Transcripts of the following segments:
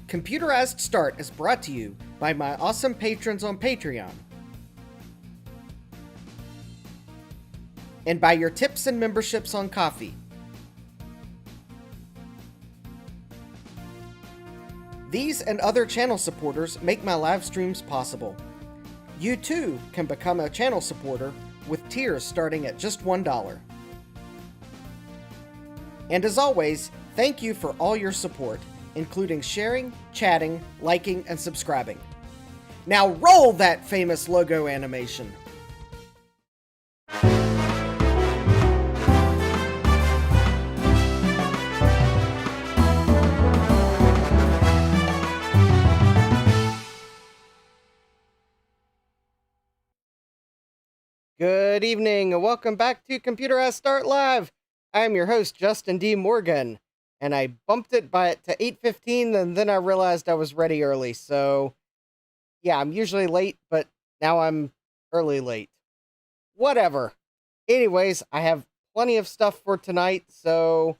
Computerized Start is brought to you by my awesome patrons on Patreon, and by your tips and memberships on Ko-fi. These and other channel supporters make my live streams possible. You too can become a channel supporter with tiers starting at just $1. And as always, thank you for all your support, including sharing, chatting, liking, and subscribing. Now roll that famous logo animation! Good evening, and welcome back to Computerized Start Live! I am your host, Justin D. Morgan, and I bumped it to 8:15, and then I realized I was ready early, so yeah, I'm usually late, but now I'm early late. Whatever. Anyways, I have plenty of stuff for tonight, so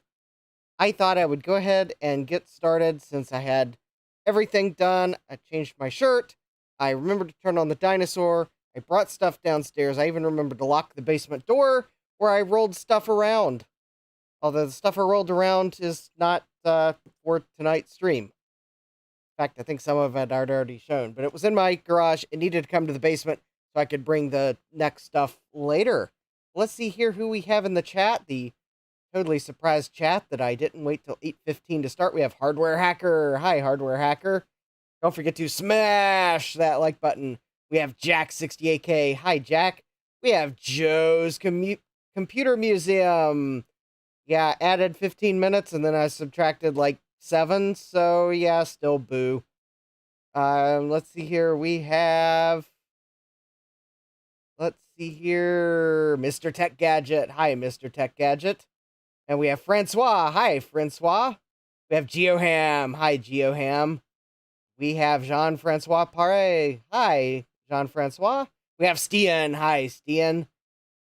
I thought I would go ahead and get started since I had everything done. I changed my shirt, I remembered to turn on the dinosaur, I brought stuff downstairs, I even remembered to lock the basement door where I rolled stuff around. Although the stuff I rolled around is not for tonight's stream. In fact, I think some of it I'd already shown. But it was in my garage. It needed to come to the basement so I could bring the next stuff later. Let's see here who we have in the chat. The totally surprised chat that I didn't wait till 8:15 to start. We have Hardware Hacker. Hi, Hardware Hacker. Don't forget to smash that like button. We have Jack68K. Hi, Jack. We have Joe's Computer Museum. Yeah, added 15 minutes, and then I subtracted, like, 7, so, yeah, still boo. Let's see here, we have... Let's see here... Mr. Tech Gadget. Hi, Mr. Tech Gadget. And we have Francois. Hi, Francois. We have GeoHam. Hi, GeoHam. We have Jean-Francois Paré. Hi, Jean-Francois. We have Stian. Hi, Stian.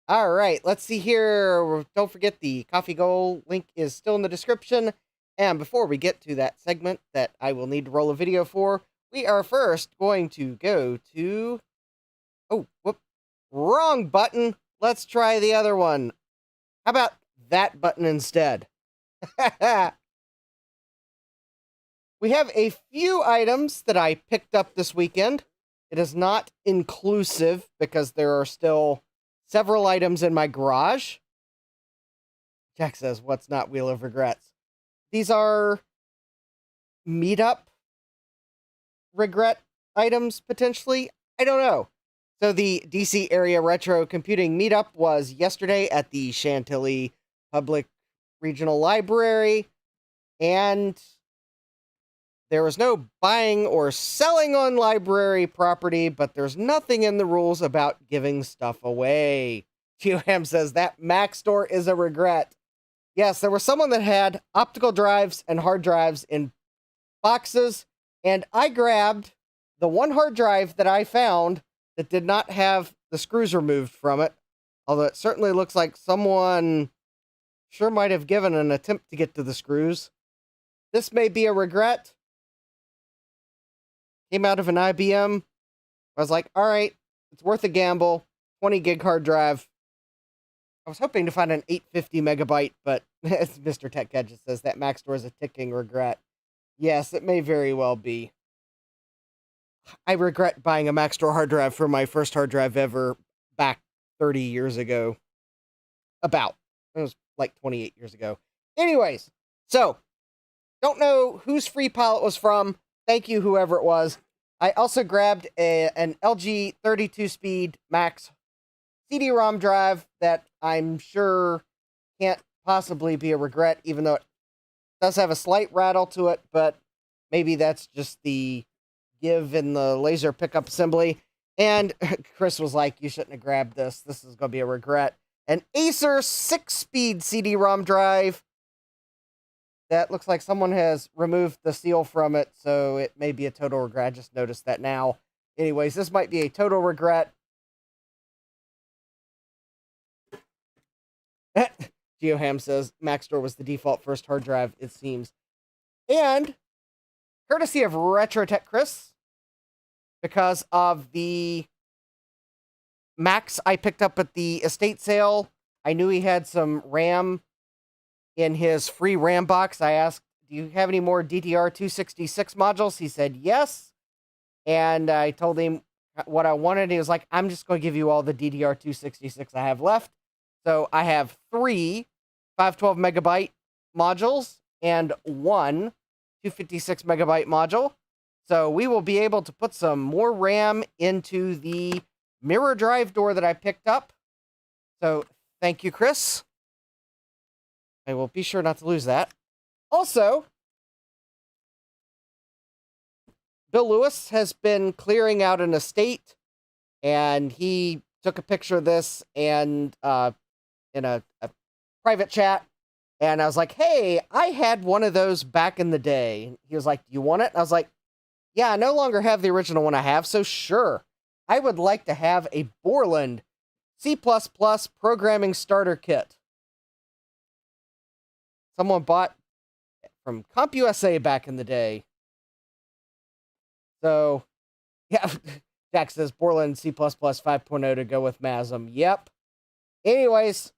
All right, let's see here. Don't forget the Coffee Goal link is still in the description. And before we get to that segment that I will need to roll a video for, we are first going to go to... Oh, whoop. Wrong button. Let's try the other one. How about that button instead? We have a few items that I picked up this weekend. It is not inclusive because there are still several items in my garage. Jack says, what's not Wheel of Regrets? These are Meetup regret items, potentially. I don't know. So the DC Area Retro Computing Meetup was yesterday at the Chantilly Public Regional Library, and there was no buying or selling on library property, but there's nothing in the rules about giving stuff away. GeoHam says that Mac store is a regret. Yes, there was someone that had optical drives and hard drives in boxes, and I grabbed the one hard drive that I found that did not have the screws removed from it, although it certainly looks like someone sure might have given an attempt to get to the screws. This may be a regret. Came out of an IBM. I was like, all right, it's worth a gamble. 20 gig hard drive. I was hoping to find an 850 megabyte, but as Mr. Tech Gadget says, that Mac store is a ticking regret. Yes, it may very well be. I regret buying a Mac store hard drive for my first hard drive ever back 30 years ago. About. It was like 28 years ago. Anyways, so, don't know whose free pilot was from. Thank you, whoever it was. I also grabbed an LG 32-speed Max CD-ROM drive that I'm sure can't possibly be a regret, even though it does have a slight rattle to it, but maybe that's just the give in the laser pickup assembly. And Chris was like, you shouldn't have grabbed this. This is going to be a regret. An Acer 6-speed CD-ROM drive. That looks like someone has removed the seal from it, so it may be a total regret. I just noticed that now. Anyways, this might be a total regret. GeoHam says, Mac Store was the default first hard drive, it seems. And courtesy of Retro Tech Chris, because of the Macs I picked up at the estate sale. I knew he had some RAM in his free RAM box. I asked, do you have any more DDR266 modules? He said yes. And I told him what I wanted. He was like, I'm just going to give you all the DDR266 I have left. So I have 3 512 megabyte modules and 1 256 megabyte module. So we will be able to put some more RAM into the mirror drive door that I picked up. So thank you, Chris. I will be sure not to lose that. Also, Bill Lewis has been clearing out an estate, and he took a picture of this and in a private chat, and I was like, hey, I had one of those back in the day. He was like, do you want it? And I was like, yeah, I no longer have the original one I have, so sure. I would like to have a Borland C++ programming starter kit. Someone bought from CompUSA back in the day. So, yeah, Jack says Borland C++ 5.0 to go with MASM. Yep. Anyways,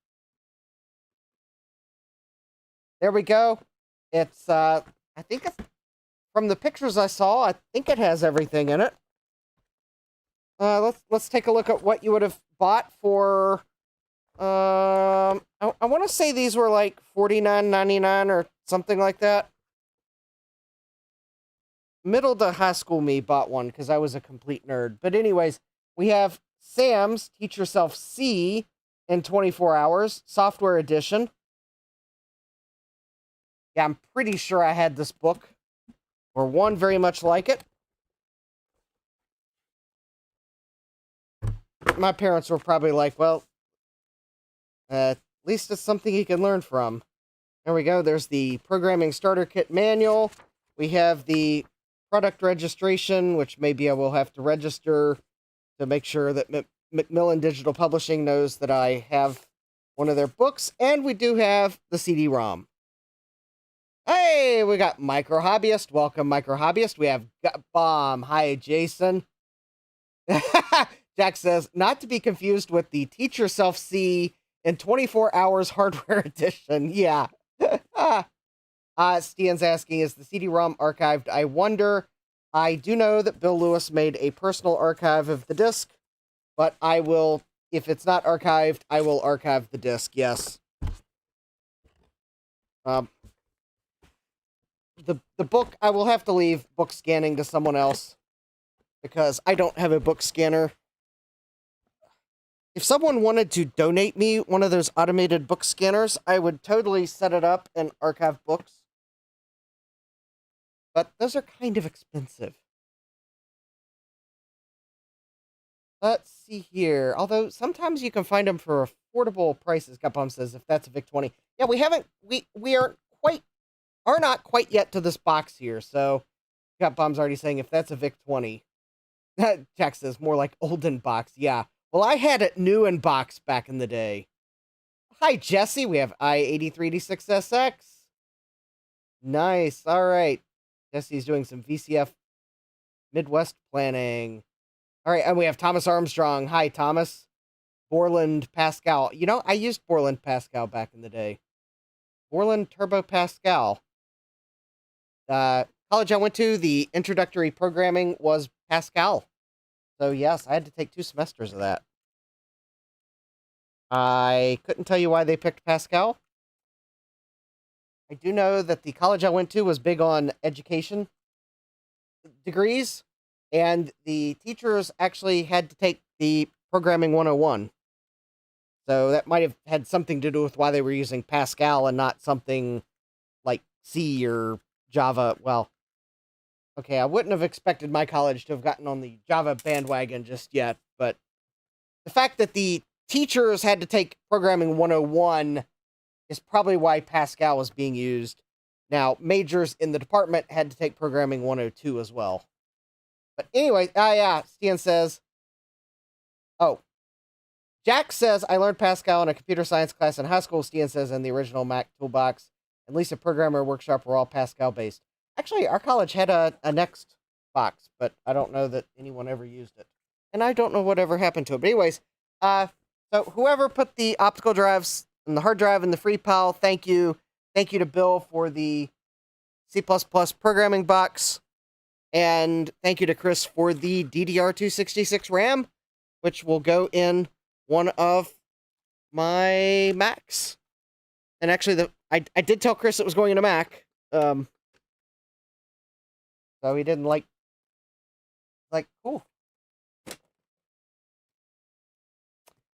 there we go. It's, I think it's, from the pictures I saw, I think it has everything in it. Let's take a look at what you would have bought for, I want to say these were like $49.99 or something like that. Middle to high school me bought one because I was a complete nerd. But anyways, we have Sam's Teach Yourself C in 24 Hours, Software Edition. Yeah, I'm pretty sure I had this book, or one very much like it. My parents were probably like, well, at least it's something you can learn from. There we go. There's the Programming Starter Kit Manual. We have the product registration, which maybe I will have to register to make sure that Macmillan Digital Publishing knows that I have one of their books. And we do have the CD-ROM. Hey, we got Micro Hobbyist. Welcome, Micro Hobbyist. We have Bomb. Hi, Jason. Jack says, not to be confused with the Teach Yourself C in 24 Hours Hardware Edition. Yeah. Stian's asking, is the CD-ROM archived? I wonder. I do know that Bill Lewis made a personal archive of the disc, but I will, if it's not archived, I will archive the disc, yes. The book, I will have to leave book scanning to someone else, because I don't have a book scanner. If someone wanted to donate me one of those automated book scanners, I would totally set it up and archive books. But those are kind of expensive. Let's see here. Although sometimes you can find them for affordable prices, Gutbomb says, if that's a VIC-20. Yeah, we are not quite yet to this box here, so Gutbomb's already saying if that's a VIC-20. Jack says more like olden box. Yeah. Well, I had it new in box back in the day. Hi, Jesse. We have i8386SX. Nice. All right. Jesse's doing some VCF Midwest planning. All right. And we have Thomas Armstrong. Hi, Thomas. Borland Pascal. You know, I used Borland Pascal back in the day. Borland Turbo Pascal. College I went to, the introductory programming was Pascal. So, yes, I had to take 2 semesters of that. I couldn't tell you why they picked Pascal. I do know that the college I went to was big on education degrees, and the teachers actually had to take the Programming 101. So that might have had something to do with why they were using Pascal and not something like C or Java. Well, okay, I wouldn't have expected my college to have gotten on the Java bandwagon just yet, but the fact that the teachers had to take Programming 101 is probably why Pascal was being used. Now, majors in the department had to take Programming 102 as well. But anyway, yeah, Stian says, oh, Jack says, I learned Pascal in a computer science class in high school. Stian says, in the original Mac toolbox and Lisa Programmer Workshop were all Pascal-based. Actually, our college had a Next box, but I don't know that anyone ever used it. And I don't know whatever happened to it. But anyways, so whoever put the optical drives and the hard drive in the free pile, thank you. Thank you to Bill for the C++ programming box. And thank you to Chris for the DDR266 RAM, which will go in one of my Macs. And actually, I did tell Chris it was going in a Mac. So he didn't like, cool.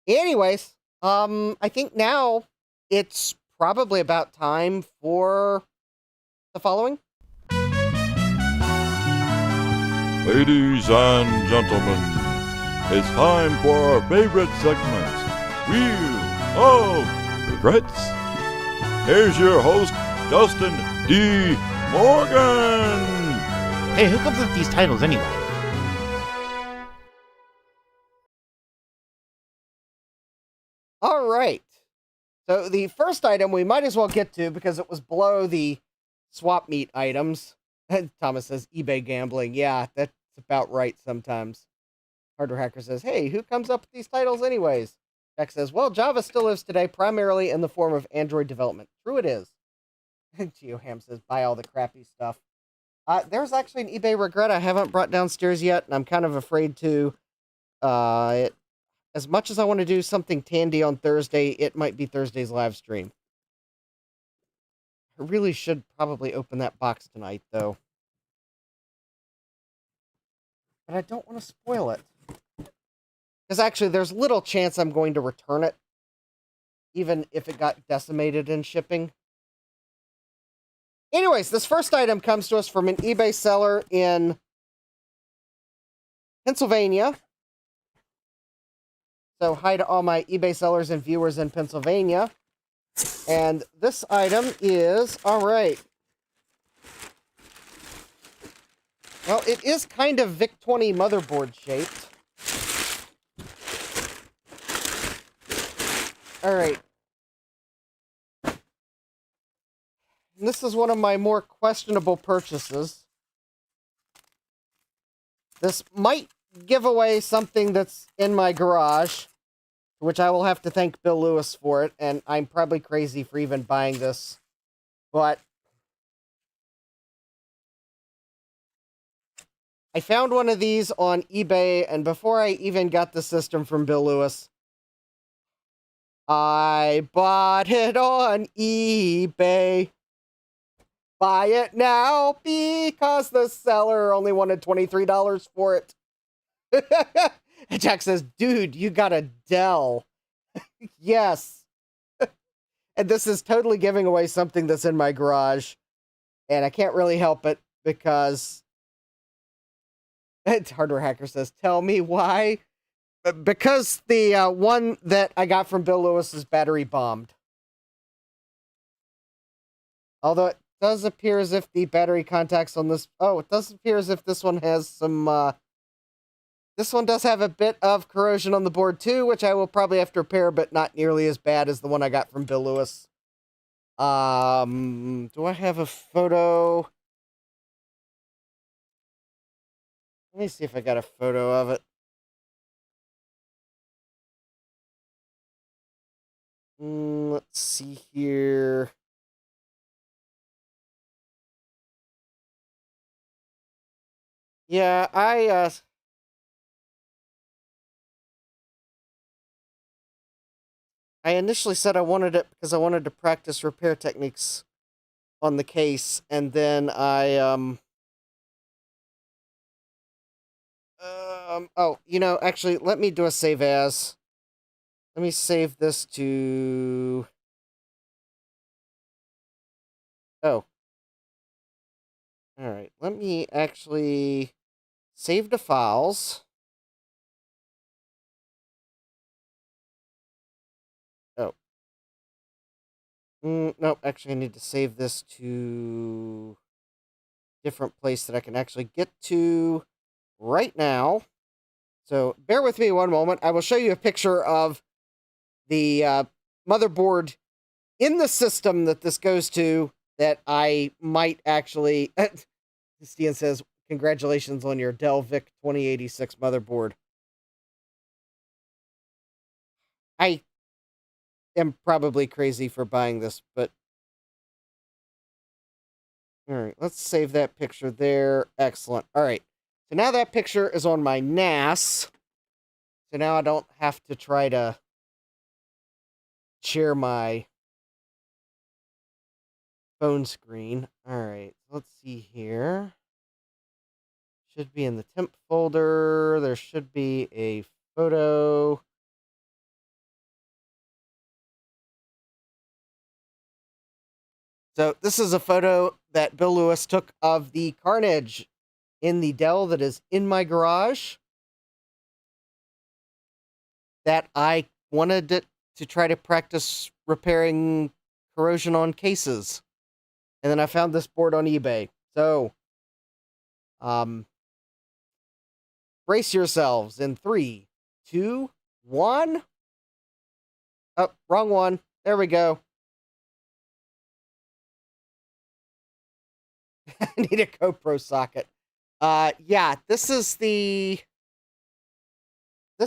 Anyways, I think now it's probably about time for the following. Ladies and gentlemen, it's time for our favorite segment, Wheel of Regrets. Here's your host, Justin D. Morgan. Hey, who comes up with these titles anyway? All right. So the first item we might as well get to because it was below the swap meet items. Thomas says eBay gambling. Yeah, that's about right sometimes. Hardware Hacker says, hey, who comes up with these titles anyways? Jack says, well, Java still lives today primarily in the form of Android development. True it is. GeoHam says, buy all the crappy stuff. There's actually an eBay regret I haven't brought downstairs yet, and I'm kind of afraid to. As much as I want to do something Tandy on Thursday, it might be Thursday's live stream. I really should probably open that box tonight, though. But I don't want to spoil it. Because actually, there's little chance I'm going to return it, even if it got decimated in shipping. Anyways, this first item comes to us from an eBay seller in Pennsylvania. So hi to all my eBay sellers and viewers in Pennsylvania. And this item is, all right. Well, it is kind of VIC-20 motherboard shaped. All right. And this is one of my more questionable purchases. This might give away something that's in my garage, which I will have to thank Bill Lewis for it, and I'm probably crazy for even buying this, but I found one of these on eBay, and before I even got the system from Bill Lewis, I bought it on eBay. Buy it now because the seller only wanted $23 for it. And Jack says, dude, you got a Dell. Yes. And this is totally giving away something that's in my garage. And I can't really help it because Hardware Hacker says, tell me why. Because the one that I got from Bill Lewis is battery bombed. Although it does appear as if the battery contacts on this... Oh, it does appear as if this one has some... This one does have a bit of corrosion on the board too, which I will probably have to repair, but not nearly as bad as the one I got from Bill Lewis. Do I have a photo? Let me see if I got a photo of it. Let's see here. Yeah, I initially said I wanted it because I wanted to practice repair techniques on the case, and then oh, you know, actually, let me do a save as. Let me save this to... Oh. Alright, let me actually save the files. Oh. Nope, actually I need to save this to a different place that I can actually get to right now. So bear with me one moment. I will show you a picture of the motherboard in the system that this goes to that I might actually... Stian says, congratulations on your Dell VIC 2086 motherboard. I am probably crazy for buying this, but... Alright, let's save that picture there. Excellent. Alright, so now that picture is on my NAS. So now I don't have to try to share my phone screen. Alright, let's see here. Should be in the temp folder. There should be a photo. So this is a photo that Bill Lewis took of the carnage in the Dell that is in my garage that I wanted it to try to practice repairing corrosion on cases. And then I found this board on eBay. So, brace yourselves in 3, 2, 1. Oh, wrong one. There we go. I need a GoPro socket. Yeah, this is the why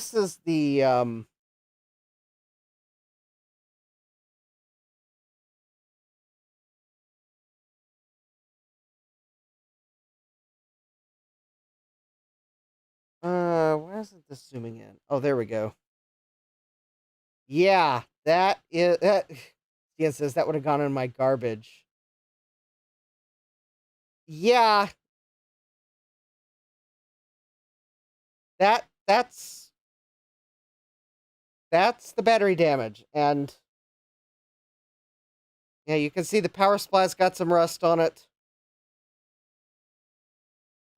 isn't this zooming in? Oh, there we go. Yeah, that is Ian says that would have gone in my garbage. Yeah. That's the battery damage. And yeah, you can see the power supply's got some rust on it.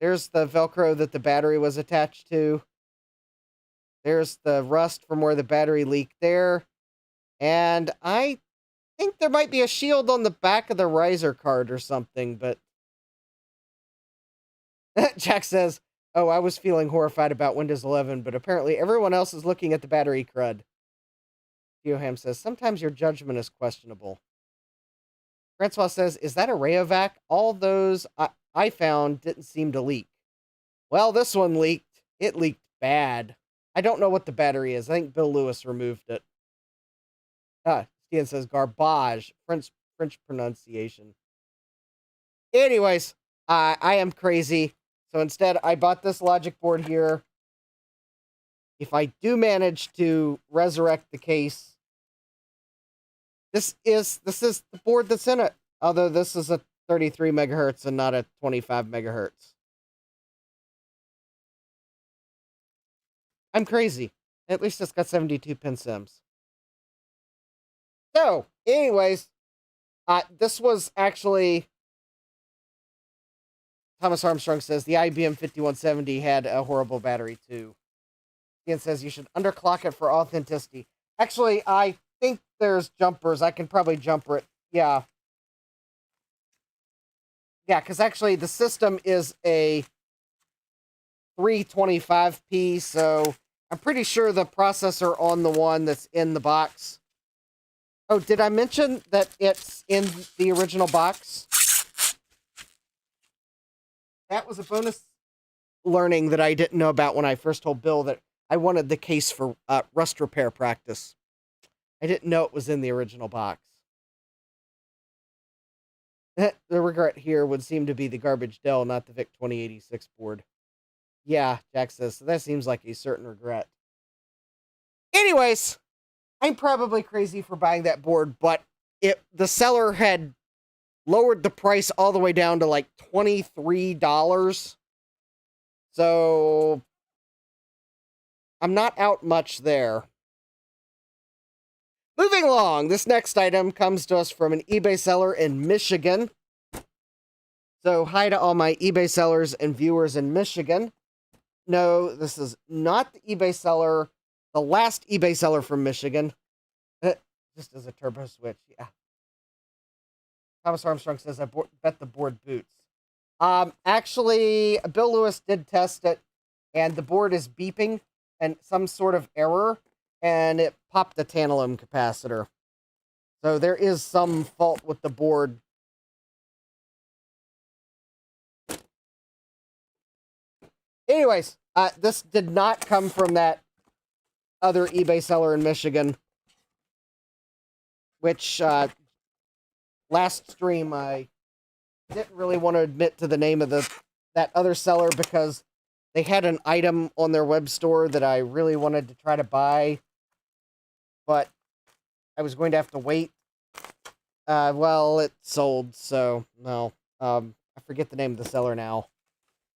There's the Velcro that the battery was attached to. There's the rust from where the battery leaked there. And I think there might be a shield on the back of the riser card or something, but... Jack says, oh, I was feeling horrified about Windows 11, but apparently everyone else is looking at the battery crud. Theoham says, sometimes your judgment is questionable. Francois says, is that a Rayovac? All those I found didn't seem to leak. Well, this one leaked. It leaked bad. I don't know what the battery is. I think Bill Lewis removed it. Stian says garbage. French pronunciation. Anyways, I am crazy. So instead, I bought this logic board here. If I do manage to resurrect the case, this is the board that's in it. Although this is a 33 megahertz and not a 25 megahertz. I'm crazy. At least it's got 72 pin sims. So, anyways, this was actually... Thomas Armstrong says the IBM 5170 had a horrible battery too. Ian says you should underclock it for authenticity. Actually, I think there's jumpers. I can probably jumper it. Yeah. Yeah, because actually the system is a 325p, so I'm pretty sure the processor on the one that's in the box. Oh, did I mention that it's in the original box? That was a bonus learning that I didn't know about when I first told Bill that I wanted the case for rust repair practice. I didn't know it was in the original box. The regret here would seem to be the garbage Dell, not the VIC 2086 board. Yeah, Jack says, so that seems like a certain regret. Anyways, I'm probably crazy for buying that board, but the seller had lowered the price all the way down to like $23. So I'm not out much there. Moving along, this next item comes to us from an eBay seller in Michigan. So hi to all my eBay sellers and viewers in Michigan. No, this is not the eBay seller, the last eBay seller from Michigan. Just as a turbo switch, yeah. Thomas Armstrong says, I bet the board boots. Actually, Bill Lewis did test it, and the board is beeping, and some sort of error, and it popped the tantalum capacitor. So there is some fault with the board Anyways, this did not come from that other eBay seller in Michigan, which last stream I didn't really want to admit to the name of that other seller because they had an item on their web store that I really wanted to try to buy, but I was going to have to wait. Well, it sold, so no. I forget the name of the seller now.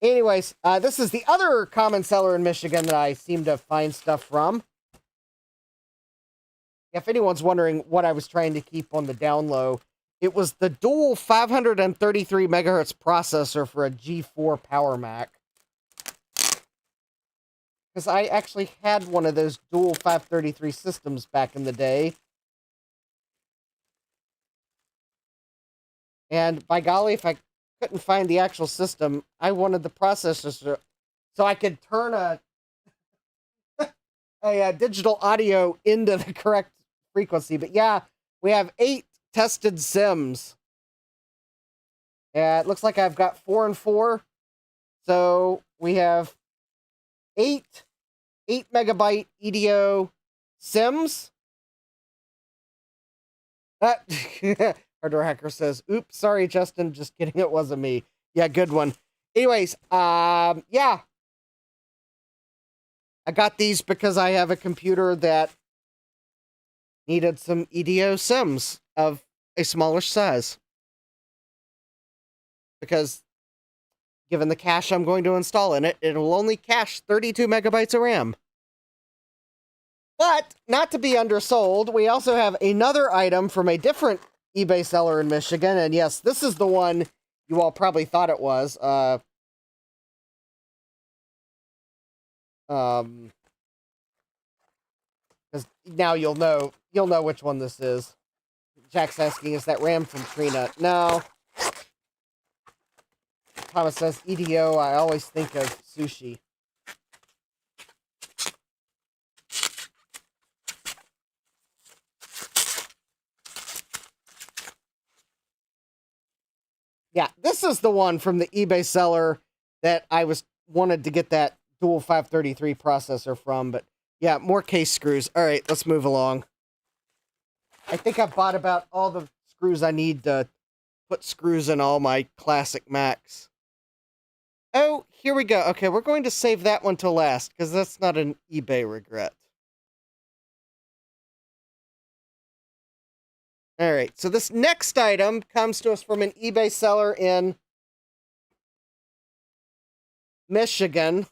Anyways, this is the other common seller in Michigan that I seem to find stuff from. If anyone's wondering what I was trying to keep on the down low, it was the dual 533 megahertz processor for a G4 Power Mac. Because I actually had one of those dual 533 systems back in the day. And by golly, if I couldn't find the actual system, I wanted the processor so I could turn a digital audio into the correct frequency. But yeah, we have 8 tested sims. Yeah, it looks like I've got 4 and 4. So we have 8 megabyte EDO sims. Hardware Hacker says, oops, sorry, Justin, just kidding, it wasn't me. Yeah, good one. Anyways, yeah. I got these because I have a computer that needed some EDO sims of a smallish size. Because given the cache I'm going to install in it, it'll only cache 32 megabytes of RAM. But, not to be undersold, we also have another item from a different eBay seller in Michigan, and yes, this is the one you all probably thought it was. Because now you'll know which one this is. Jack's asking, is that RAM from Trina? No. Thomas says, EDO, I always think of sushi. Yeah, this is the one from the eBay seller that I wanted to get that dual 533 processor from, but yeah, more case screws. All right, let's move along. I think I've bought about all the screws I need to put screws in all my classic Macs. Oh, here we go. Okay, we're going to save that one till last, because that's not an eBay regret. All right, so this next item comes to us from an eBay seller in Michigan.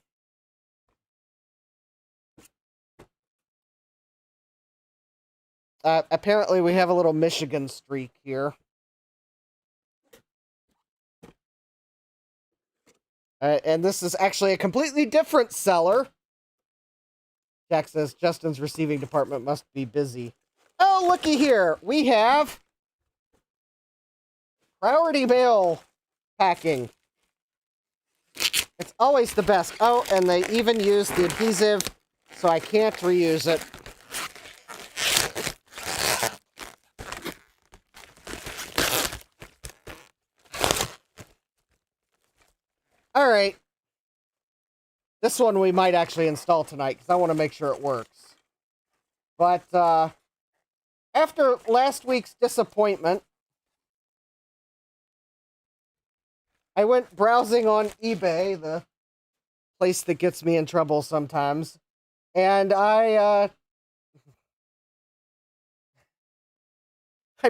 Apparently, we have a little Michigan streak here. And this is actually a completely different seller. Jack says, Justin's receiving department must be busy. Oh, looky here. We have priority mail packing. It's always the best. Oh, and they even use the adhesive, so I can't reuse it. All right. This one we might actually install tonight, because I want to make sure it works. But, after last week's disappointment, I went browsing on eBay, the place that gets me in trouble sometimes, and I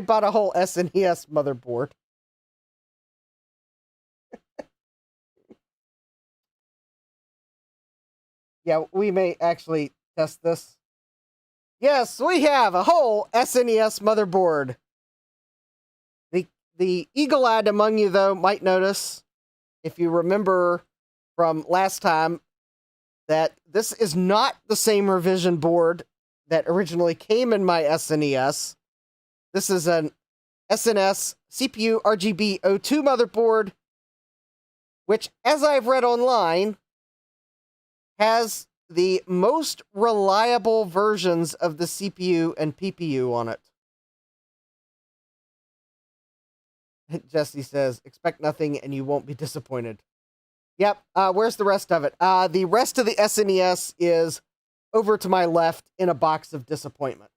bought a whole SNES motherboard. Yeah, we may actually test this. Yes, we have a whole SNES motherboard. The eagle-eyed among you, though, might notice, if you remember from last time, that this is not the same revision board that originally came in my SNES. This is an SNS CPU RGBtoHDMI motherboard, which, as I've read online, has the most reliable versions of the CPU and PPU on it. Jesse says, expect nothing and you won't be disappointed. Yep. Where's the rest of it? The rest of the SNES is over to my left in a box of disappointment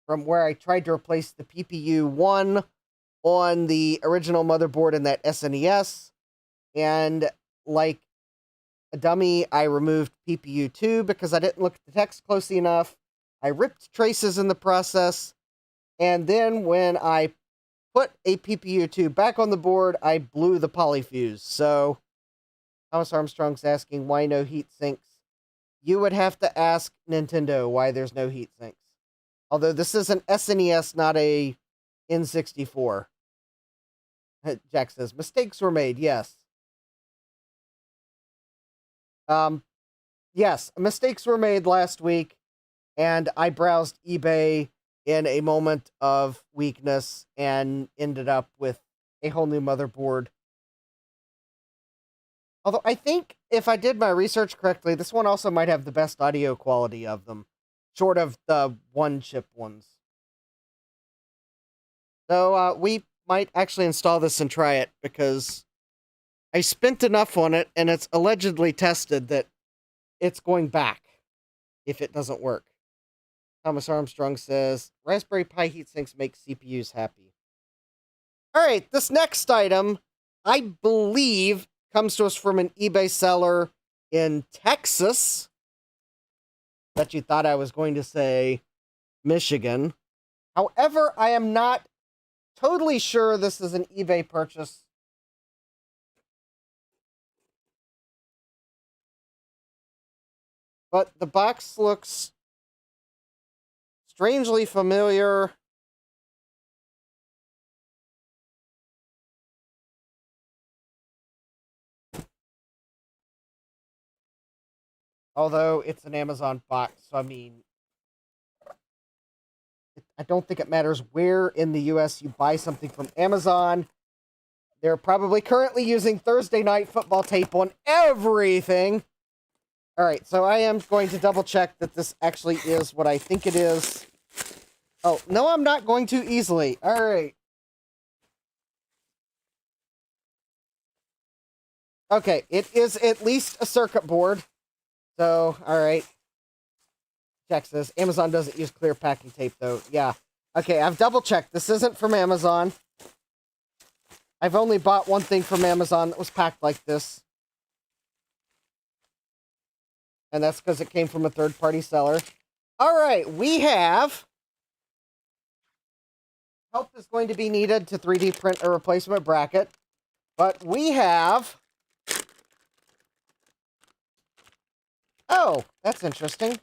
from where I tried to replace the PPU-1 on the original motherboard in that SNES. And like a dummy, I removed PPU-2 because I didn't look at the text closely enough. I ripped traces in the process. And then when I put a PPU-2 back on the board, I blew the polyfuse. So Thomas Armstrong's asking why no heat sinks. You would have to ask Nintendo why there's no heat sinks. Although this is an SNES, not a N64. Jack says, mistakes were made, yes. Yes, mistakes were made last week, and I browsed eBay in a moment of weakness and ended up with a whole new motherboard. Although I think if I did my research correctly, this one also might have the best audio quality of them, short of the one-chip ones. So we might actually install this and try it, because I spent enough on it, and it's allegedly tested that it's going back if it doesn't work. Thomas Armstrong says, Raspberry Pi heatsinks make CPUs happy. All right, this next item, I believe, comes to us from an eBay seller in Texas. Bet you thought I was going to say Michigan. However, I am not totally sure this is an eBay purchase. But the box looks strangely familiar. Although it's an Amazon box, so I mean, I don't think it matters where in the US you buy something from Amazon. They're probably currently using Thursday Night Football tape on everything. All right, so I am going to double check that this actually is what I think it is. Oh, no, I'm not going to easily. All right. Okay, it is at least a circuit board. So, all right. Jack says, Amazon doesn't use clear packing tape, though. Yeah. Okay, I've double-checked. This isn't from Amazon. I've only bought one thing from Amazon that was packed like this. And that's because it came from a third-party seller. All right, we have... Help is going to be needed to 3D print a replacement bracket. But we have... Oh, that's interesting.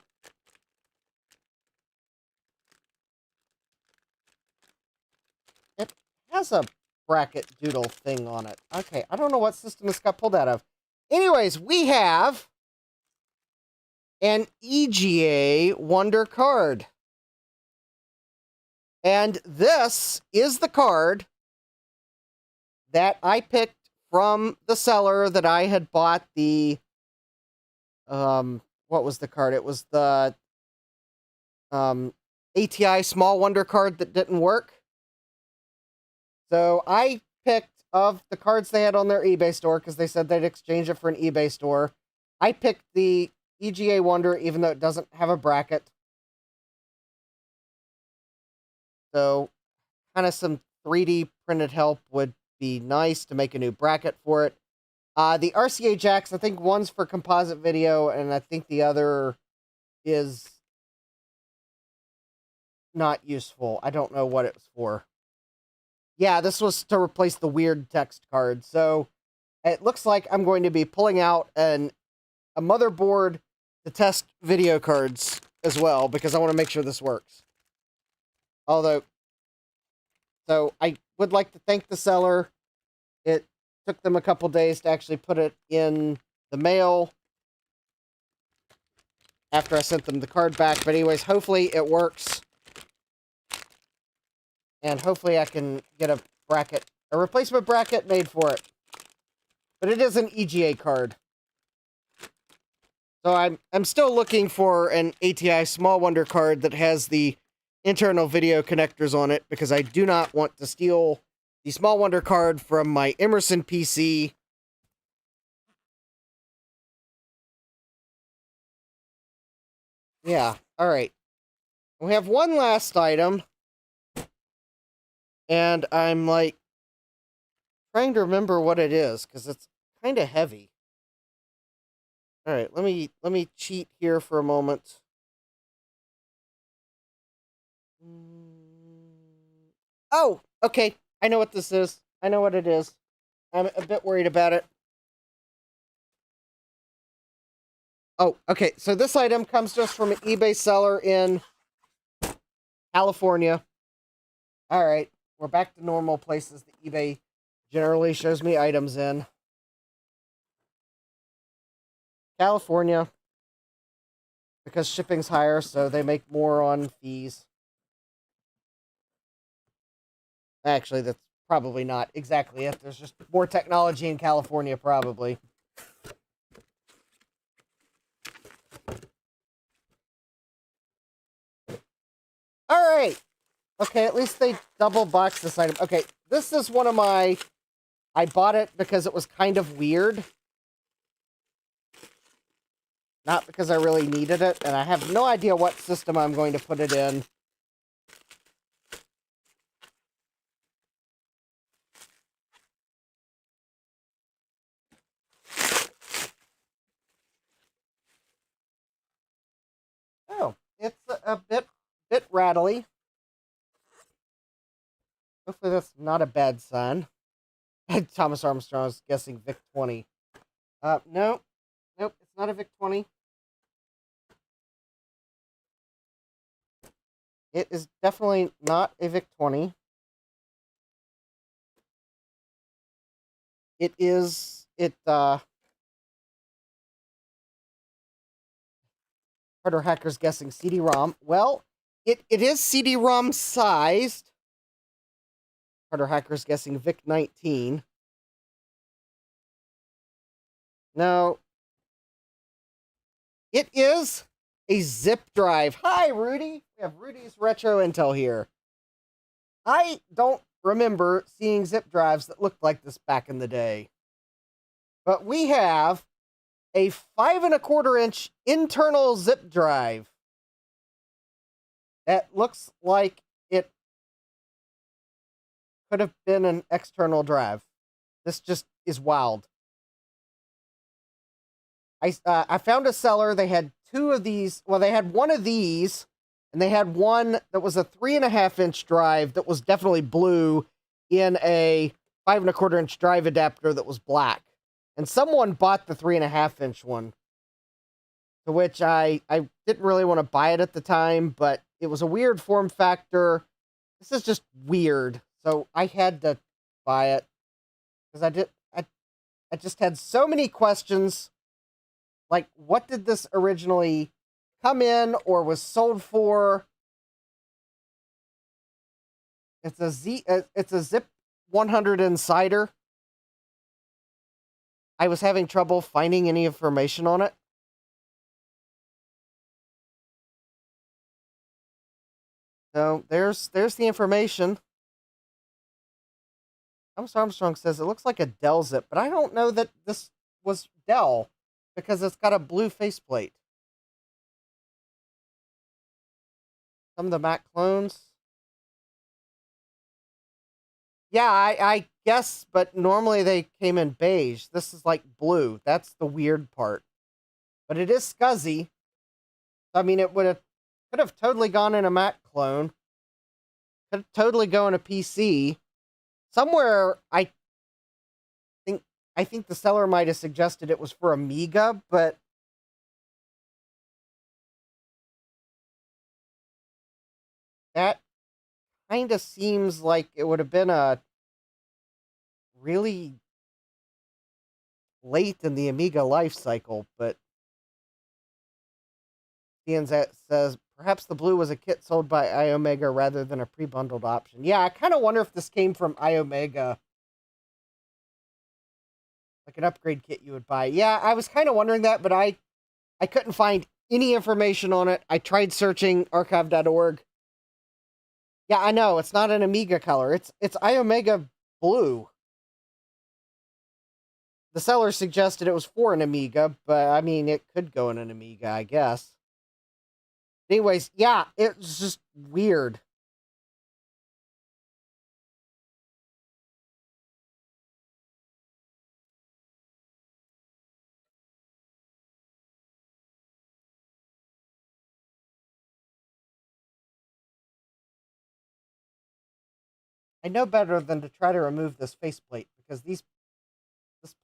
It has a bracket doodle thing on it. Okay, I don't know what system this got pulled out of. Anyways, we have an EGA Wonder card. And this is the card that I picked from the seller that I had bought the... what was the card? It was the ATI Small Wonder card that didn't work. So I picked, of the cards they had on their eBay store, because they said they'd exchange it for an eBay store, I picked the EGA Wonder, even though it doesn't have a bracket. So kind of some 3D printed help would be nice to make a new bracket for it. The RCA jacks, I think one's for composite video, and I think the other is not useful. I don't know what it was for. Yeah, this was to replace the weird text card. So it looks like I'm going to be pulling out a motherboard to test video cards as well, because I want to make sure this works. Although, so I would like to thank the seller. It took them a couple days to actually put it in the mail after I sent them the card back. But anyways, hopefully it works. And hopefully I can get a replacement bracket made for it. But it is an EGA card. So I'm still looking for an ATI Small Wonder card that has the internal video connectors on it, because I do not want to steal the Small Wonder card from my Emerson PC Yeah, alright. We have one last item. And I'm, like, trying to remember what it is, because it's kind of heavy. Alright, let me cheat here for a moment. Oh, okay. I know what this is. I know what it is. I'm a bit worried about it. Oh, okay. So this item comes to us from an eBay seller in California. All right. We're back to normal places that eBay generally shows me items in. California. Because shipping's higher, so they make more on fees. Actually, that's probably not exactly it. There's just more technology in California, probably. All right. Okay, at least they double boxed this item. Okay, this is one of my... I bought it because it was kind of weird. Not because I really needed it, and I have no idea what system I'm going to put it in. Oh, it's a bit rattly. Hopefully that's not a bad sign. Thomas Armstrong is guessing VIC-20. No. Nope, it's not a VIC-20. It is definitely not a VIC-20. Harder hackers guessing CD-ROM. Well, it is CD-ROM sized. Harder hackers guessing VIC-19. No. It is a zip drive. Hi, Rudy. We have Rudy's Retro Intel here. I don't remember seeing zip drives that looked like this back in the day. But we have a 5 1/4 inch internal zip drive that looks like it could have been an external drive. This just is wild. I found a seller. They had two of these. Well, they had one of these, and they had one that was a 3 1/2 inch drive that was definitely blue in a 5 1/4 inch drive adapter that was black. And someone bought the 3 1/2 inch one, to which I didn't really want to buy it at the time, but it was a weird form factor. This is just weird. So I had to buy it because I just had so many questions. Like, what did this originally come in or was sold for? It's a Zip 100 Insider. I was having trouble finding any information on it. So there's the information. Thomas Armstrong says it looks like a Dell Zip, but I don't know that this was Dell because it's got a blue faceplate. Some of the Mac clones. Yeah, I guess, but normally they came in beige. This is like blue. That's the weird part. But it is scuzzy. I mean, could have totally gone in a Mac clone. Could have totally gone in a PC. Somewhere, I think the seller might have suggested it was for Amiga, but that kind of seems like it would have been a really late in the Amiga life cycle, but DNZ says, perhaps the blue was a kit sold by Iomega rather than a pre-bundled option. Yeah, I kind of wonder if this came from Iomega. Like an upgrade kit you would buy. Yeah, I was kind of wondering that, but I couldn't find any information on it. I tried searching archive.org. Yeah, I know, it's not an Amiga color. It's Iomega blue. The seller suggested it was for an Amiga, but I mean, it could go in an Amiga, I guess. Anyways, yeah, it's just weird. I know better than to try to remove this faceplate because this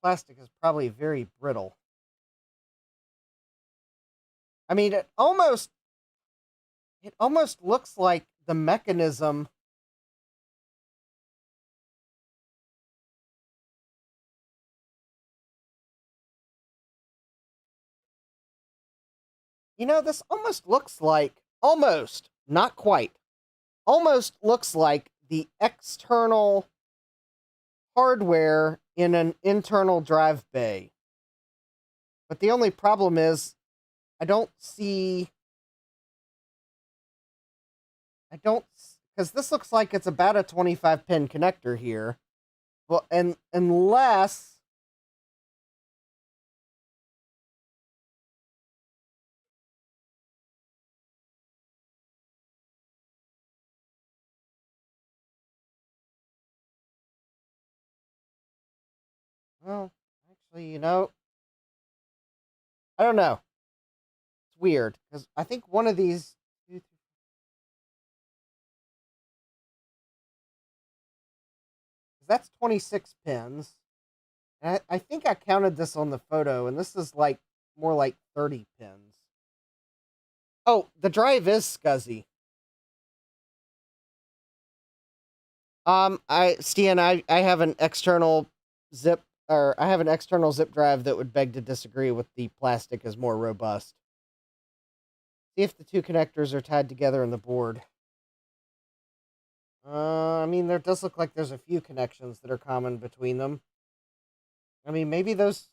plastic is probably very brittle. I mean, it almost looks like the mechanism. You know, this almost looks like, almost, not quite, almost looks like the external hardware in an internal drive bay. But the only problem is, I don't, because this looks like it's about a 25 pin connector here. Well, and unless, well, actually, you know, I don't know. It's weird because I think one of these, that's 26 pins. And I think I counted this on the photo, and this is like more like 30 pins. Oh, the drive is SCSI. I have an external zip, or I have an external zip drive that would beg to disagree with the plastic is more robust. See if the two connectors are tied together in the board. I mean, there does look like there's a few connections that are common between them. I mean, maybe this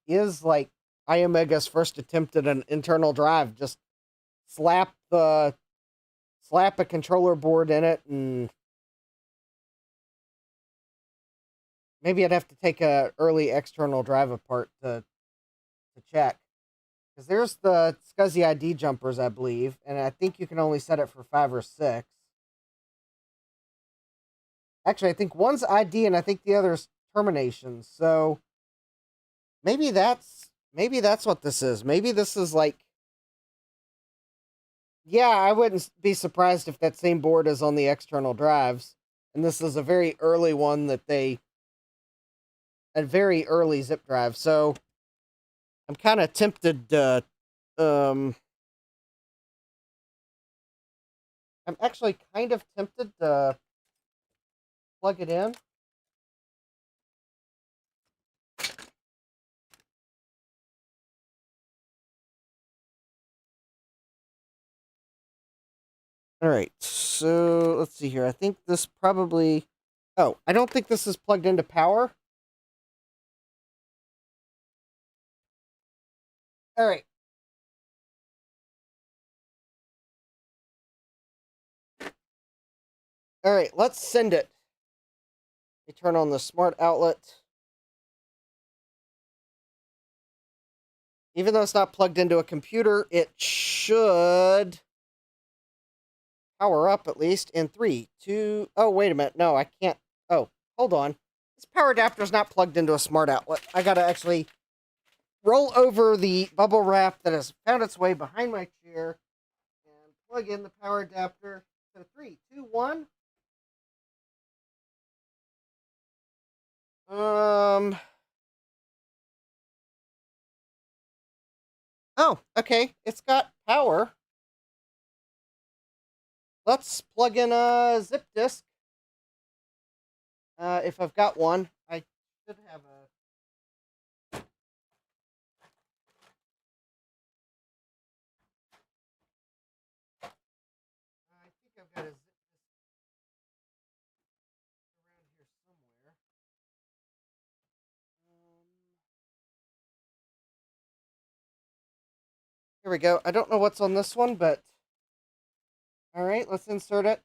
is like Iomega's first attempt at an internal drive. Just slap a controller board in it, and maybe I'd have to take a early external drive apart to check. Because there's the SCSI ID jumpers, I believe, and I think you can only set it for 5 or 6. Actually, I think one's ID and I think the other's termination. So maybe that's what this is. Maybe this is like, yeah, I wouldn't be surprised if that same board is on the external drives. And this is a very early one a very early zip drive. So I'm kind of tempted to, I'm actually kind of tempted to plug it in. All right, so let's see here. I think this probably... Oh, I don't think this is plugged into power. All right. All right, let's send it. We turn on the smart outlet. Even though it's not plugged into a computer, it should power up at least in 3, 2... Oh, wait a minute. No, I can't. Oh, hold on. This power adapter is not plugged into a smart outlet. I gotta actually roll over the bubble wrap that has found its way behind my chair and plug in the power adapter. So 3, 2, 1. Oh, okay. It's got power. Let's plug in a zip disk. If I've got one, I should have a... I think I've got a zip disk around here somewhere. Here we go. I don't know what's on this one, but... All right, let's insert it.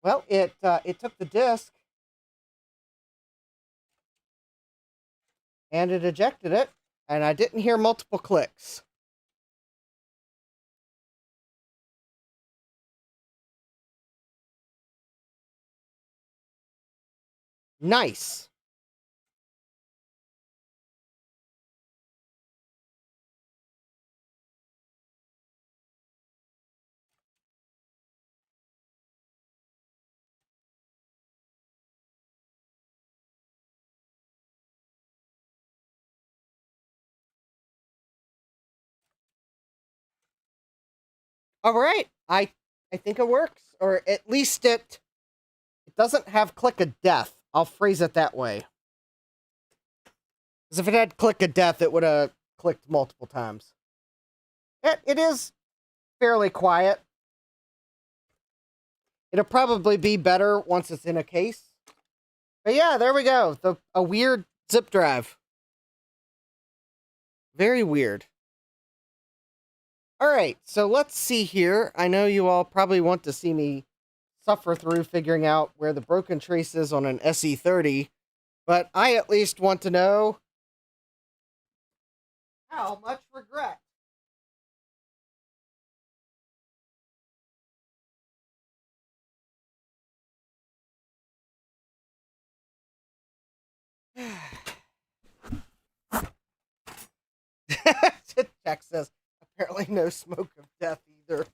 Well, it took the disk and it ejected it, and I didn't hear multiple clicks. Nice. All right. I think it works, or at least it doesn't have click of death. I'll phrase it that way. Because if it had click of death, it would have clicked multiple times. It is fairly quiet. It'll probably be better once it's in a case. But yeah, there we go. A weird zip drive. Very weird. All right, so let's see here. I know you all probably want to see me suffer through figuring out where the broken trace is on an SE30, but I at least want to know how much regret. Jack says, apparently no smoke of death either.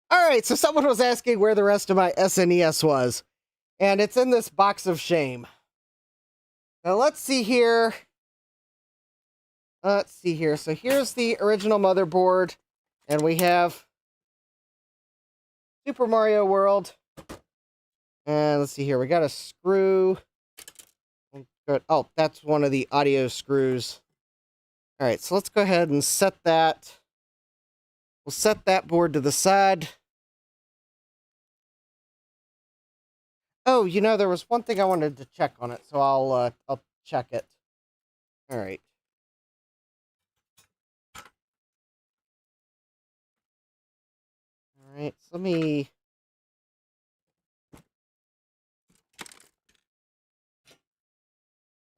All right, so someone was asking where the rest of my SNES was, and it's in this box of shame. Now let's see here. Let's see here. So here's the original motherboard, and we have Super Mario World. And let's see here. We got a screw. Oh, that's one of the audio screws. All right, so let's go ahead and set that. We'll set that board to the side. Oh, you know, there was one thing I wanted to check on it, so I'll check it. All right. All right, so let me.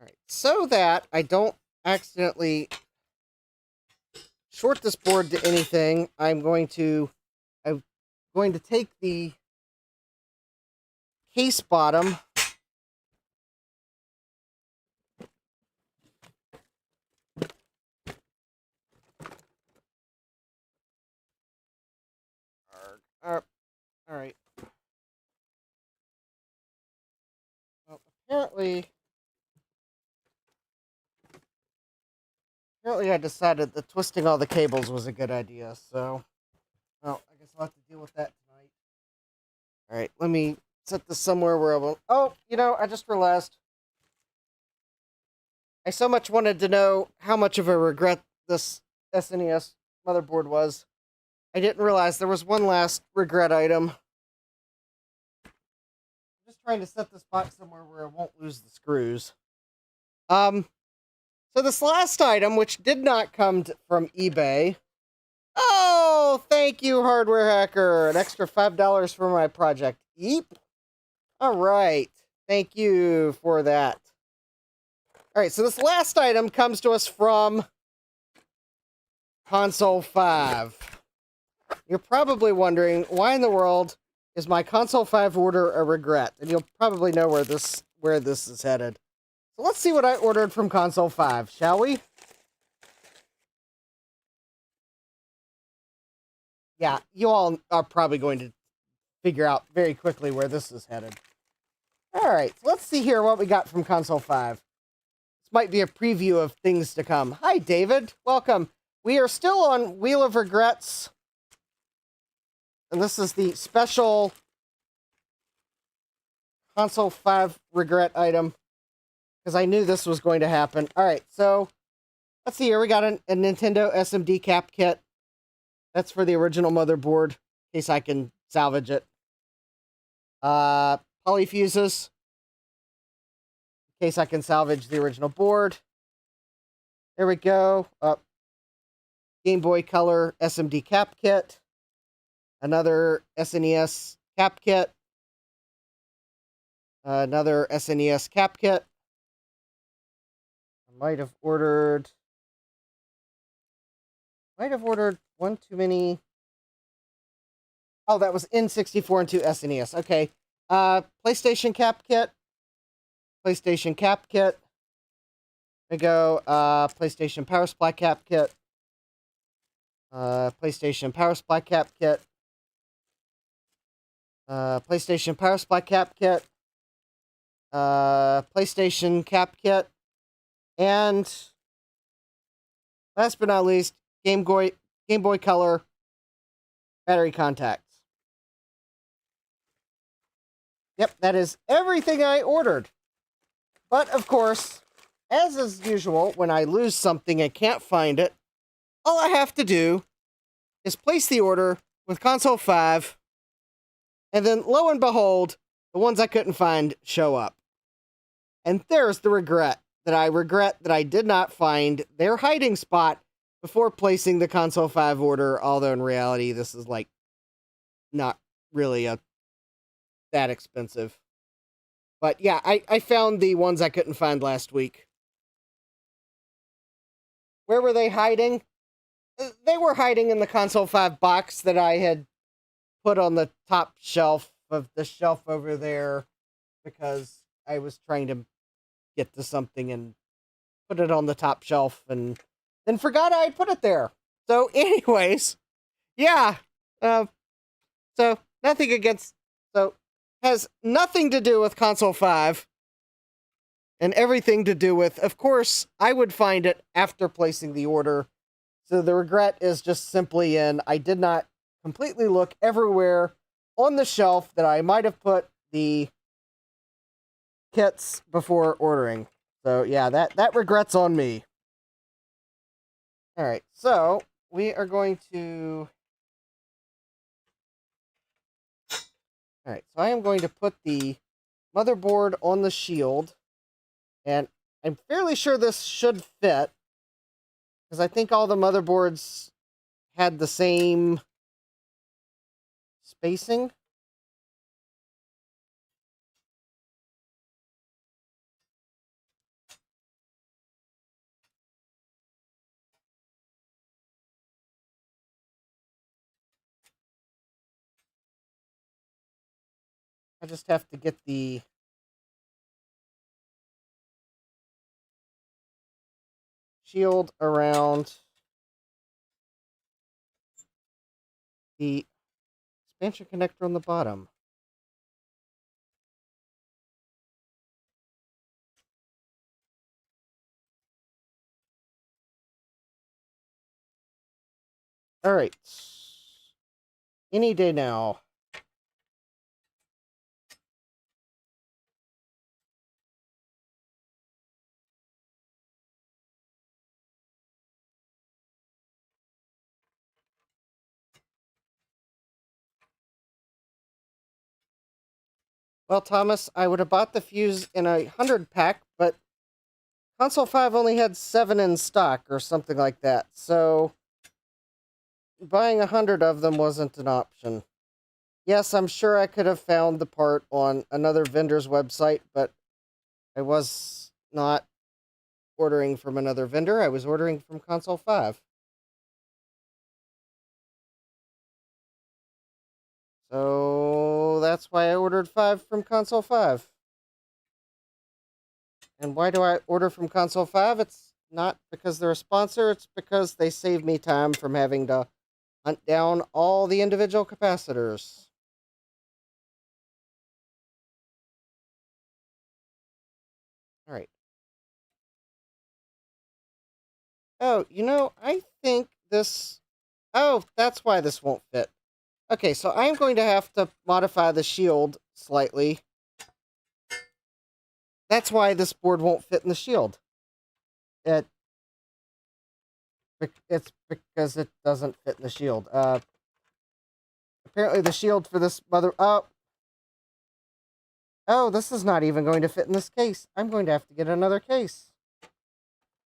All right, so that I don't accidentally short this board to anything, I'm going to take the case bottom all right. Well, apparently I decided that twisting all the cables was a good idea, so well, I guess I'll have to deal with that tonight. All right, let me set this somewhere where I won't. Oh, you know, I just realized I so much wanted to know how much of a regret this SNES motherboard was. I didn't realize there was one last regret item. I'm just trying to set this box somewhere where I won't lose the screws. So this last item, which did not come from eBay. Oh, thank you, Hardware Hacker. An extra $5 for my project. Yeep. All right. Thank you for that. All right, so this last item comes to us from Console 5. You're probably wondering, why in the world is my Console 5 order a regret? And you'll probably know where this is headed. So let's see what I ordered from Console 5, shall we? Yeah, you all are probably going to figure out very quickly where this is headed. All right, so let's see here what we got from Console 5. This might be a preview of things to come. Hi, David. Welcome. We are still on Wheel of Regrets. And this is the special Console 5 regret item, because I knew this was going to happen. All right, so let's see here. We got a Nintendo SMD cap kit. That's for the original motherboard, in case I can salvage it. Polyfuses, in case I can salvage the original board. There we go. Game Boy Color SMD cap kit. another SNES cap kit, another SNES cap kit. I might have ordered one too many. Oh, that was N64 and 2 SNES. Okay. PlayStation cap kit. PlayStation cap kit. There we go. PlayStation power supply cap kit. PlayStation power supply cap kit. PlayStation power supply cap kit. PlayStation cap kit. And last but not least, Game Boy Color battery contacts. Yep, that is everything I ordered. But, of course, as is usual, when I lose something and can't find it, all I have to do is place the order with Console 5, and then, lo and behold, the ones I couldn't find show up. And there's the regret that I did not find their hiding spot before placing the Console 5 order, although in reality, this is, like, not really that expensive. But yeah, I found the ones I couldn't find last week. Where were they hiding? They were hiding in the Console 5 box that I had put on the top shelf of the shelf over there because I was trying to get to something and put it on the top shelf and then forgot I put it there. So anyways, yeah. So nothing against... So has nothing to do with Console 5 and everything to do with, of course, I would find it after placing the order. So the regret is just simply in I did not completely look everywhere on the shelf that I might have put the kits before ordering. So yeah, that regret's on me. All right, so we are going to... Alright, so I am going to put the motherboard on the shield, and I'm fairly sure this should fit, because I think all the motherboards had the same spacing. I just have to get the shield around the expansion connector on the bottom. All right. Any day now. Well, Thomas, I would have bought the fuse in a 100-pack, but Console 5 only had 7 in stock or something like that, so buying 100 of them wasn't an option. Yes, I'm sure I could have found the part on another vendor's website, but I was not ordering from another vendor. I was ordering from Console 5. So that's why I ordered 5 from Console 5. And why do I order from Console 5? It's not because they're a sponsor, it's because they save me time from having to hunt down all the individual capacitors. Alright. Oh, you know, I think this... Oh, that's why this won't fit. Okay, so I'm going to have to modify the shield slightly. That's why this board won't fit in the shield. It's because it doesn't fit in the shield. Apparently the shield for this Oh, this is not even going to fit in this case. I'm going to have to get another case.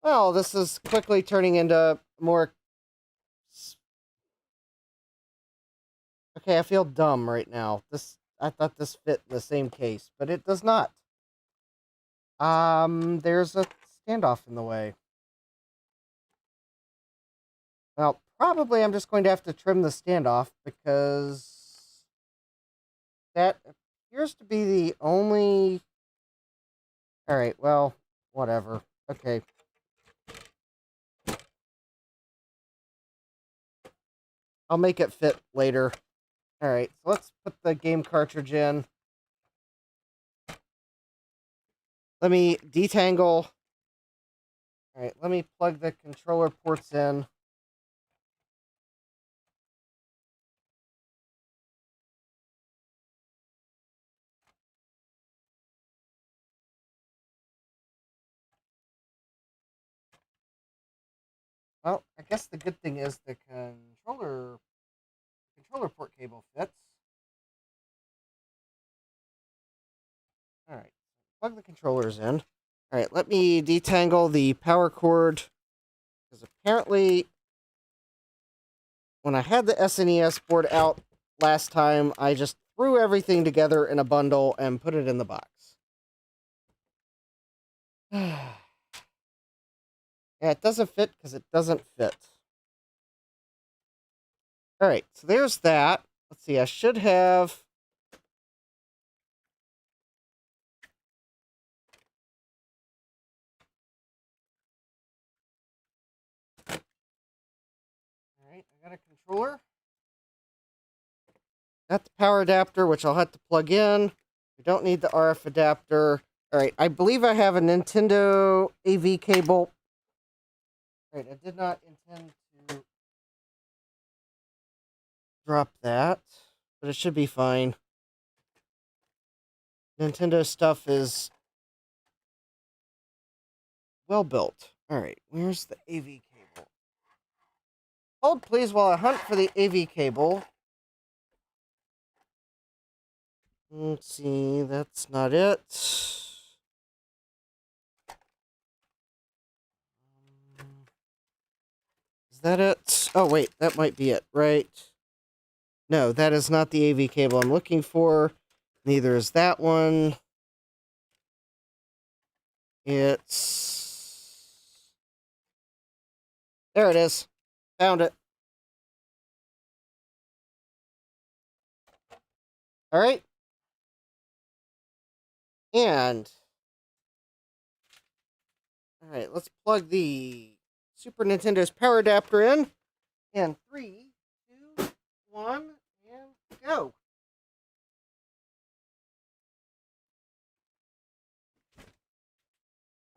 Well, this is quickly turning into more... Okay, I feel dumb right now. I thought this fit in the same case, but it does not. There's a standoff in the way. Well, probably I'm just going to have to trim the standoff because that appears to be the only... Alright, well, whatever. Okay. I'll make it fit later. Alright, so let's put the game cartridge in. Let me detangle. Alright, let me plug the controller ports in. Well, I guess the good thing is the controller port cable fits. Alright, plug the controllers in. Alright, let me detangle the power cord. Because apparently, when I had the SNES board out last time, I just threw everything together in a bundle and put it in the box. Yeah, it doesn't fit because it doesn't fit. Alright, so there's that. Let's see, I should have... Alright, I got a controller. Got the power adapter, which I'll have to plug in. We don't need the RF adapter. Alright, I believe I have a Nintendo AV cable. Alright, I did not intend to drop that, but it should be fine. Nintendo stuff is well built. Alright, where's the AV cable? Hold please while I hunt for the AV cable. Let's see, that's not it. Is that it? Oh, wait, that might be it, right? No, that is not the AV cable I'm looking for. Neither is that one. It's... There it is. Found it. Alright. And... Alright, let's plug the Super Nintendo's power adapter in. And 3, 2, 1, and go.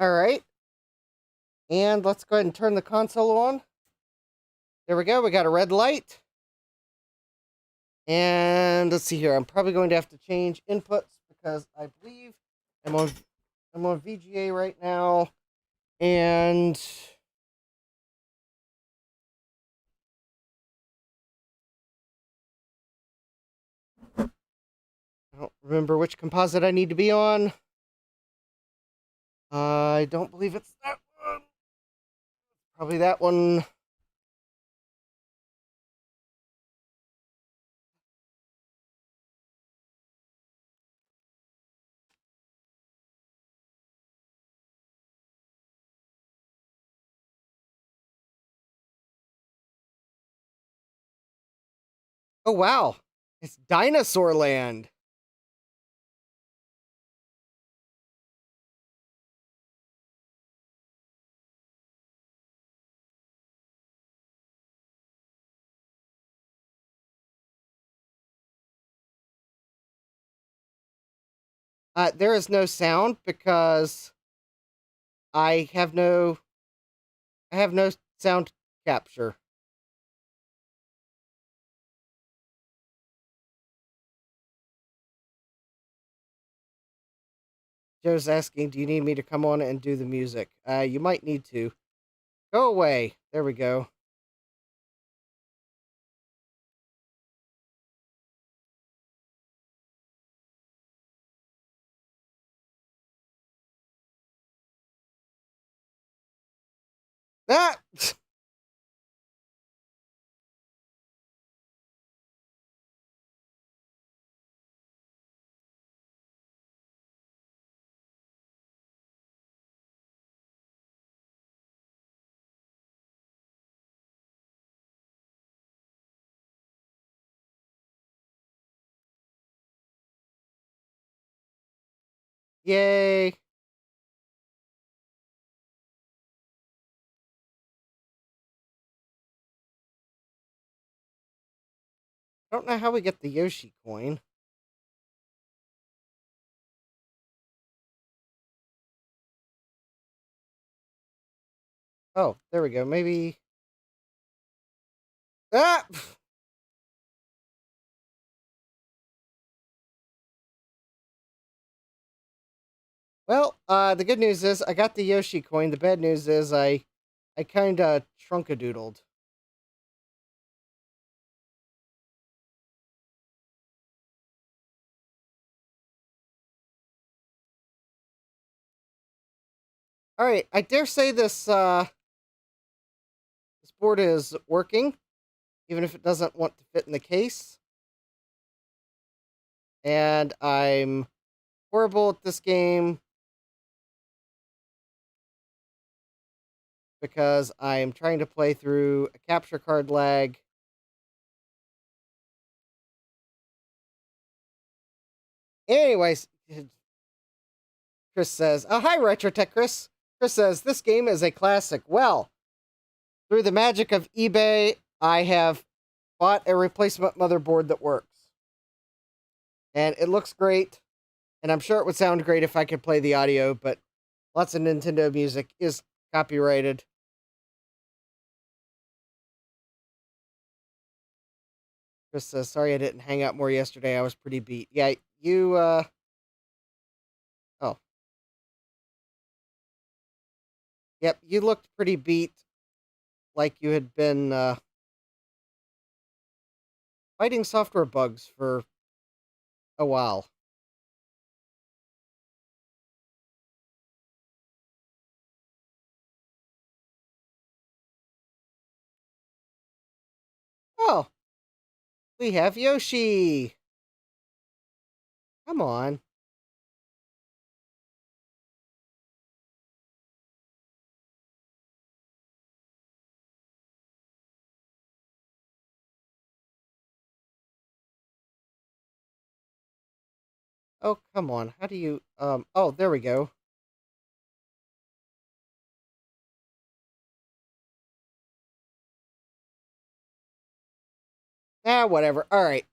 Alright. And let's go ahead and turn the console on. There we go, we got a red light. And let's see here, I'm probably going to have to change inputs because I believe I'm on VGA right now. And I don't remember which composite I need to be on. I don't believe it's that one. Probably that one. Oh, wow. It's Dinosaur Land. There is no sound because I have no sound capture. Joe's asking, do you need me to come on and do the music? You might need to. Go away. There we go. That... Yay! I don't know how we get the Yoshi coin. Oh, there we go. Maybe... Ah! Well, the good news is I got the Yoshi coin. The bad news is I kinda trunkadoodled. Alright, I dare say this board is working, even if it doesn't want to fit in the case. And I'm horrible at this game because I am trying to play through a capture card lag. Anyways, Chris says, oh, hi, Retrotech Chris. Chris says, this game is a classic. Well, through the magic of eBay, I have bought a replacement motherboard that works. And it looks great. And I'm sure it would sound great if I could play the audio, but lots of Nintendo music is copyrighted. Chris says, sorry I didn't hang out more yesterday. I was pretty beat. Yeah, you, oh. Yep, you looked pretty beat, like you had been, fighting software bugs for a while. Oh, we have Yoshi. Come on. Oh, come on. How do you, oh, there we go. Ah, whatever. All right.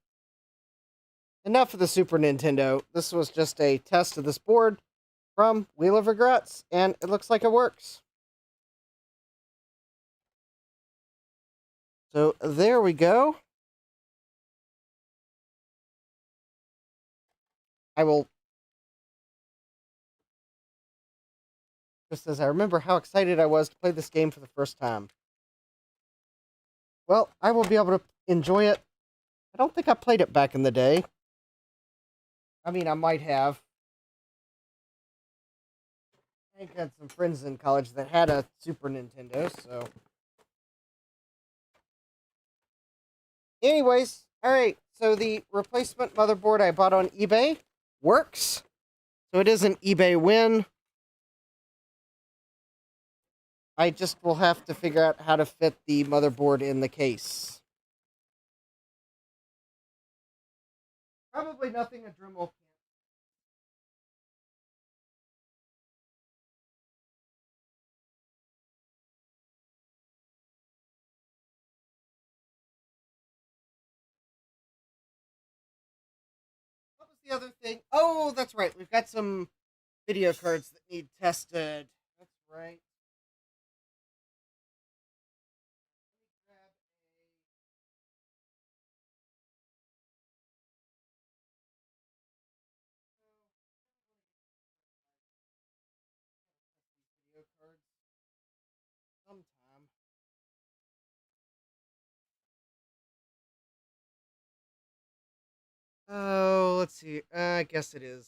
Enough of the Super Nintendo. This was just a test of this board from Wheel of Regrets, and it looks like it works. So there we go. I will... Just as I remember how excited I was to play this game for the first time. Well, I will be able to enjoy it. I don't think I played it back in the day. I mean, I might have. I had some friends in college that had a Super Nintendo, so... Anyways, alright, so the replacement motherboard I bought on eBay works. So it is an eBay win. I just will have to figure out how to fit the motherboard in the case. Probably nothing a Dremel can't. What was the other thing? Oh, that's right. We've got some video cards that need tested. That's right. Grab video cards sometime. Oh, let's see. I guess it is.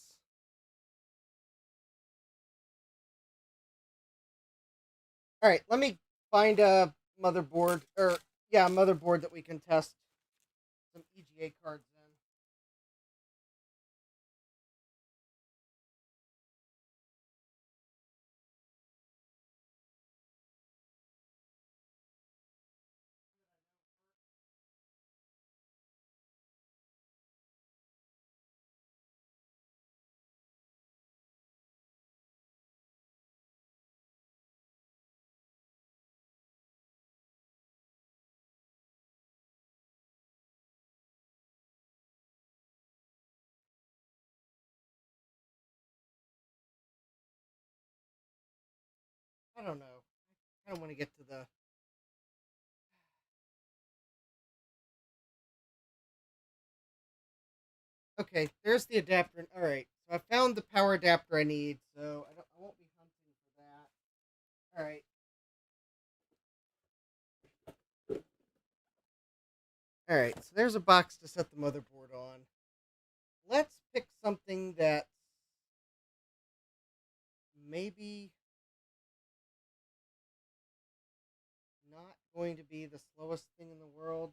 All right, let me find a motherboard, or yeah, a motherboard that we can test some EGA cards in. I don't know. I don't want to get to the... Okay, there's the adapter. All right, so I found the power adapter I need, so I won't be hunting for that. All right. All right, so there's a box to set the motherboard on. Let's pick something that's maybe not going to be the slowest thing in the world.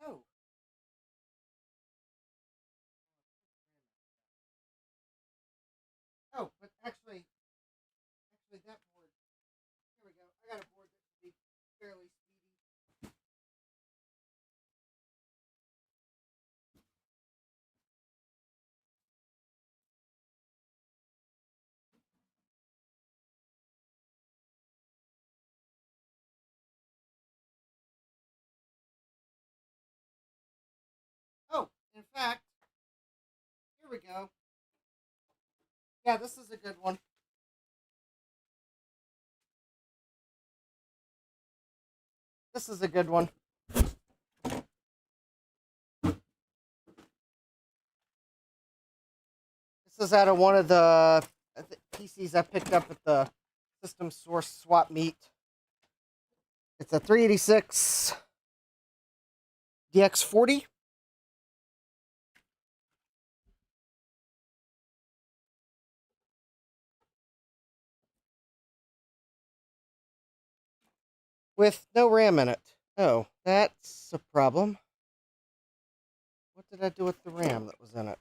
Oh. Oh, but actually that board. Here we go. I got a board that can be fairly speedy. Oh, in fact, here we go. Yeah, this is a good one. This is a good one. This is out of one of the PCs I picked up at the System Source Swap Meet. It's a 386 DX40. With no RAM in it. Oh, that's a problem. What did I do with the RAM that was in it?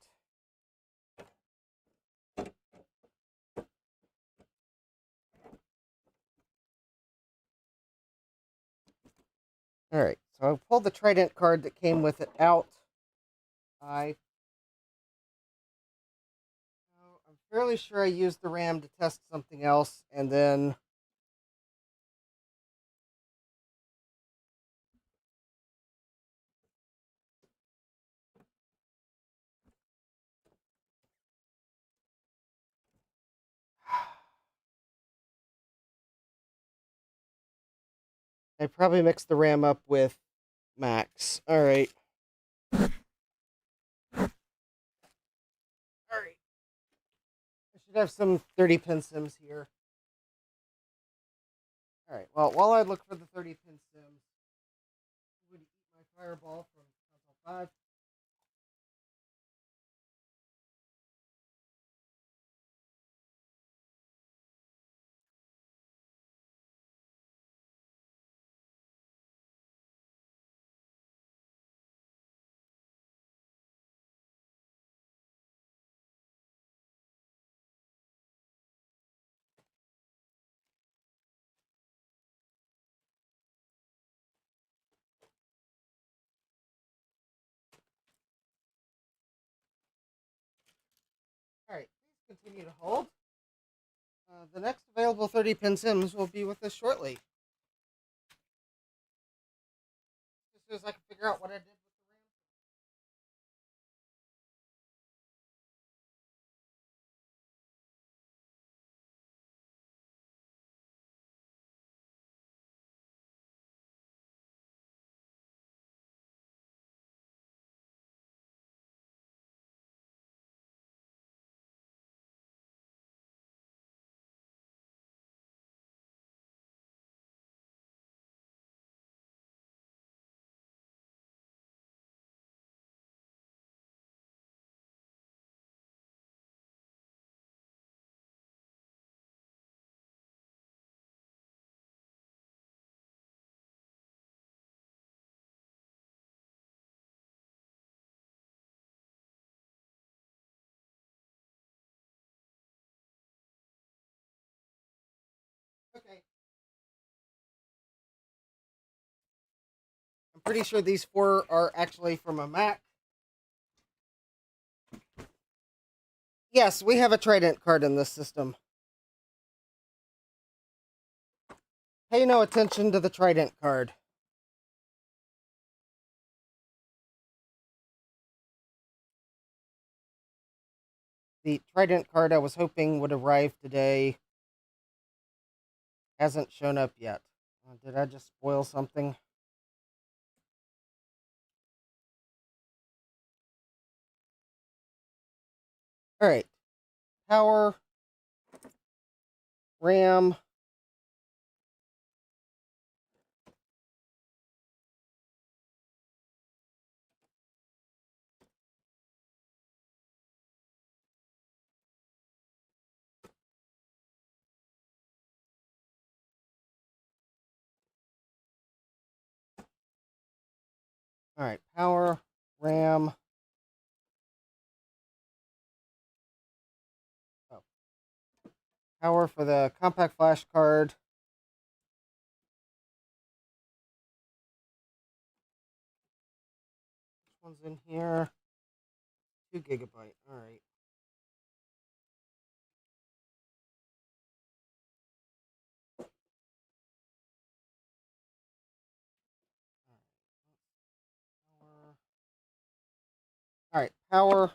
Alright, so I pulled the Trident card that came with it out. I'm fairly sure I used the RAM to test something else, and then I probably mixed the RAM up with Max. Alright. Alright. I should have some 30-pin sims here. Alright, well, while I look for the 30-pin sims, I'm going to eat my fireball from console 5. Alright, please continue to hold. The next available 30-pin sims will be with us shortly. As soon as I can figure out what I did with the RAM. Okay. I'm pretty sure these 4 are actually from a Mac. Yes, we have a Trident card in this system. Pay no attention to the Trident card. The Trident card I was hoping would arrive today hasn't shown up yet. Did I just spoil something? Alright. Power. RAM. Alright, power, RAM. Oh. Power for the compact flash card. This one's in here. 2 gigabyte. Alright. Alright, power.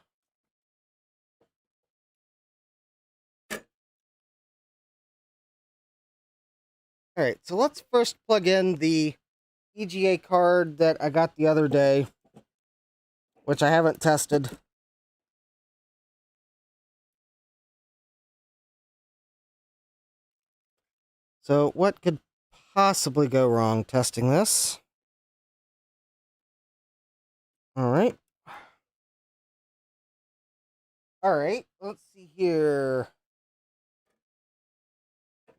Alright, so let's first plug in the EGA card that I got the other day, which I haven't tested. So what could possibly go wrong testing this? Alright. Alright, let's see here.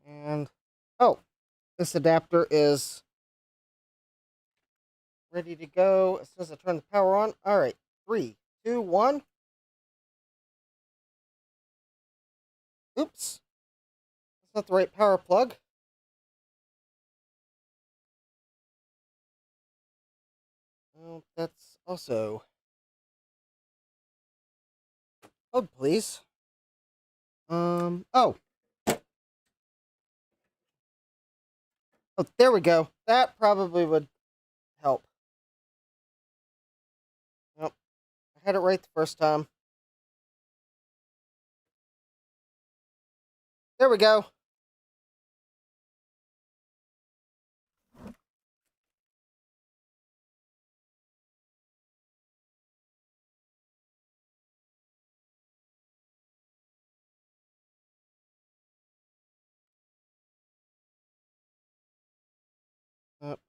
And, oh, this adapter is ready to go. It says I turn the power on. Alright, 3, 2, 1. Oops. That's not the right power plug. Well, that's also... Oh, please. Oh. Oh, there we go. That probably would help. Yep. I had it right the first time. There we go.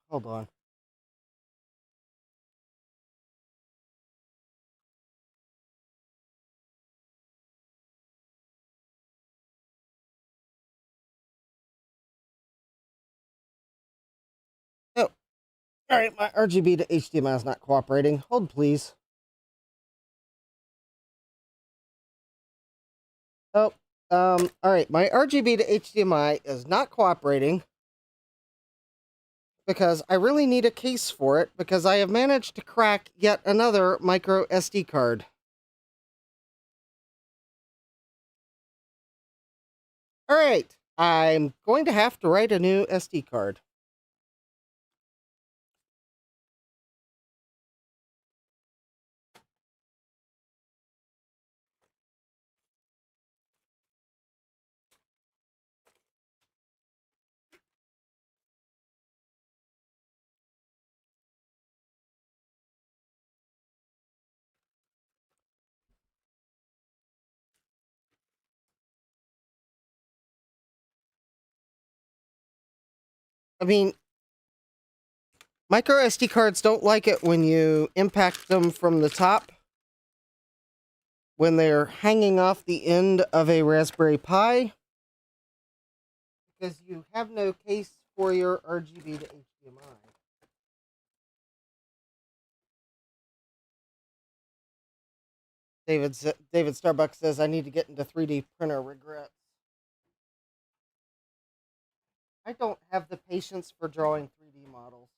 Hold on. Oh, alright, my RGB to HDMI is not cooperating. Hold, please. Oh, alright, my RGB to HDMI is not cooperating because I really need a case for it because I have managed to crack yet another micro SD card. Alright, I'm going to have to write a new SD card. I mean, micro SD cards don't like it when you impact them from the top, when they're hanging off the end of a Raspberry Pi, because you have no case for your RGB to HDMI. David Starbucks says, I need to get into 3D printer, regrets. I don't have the patience for drawing 3D models.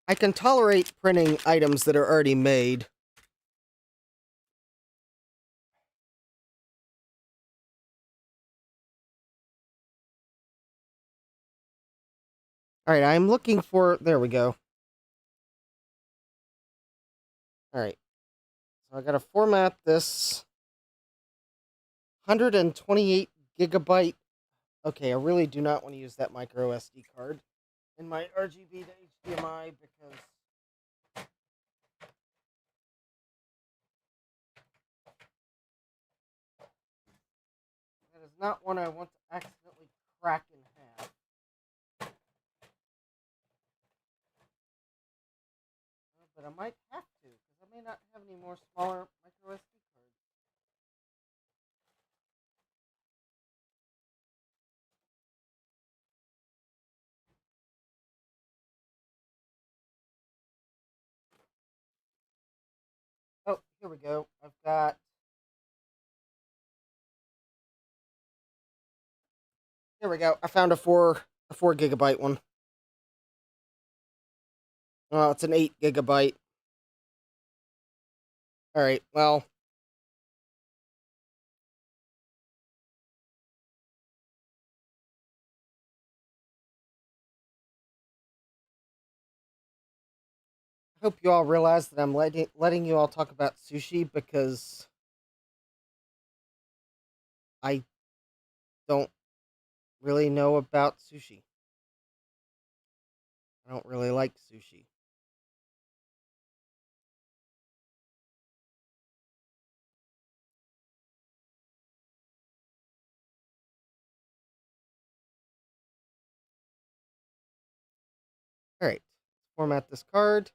I can tolerate printing items that are already made. Alright, I'm looking for... There we go. Alright. So I gotta format this 128 gigabyte. Okay, I really do not want to use that micro SD card in my RGB to HDMI because that is not one I want to accidentally crack in half. But I might have to because I may not have any more smaller micro SD cards. Oh, here we go. I've got... Here we go. I found a 4 gigabyte one. Oh, it's an 8 gigabyte. Alright, well... I hope you all realize that I'm letting you all talk about sushi because I don't really know about sushi. I don't really like sushi. Alright, let's format this card.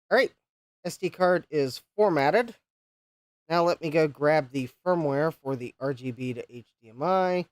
Alright, SD card is formatted. Now let me go grab the firmware for the RGB to HDMI.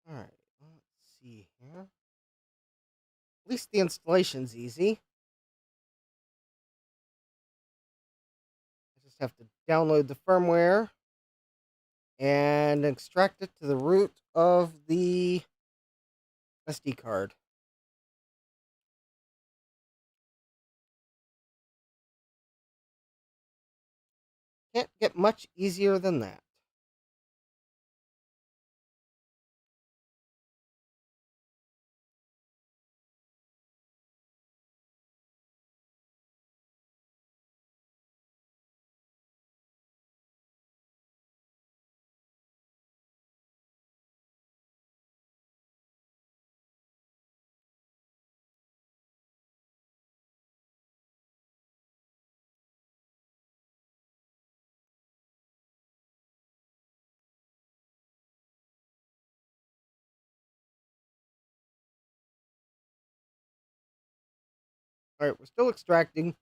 Alright, let's see here. At least the installation's easy. I just have to download the firmware and extract it to the root of the SD card. Can't get much easier than that. Alright, we're still extracting.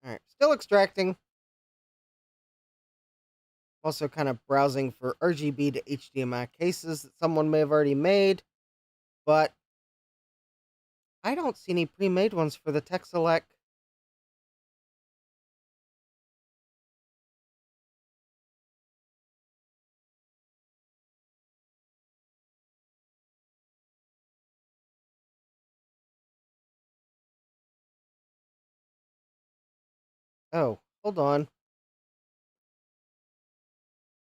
Alright, still extracting. Also kind of browsing for RGB to HDMI cases that someone may have already made, but I don't see any pre-made ones for the Tech Select. Oh, hold on.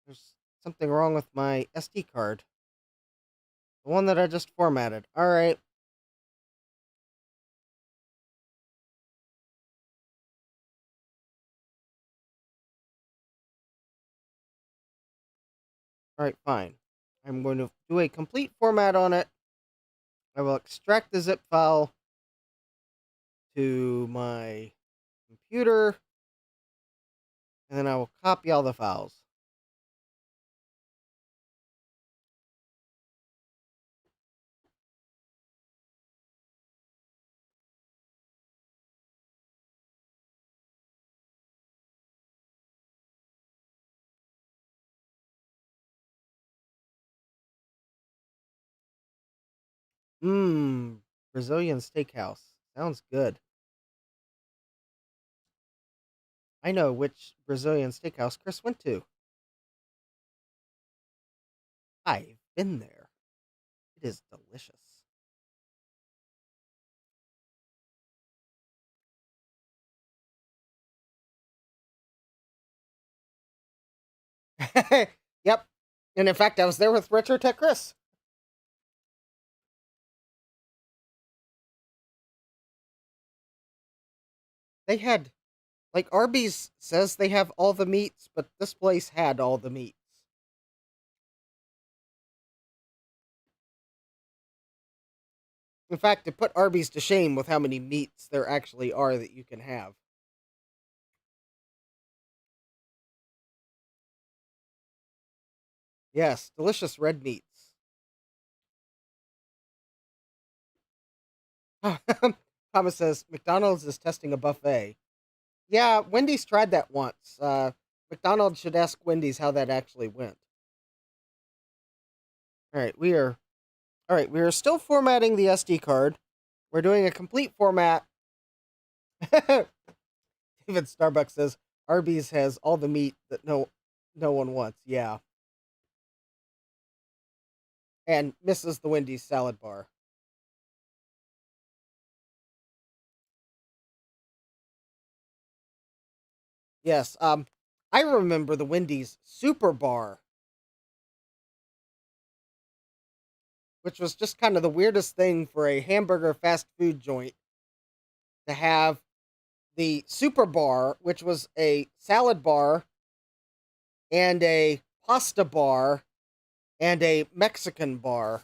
There's something wrong with my SD card. The one that I just formatted. Alright. Alright, fine. I'm going to do a complete format on it. I will extract the zip file to my computer, and then I will copy all the files. Mmm, Brazilian steakhouse. Sounds good. I know which Brazilian steakhouse Chris went to. I've been there. It is delicious. Yep. And in fact, I was there with Retro Tech Chris. They had, like, Arby's says they have all the meats, but this place had all the meats. In fact, it put Arby's to shame with how many meats there actually are that you can have. Yes, delicious red meats. Thomas says McDonald's is testing a buffet. Yeah, Wendy's tried that once. McDonald's should ask Wendy's how that actually went. All right, we are still formatting the SD card. We're doing a complete format. David Starbucks says Arby's has all the meat that no one wants. Yeah. And misses the Wendy's salad bar. Yes, I remember the Wendy's Super Bar, which was just kind of the weirdest thing for a hamburger fast food joint to have the Super Bar, which was a salad bar and a pasta bar and a Mexican bar.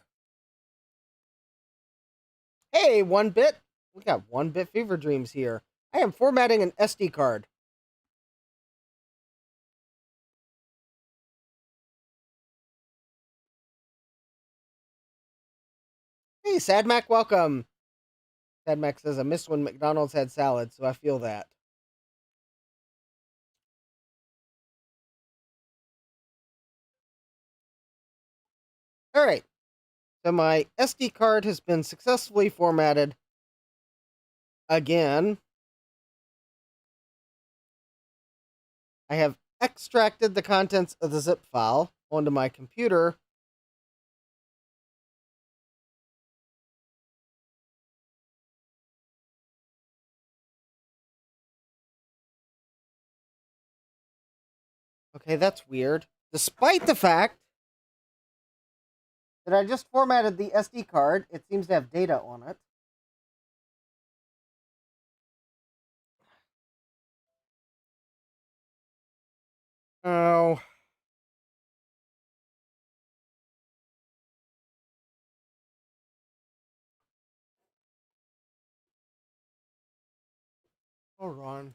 Hey, 1-bit. We got 1-bit fever dreams here. I am formatting an SD card. Hey, Sadmac, welcome. Sadmac says, I miss when McDonald's had salad, so I feel that. All right. So my SD card has been successfully formatted again. I have extracted the contents of the zip file onto my computer. Okay, that's weird. Despite the fact that I just formatted the SD card, it seems to have data on it. Oh. Hold on.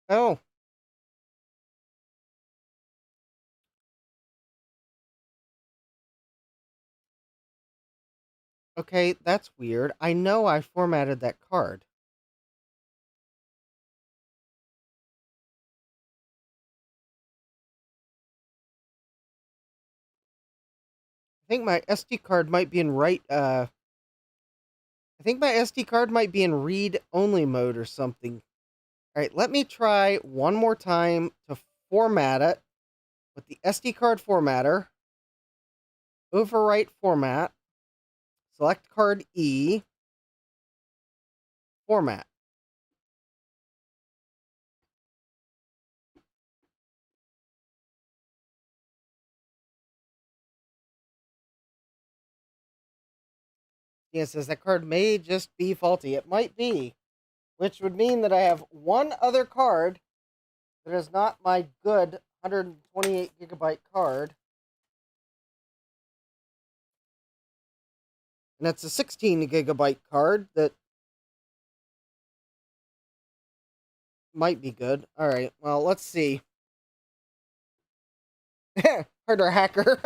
Oh. Okay, that's weird. I know I formatted that card. I think my SD card might be in I think my SD card might be in read-only mode or something. All right, let me try one more time to format it with the SD card formatter. Overwrite format. Select card E. Format. Yeah, it says that card may just be faulty. It might be, which would mean that I have one other card It is not my good 128 gigabyte card. And it's a 16 gigabyte card that might be good. All right, well, let's see. Hardware hacker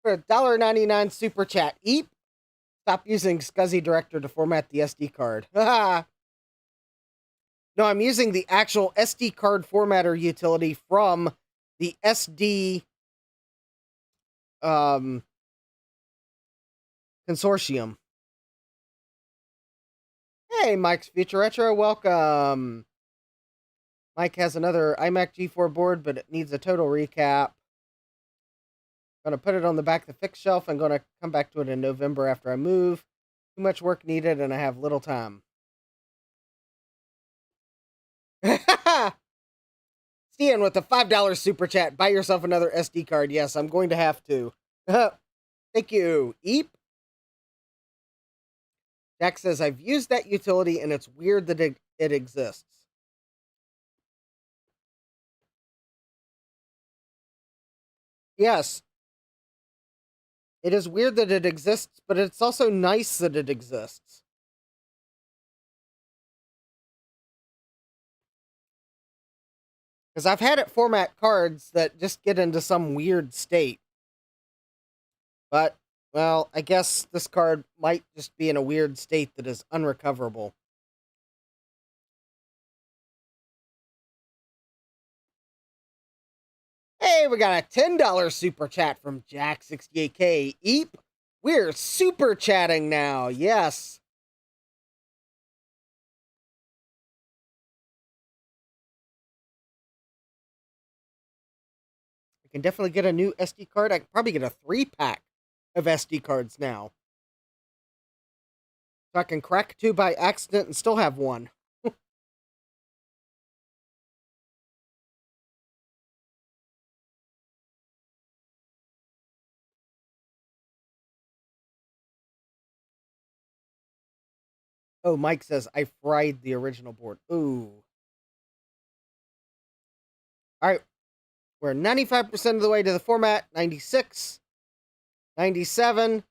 for $1.99 super chat. Eep. Stop using SCSI Director to format the SD card. No, I'm using the actual SD card formatter utility from the SD consortium. Hey, Mike's Future Retro, welcome. Mike has another iMac G4 board, but it needs a total recap. I'm going to put it on the back of the fix shelf. I'm going to come back to it in November after I move. Too much work needed, and I have little time. Stian with the $5 super chat. Buy yourself another SD card. Yes, I'm going to have to. Thank you. Eep. Jack says, I've used that utility, and it's weird that it exists. Yes. It is weird that it exists, but it's also nice that it exists. Because I've had it format cards that just get into some weird state. But, well, I guess this card might just be in a weird state that is unrecoverable. Hey, we got a $10 super chat from Jack68K. Eep. We're super chatting now. Yes. I can definitely get a new SD card. I can probably get a 3-pack of SD cards now. So I can crack 2 by accident and still have 1. Oh, Mike says, I fried the original board. Ooh. Alright. We're 95% of the way to the format. 96. 97.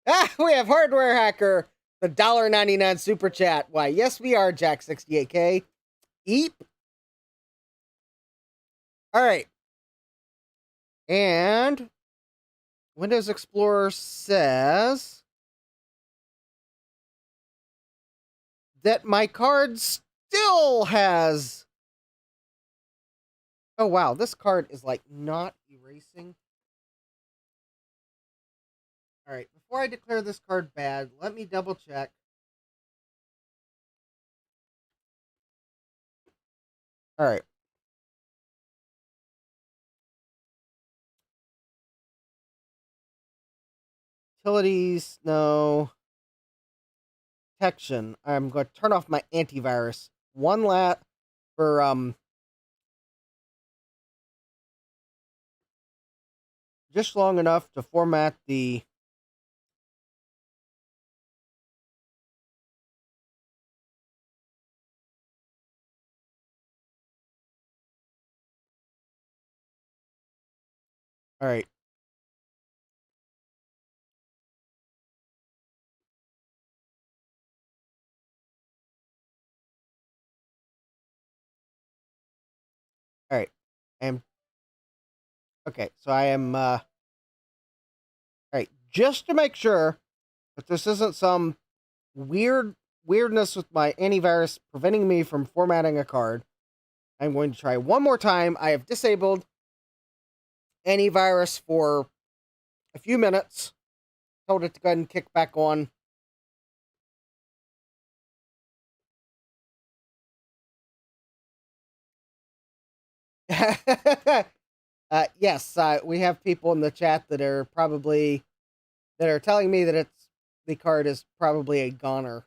Ah, we have Hardware Hacker. The $1.99 super chat. Why, yes, we are, Jack68K. Eep. Alright. And Windows Explorer says that my card still has... Oh, wow. This card is, like, not erasing. Alright, before I declare this card bad, let me double check. Alright. Utilities, no. Protection. I'm going to turn off my antivirus. One lat for, just long enough to format the... Alright. Alright. Okay, so I am, alright, just to make sure that this isn't some weirdness with my antivirus preventing me from formatting a card, I'm going to try one more time. I have disabled antivirus for a few minutes. Told it to go ahead and kick back on. Yes, we have people in the chat that are telling me that the card is probably a goner.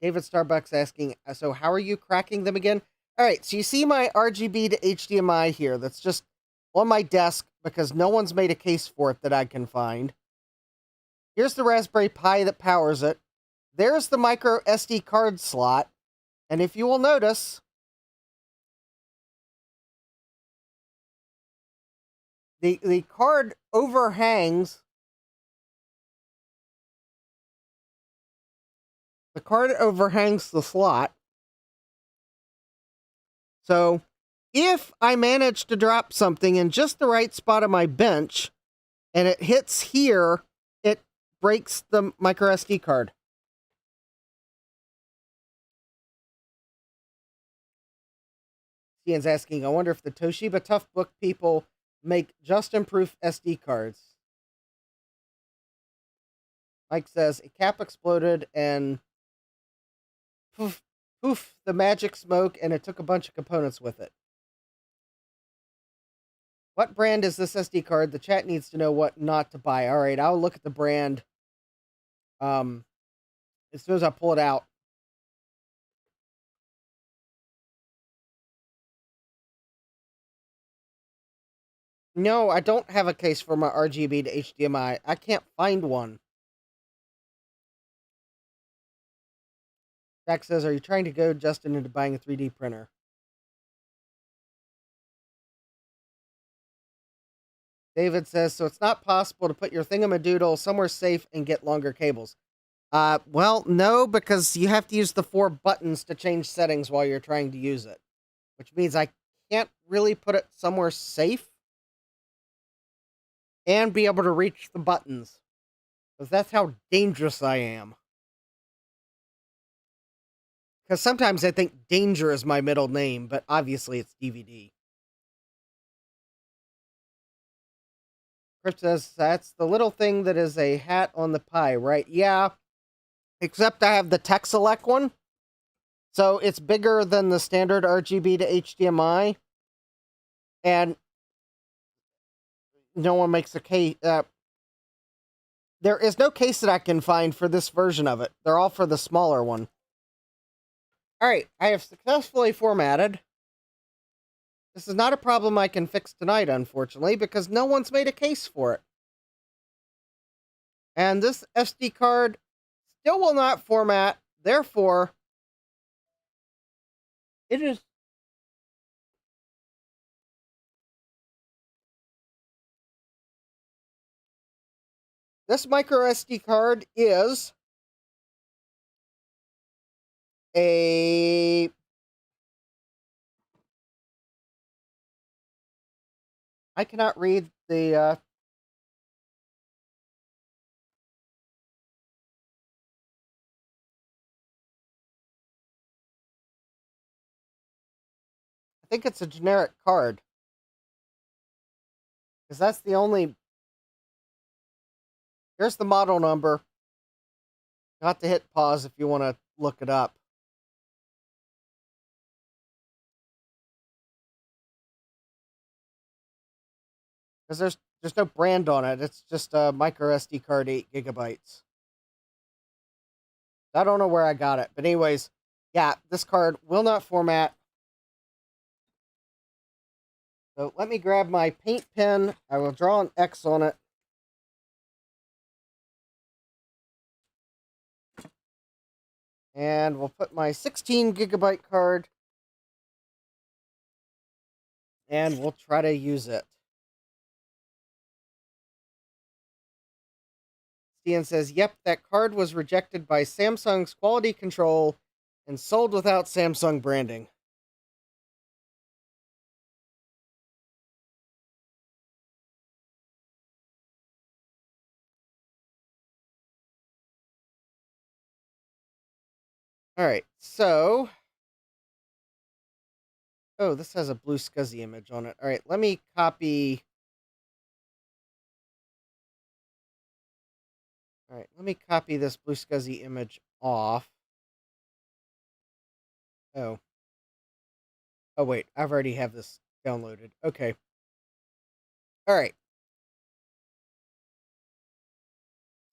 David Starbucks asking, so how are you cracking them again? All right, so you see my RGB to HDMI here. That's just on my desk because no one's made a case for it that I can find. Here's the Raspberry Pi that powers it. There's the micro SD card slot. And if you will notice, the card overhangs. The card overhangs the slot. So if I manage to drop something in just the right spot of my bench and it hits here, it breaks the microSD card. Ian's asking, I wonder if the Toshiba Toughbook people make Justin-proof SD cards. Mike says, a cap exploded and poof, poof, the magic smoke, and it took a bunch of components with it. What brand is this SD card? The chat needs to know what not to buy. All right, I'll look at the brand as soon as I pull it out. No, I don't have a case for my RGB to HDMI. I can't find one. Jack says, are you trying to go, Justin, into buying a 3D printer? David says, so it's not possible to put your thingamadoodle somewhere safe and get longer cables. Well, no, because you have to use the 4 buttons to change settings while you're trying to use it. Which means I can't really put it somewhere safe and be able to reach the buttons. Because that's how dangerous I am. Because sometimes I think Danger is my middle name, but obviously it's DVD. Chris says, that's the little thing that is a hat on the pie, right? Yeah. Except I have the tech select one. So it's bigger than the standard RGB to HDMI. And no one makes a case. There is no case that I can find for this version of it. They're all for the smaller one. Alright, I have successfully formatted. This is not a problem I can fix tonight, unfortunately, because no one's made a case for it. And this SD card still will not format, therefore, it is... This microSD card is a... I cannot read the... I think it's a generic card. Because that's the only... Here's the model number. You have to hit pause if you want to look it up. Because there's no brand on it. It's just a micro SD card, 8 gigabytes. I don't know where I got it. But anyways, yeah, this card will not format. So let me grab my paint pen. I will draw an X on it. And we'll put my 16 gigabyte card. And we'll try to use it. Ian says, yep, that card was rejected by Samsung's quality control and sold without Samsung branding. Alright, so... Oh, this has a blue SCSI image on it. Alright, let me copy... Alright, let me copy this blue SCSI image off. Oh. Oh, wait, I've already have this downloaded. Okay. Alright.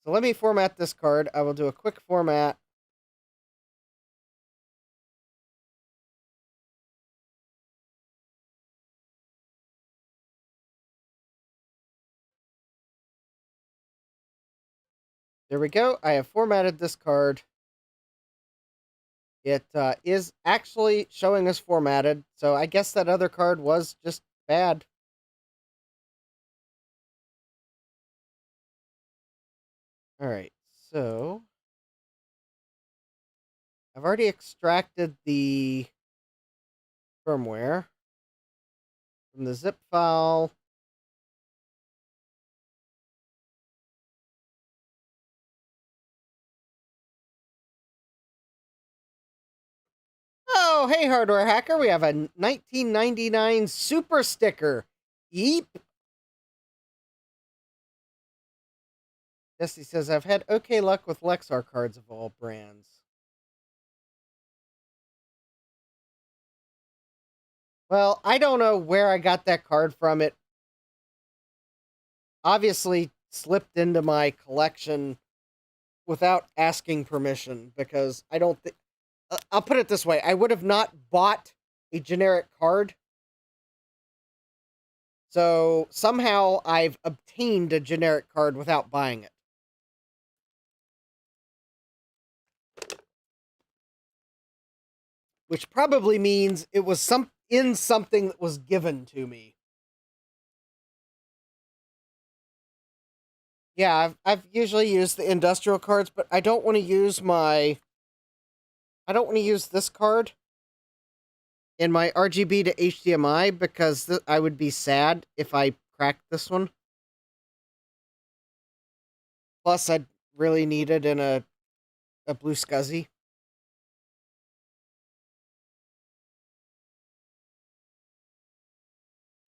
So let me format this card. I will do a quick format. There we go. I have formatted this card. It is actually showing us formatted, so I guess that other card was just bad. Alright, so I've already extracted the firmware from the zip file. Oh, hey, hardware hacker, we have a 1999 super sticker. Yeep. Jesse says, I've had okay luck with Lexar cards of all brands. Well, I don't know where I got that card from. It obviously slipped into my collection without asking permission, because I don't think... I'll put it this way. I would have not bought a generic card. So somehow I've obtained a generic card without buying it. Which probably means it was in something that was given to me. Yeah, I've usually used the industrial cards, but I don't want to use this card in my RGB to HDMI, because I would be sad if I cracked this one. Plus, I'd really need it in a blue SCSI.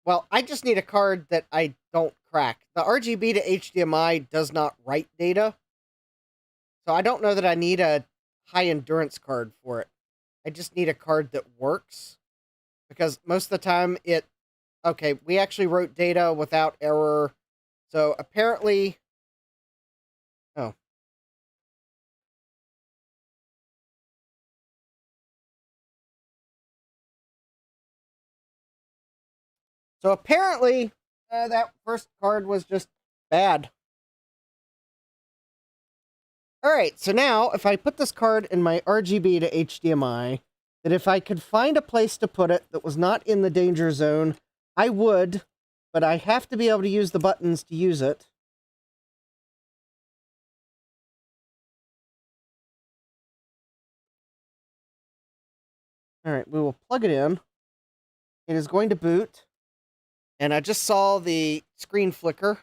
Well, I just need a card that I don't crack. The RGB to HDMI does not write data, so I don't know that I need a high-endurance card for it. I just need a card that works, because most of the time okay, we actually wrote data without error, so apparently... Oh. So apparently, that first card was just bad. Alright, so now, if I put this card in my RGB to HDMI, that if I could find a place to put it that was not in the danger zone, I would, but I have to be able to use the buttons to use it. Alright, we will plug it in. It is going to boot. And I just saw the screen flicker.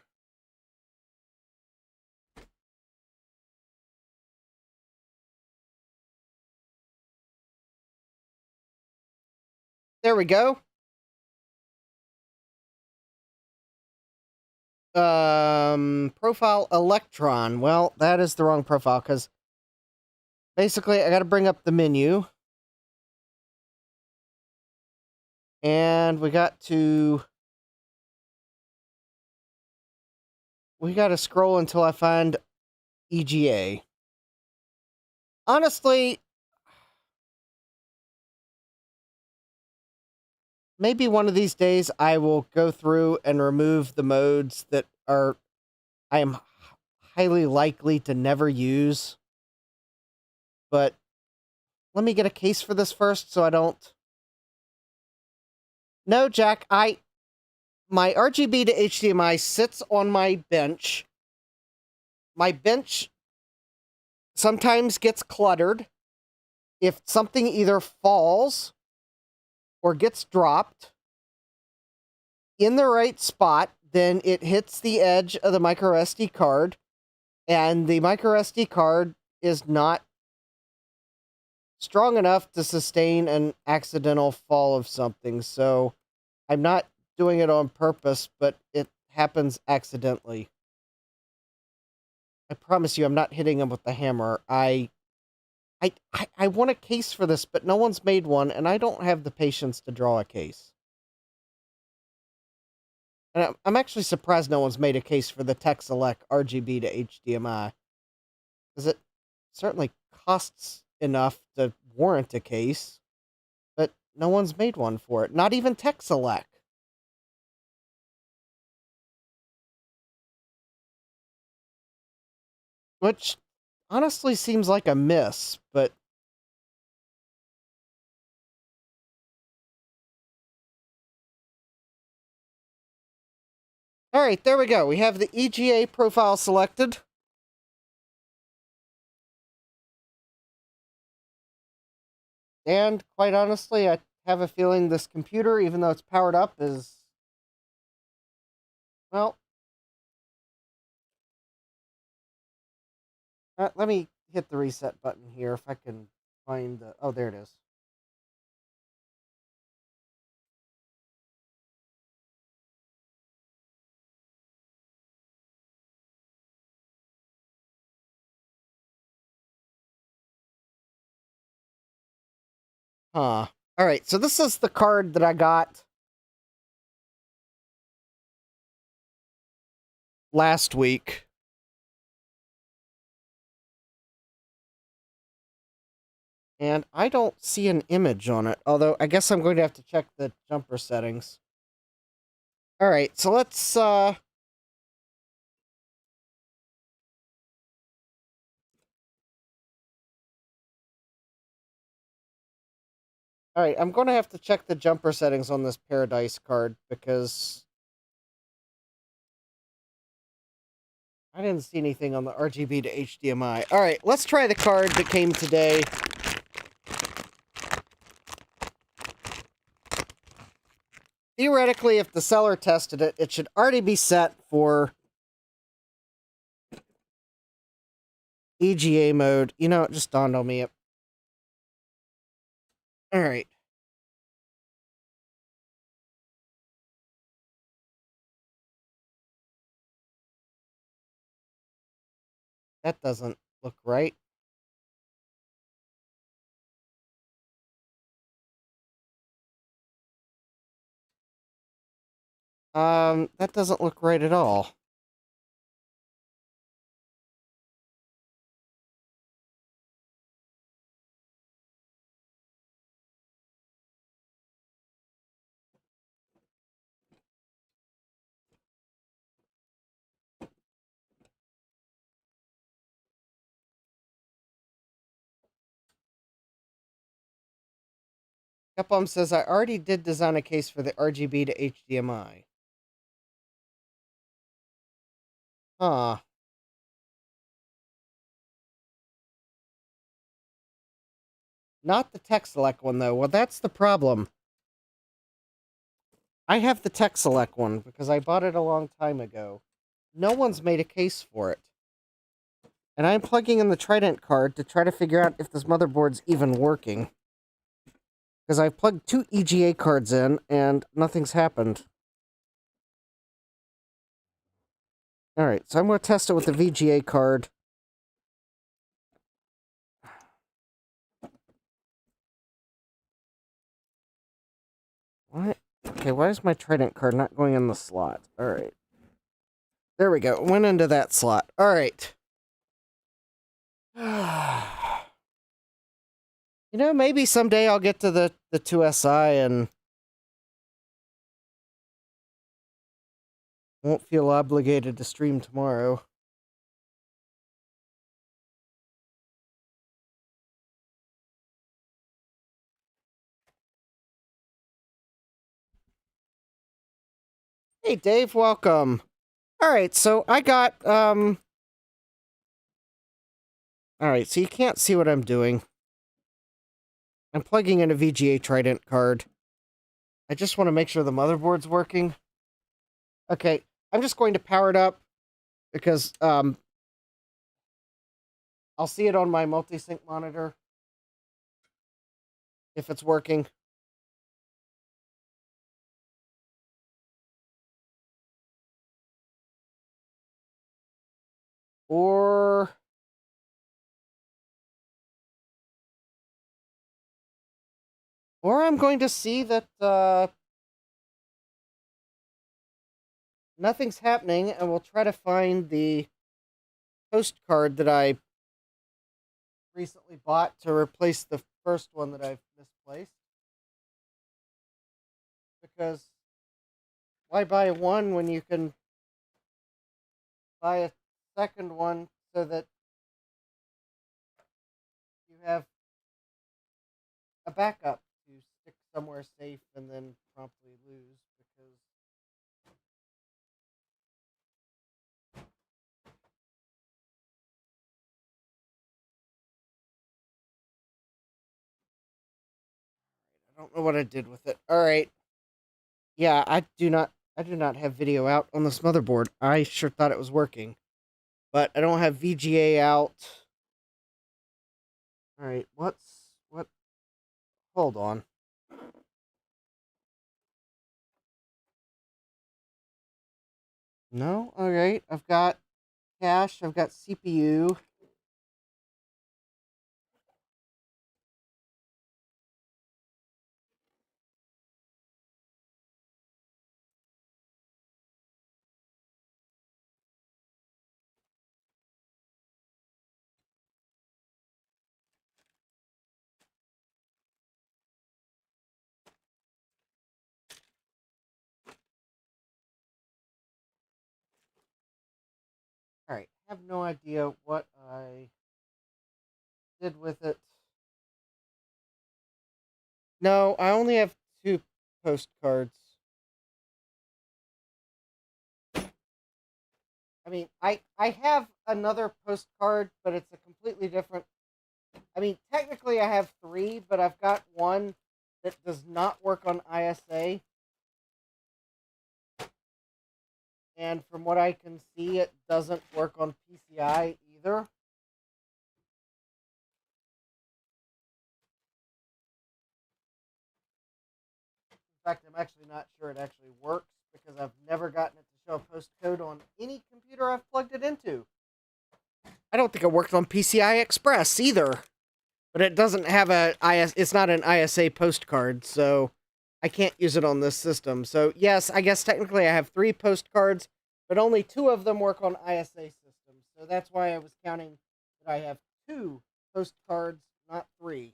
There we go. Profile Electron. Well, that is the wrong profile, because basically I got to bring up the menu. And we got to scroll until I find EGA. Honestly, maybe one of these days I will go through and remove the modes that I am highly likely to never use. But let me get a case for this first so I don't... No, Jack, my RGB to HDMI sits on my bench. My bench sometimes gets cluttered. If something either falls or gets dropped in the right spot, then it hits the edge of the microSD card, and the microSD card is not strong enough to sustain an accidental fall of something. So I'm not doing it on purpose, but it happens accidentally. I promise you, I'm not hitting him with the hammer. I want a case for this, but no one's made one, and I don't have the patience to draw a case. And I'm actually surprised no one's made a case for the Tech Select RGB to HDMI, because it certainly costs enough to warrant a case, but no one's made one for it. Not even Tech Select. Which honestly seems like a miss, but... Alright, there we go. We have the EGA profile selected. And quite honestly, I have a feeling this computer, even though it's powered up, is, well, let me hit the reset button here if I can find the, oh, there it is. Huh. All right, so this is the card that I got last week. And I don't see an image on it, although I guess I'm going to have to check the jumper settings. All right, so let's all right, I'm going to have to check the jumper settings on this Paradise card because I didn't see anything on the RGB to HDMI. All right, let's try the card that came today. Theoretically, if the seller tested it, it should already be set for EGA mode. You know, it just dawned on me. All right. That doesn't look right. That doesn't look right at all. Capcom says I already did design a case for the RGB to HDMI. Huh. Not the tech select one, though. Well, that's the problem. I have the tech select one because I bought it a long time ago. No one's made a case for it. And I'm plugging in the Trident card to try to figure out if this motherboard's even working. Because I've plugged 2 EGA cards in, and nothing's happened. Alright, so I'm going to test it with the VGA card. What? Okay, why is my Trident card not going in the slot? Alright. There we go. It went into that slot. Alright. You know, maybe someday I'll get to the IISi and won't feel obligated to stream tomorrow. Hey, Dave, welcome. Alright, so I got, Alright, so you can't see what I'm doing. I'm plugging in a VGA Trident card. I just want to make sure the motherboard's working. Okay, I'm just going to power it up because, I'll see it on my multi-sync monitor if it's working. Or I'm going to see that nothing's happening, and we'll try to find the postcard that I recently bought to replace the first one that I've misplaced. Because why buy one when you can buy a second one so that you have a backup to stick somewhere safe and then promptly lose? Because don't know what I did with it. All right. Yeah, I do not have video out on this motherboard. I sure thought it was working. But I don't have VGA out. All right, what? Hold on. No? All right. I've got cache, I've got CPU. All right. I have no idea what I did with it. No, I only have 2 postcards. I mean, I have another postcard, but it's a completely different. I mean, technically I have 3, but I've got one that does not work on ISA. And from what I can see, it doesn't work on PCI either. In fact, I'm actually not sure it actually works because I've never gotten it to show a postcode on any computer I've plugged it into. I don't think it worked on PCI Express either. But it doesn't have it's not an ISA postcard, so I can't use it on this system. So yes, I guess technically I have 3 postcards, but only 2 of them work on ISA systems. So that's why I was counting that I have 2 postcards, not 3.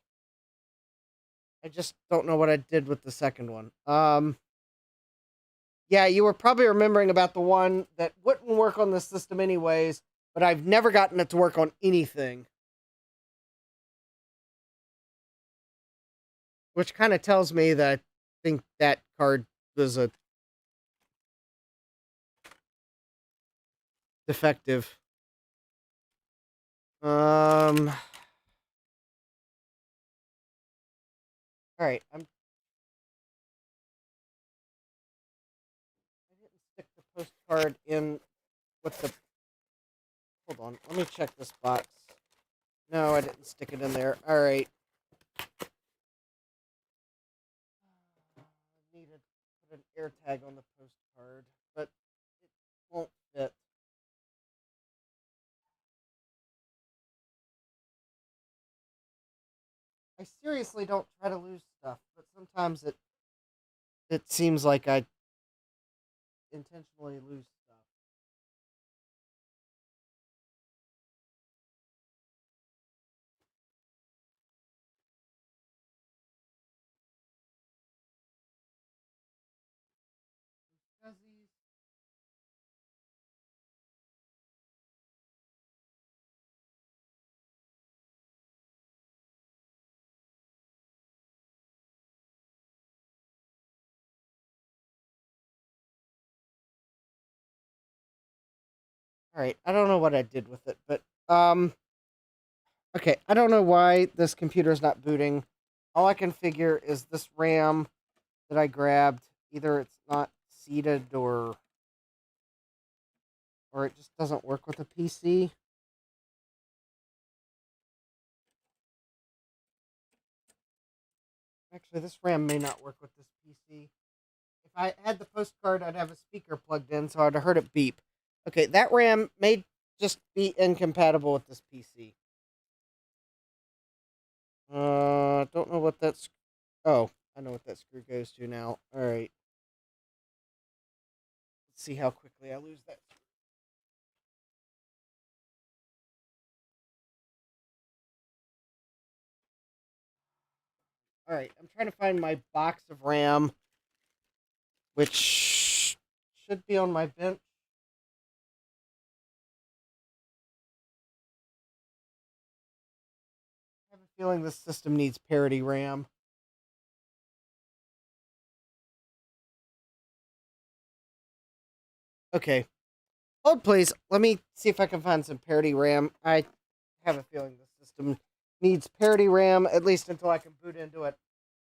I just don't know what I did with the second one. Yeah, you were probably remembering about the one that wouldn't work on this system anyways, but I've never gotten it to work on anything. Which kind of tells me that I think that card was a defective. All right, I didn't stick the postcard in with the. Hold on, let me check this box. No, I didn't stick it in there. All right. I need to put an air tag on the postcard, but it won't fit. I seriously don't try to lose stuff, but sometimes it seems like I intentionally lose stuff. Fuzzies. All right, I don't know what I did with it, but okay, I don't know why this computer is not booting. All I can figure is this RAM that I grabbed, either it's not seated or it just doesn't work with a PC. Actually, this RAM may not work with this PC. If I had the postcard, I'd have a speaker plugged in, so I'd have heard it beep. Okay, that RAM may just be incompatible with this PC. Don't know what that's. Oh, I know what that screw goes to now. All right. Let's see how quickly I lose that. All right, I'm trying to find my box of RAM, which should be on my bench. I have a feeling this system needs parity RAM. Okay. Hold, please. Let me see if I can find some parity RAM. I have a feeling this system needs parity RAM, at least until I can boot into it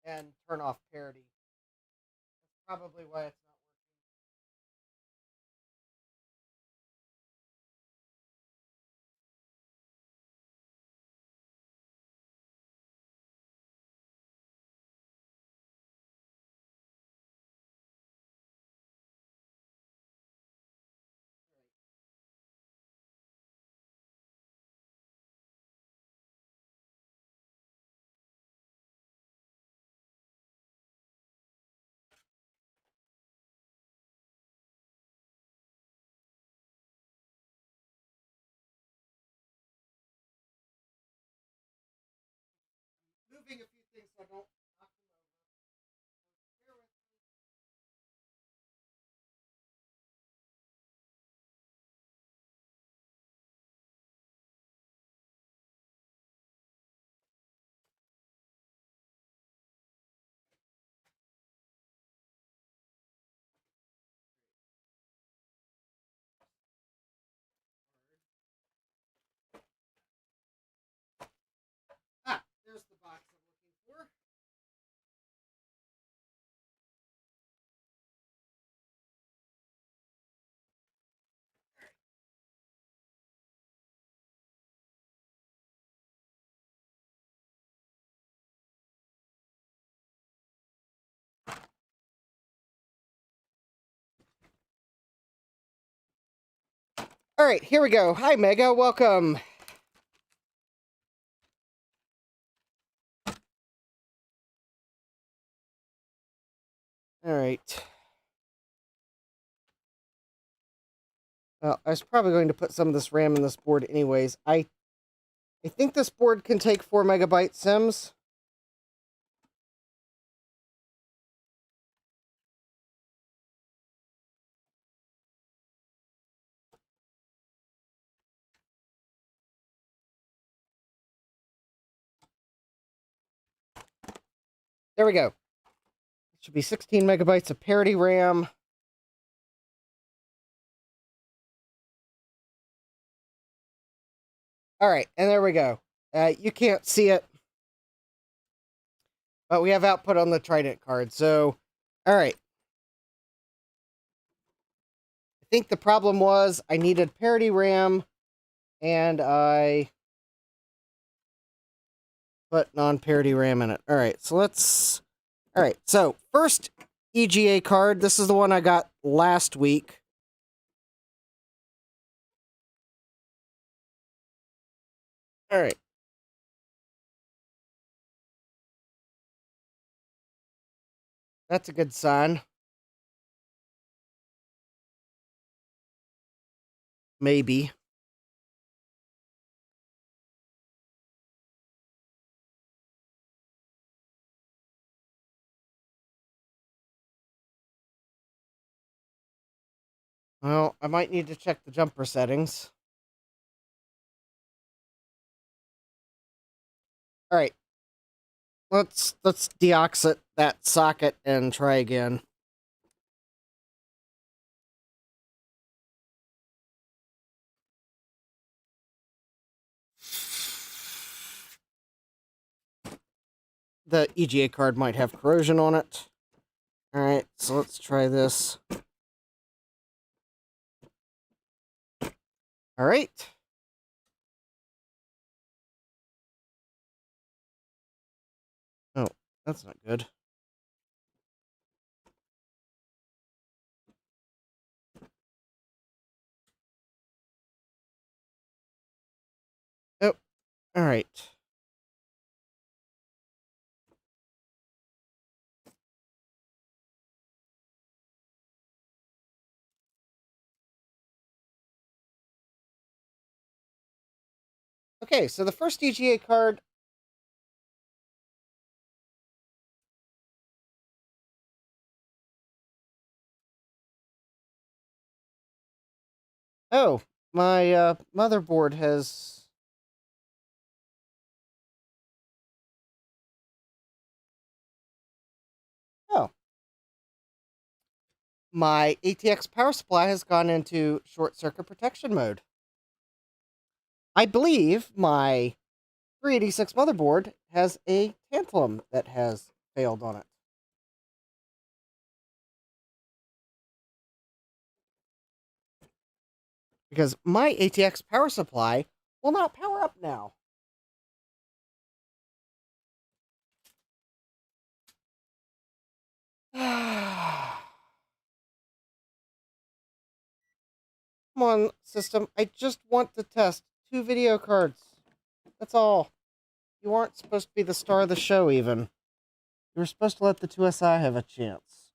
and turn off parity. That's probably why it's not working. Moving a few things so I don't knock them over. Bear with me. Ah, there's the box I'm looking for. All right, here we go. Hi, Mega. Welcome. All right. Well, I was probably going to put some of this RAM in this board anyways. I think this board can take 4 megabyte sims. There we go. It should be 16 megabytes of parity RAM. All right, and there we go. You can't see it, but we have output on the Trident card. So, all right. I think the problem was I needed parity RAM, and I put non-parity RAM in it. All right, so let's... All right, so first EGA card. This is the one I got last week. All right. That's a good sign. Maybe. Well, I might need to check the jumper settings. All right. Let's deoxit that socket and try again. The EGA card might have corrosion on it. All right, so let's try this. All right. Oh, that's not good. Oh, all right. Okay, so the first EGA card... Oh, my motherboard has... Oh. My ATX power supply has gone into short circuit protection mode. I believe my 386 motherboard has a tantalum that has failed on it. Because my ATX power supply will not power up now. Come on, system. I just want to test 2 video cards. That's all. You aren't supposed to be the star of the show, even. You were supposed to let the IISi have a chance.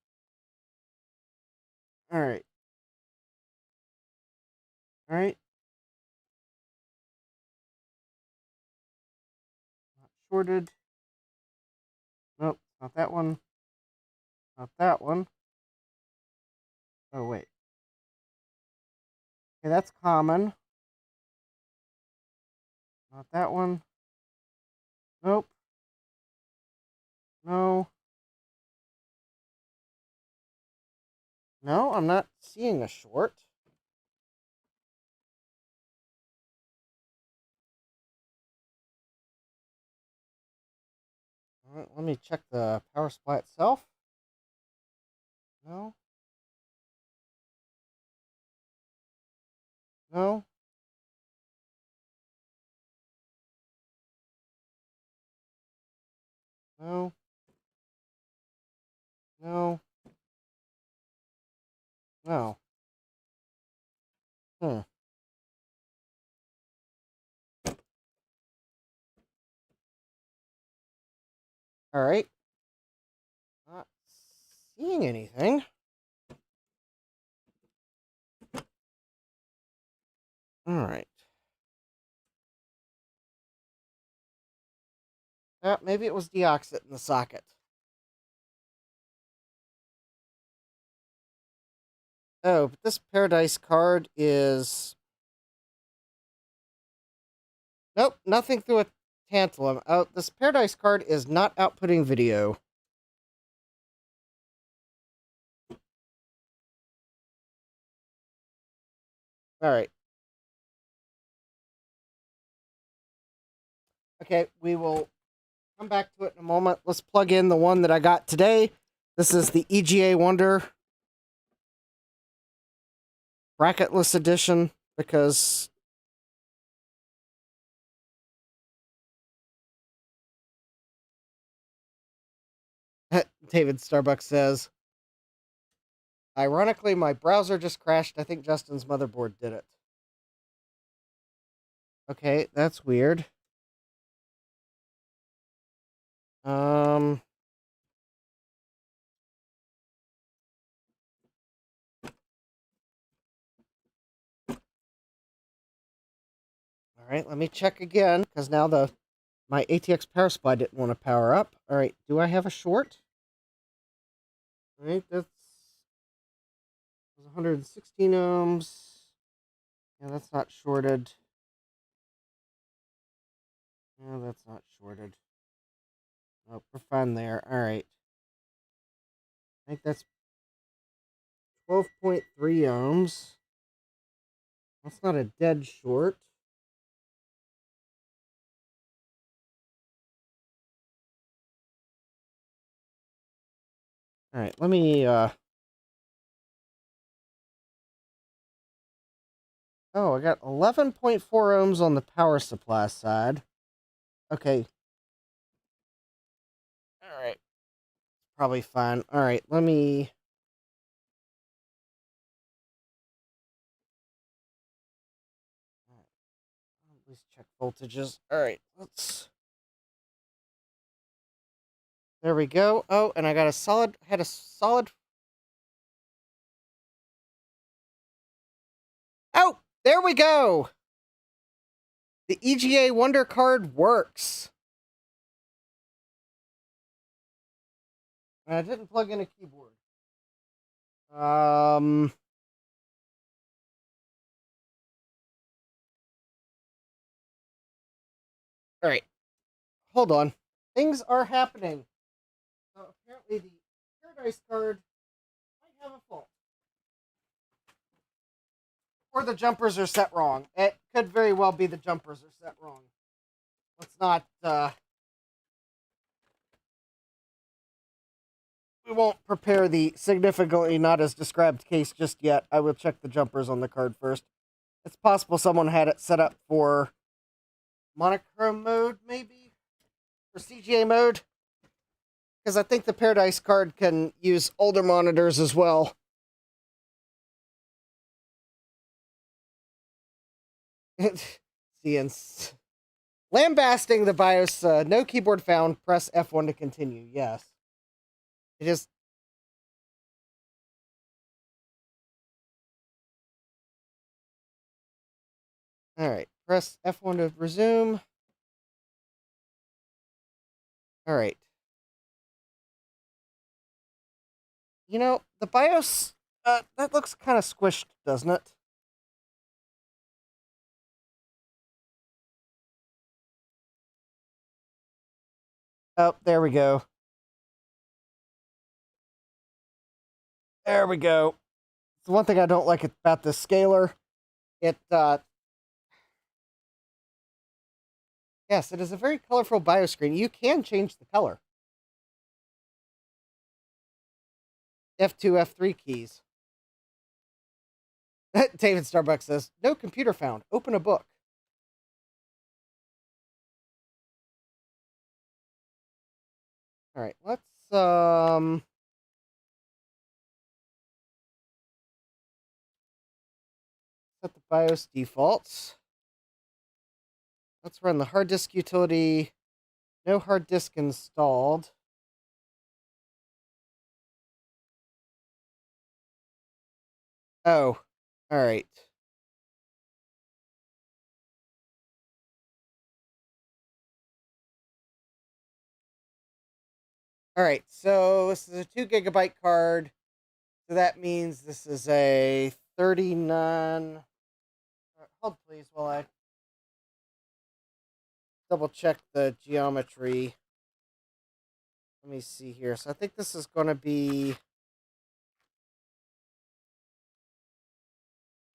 Alright. Alright. Not shorted. Nope, not that one. Not that one. Oh, wait. Okay, that's common. Not that one. Nope. No. No, I'm not seeing a short. All right, let me check the power supply itself. No. No. No. No. No. Hmm. All right. Not seeing anything. All right. Maybe it was deoxit in the socket. Oh, but this Paradise card is... Nope, nothing through a tantalum. Oh, this Paradise card is not outputting video. All right. Okay, we will come back to it in a moment. Let's plug in the one that I got today. This is the EGA Wonder bracketless edition because David Starbucks says, ironically, my browser just crashed. I think Justin's motherboard did it. Okay, that's weird. All right, let me check again, because now my ATX power supply didn't want to power up. All right, do I have a short? All right, that's 116 ohms. Yeah, that's not shorted. Yeah, that's not shorted. Nope, we're fine there. All right. I think that's 12.3 ohms. That's not a dead short. All right, let me, oh, I got 11.4 ohms on the power supply side. Okay. All right. Probably fine. All right, let me... Let's check voltages. All right, let's... There we go. Oh, and I got had a solid... Oh, there we go! The EGA Wonder card works. And I didn't plug in a keyboard. All right. Hold on. Things are happening. So apparently the Paradise card might have a fault. Or the jumpers are set wrong. It could very well be the jumpers are set wrong. Let's not we won't prepare the significantly not as described case just yet. I will check the jumpers on the card first. It's possible someone had it set up for monochrome mode, maybe? For CGA mode? Because I think the Paradise card can use older monitors as well. Lambasting the BIOS, no keyboard found, press F1 to continue. Yes. It is. Alright, press F1 to resume. Alright. You know, the BIOS, that looks kind of squished, doesn't it? Oh, there we go. There we go. The one thing I don't like about the scaler, yes, it is a very colorful BIOS screen. You can change the color. F2, F3 keys. David Starbucks says, no computer found. Open a book. All right, let's set the BIOS defaults. Let's run the hard disk utility. No hard disk installed. Oh, all right. All right, so this is a 2 gigabyte card. So that means this is a 39. Hold please while I double check the geometry. Let me see here. So I think this is going to be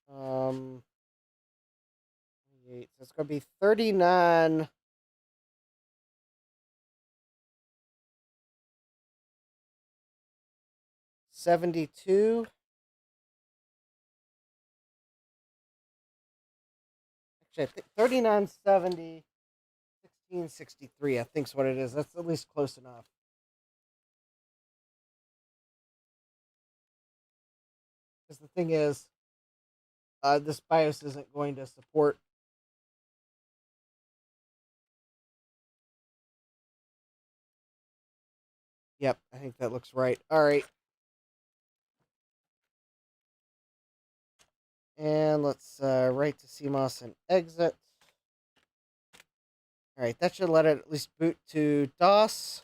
so it's going to be 39 72. Actually, I think 3970 1663, I think is what it is. That's at least close enough. Because the thing is, this BIOS isn't going to support. Yep, I think that looks right. All right. And let's write to CMOS and exit. All right, that should let it at least boot to DOS.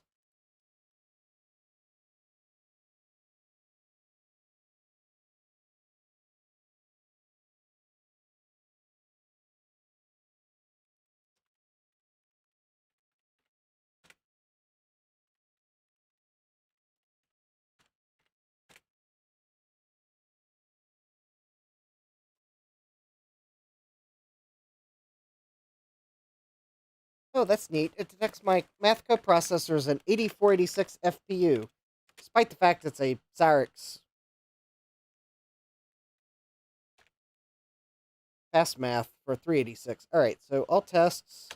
Oh, that's neat. It detects my math coprocessor as an 8486 FPU, despite the fact it's a Cyrix fast math for 386. All right, so all tests.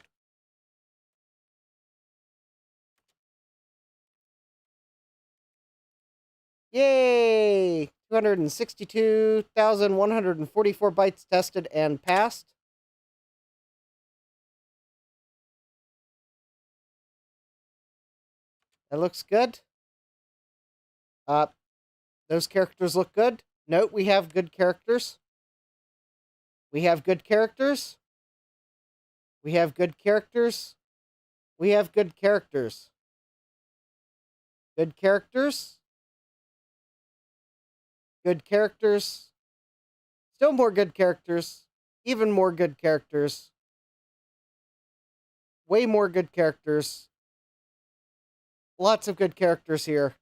Yay! 262,144 bytes tested and passed. That looks good. Those characters look good. Note, we have good characters. We have good characters. We have good characters. We have good characters. Good characters. Good characters. Still more good characters. Even more good characters. Way more good characters. Lots of good characters here.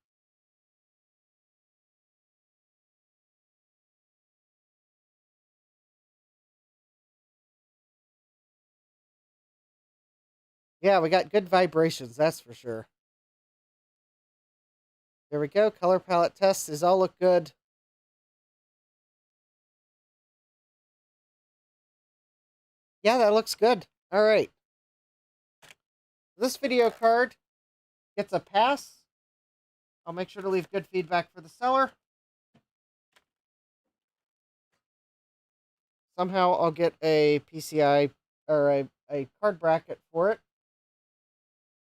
Yeah, we got good vibrations, that's for sure. There we go. Color palette tests. These all look good. Yeah, that looks good. All right. This video card gets a pass. I'll make sure to leave good feedback for the seller. Somehow I'll get a PCI or a card bracket for it.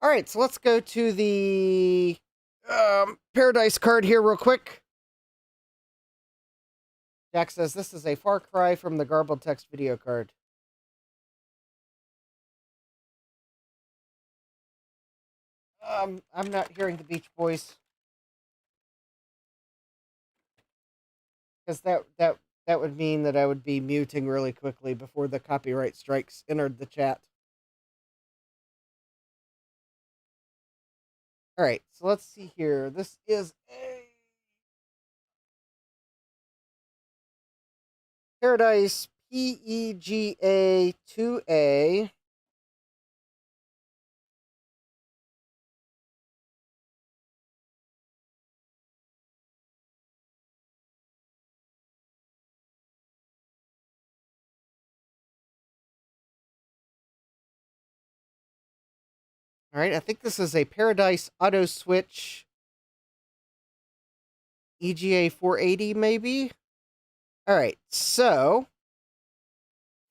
All right, so let's go to the Paradise card here real quick. Jack says this is a far cry from the garbled text video card. I'm not hearing the Beach Boys. Because that would mean that I would be muting really quickly before the copyright strikes entered the chat. All right, so let's see here. This is a Paradise PEGA 2A. All right, I think this is a Paradise Auto Switch EGA 480, maybe? All right, so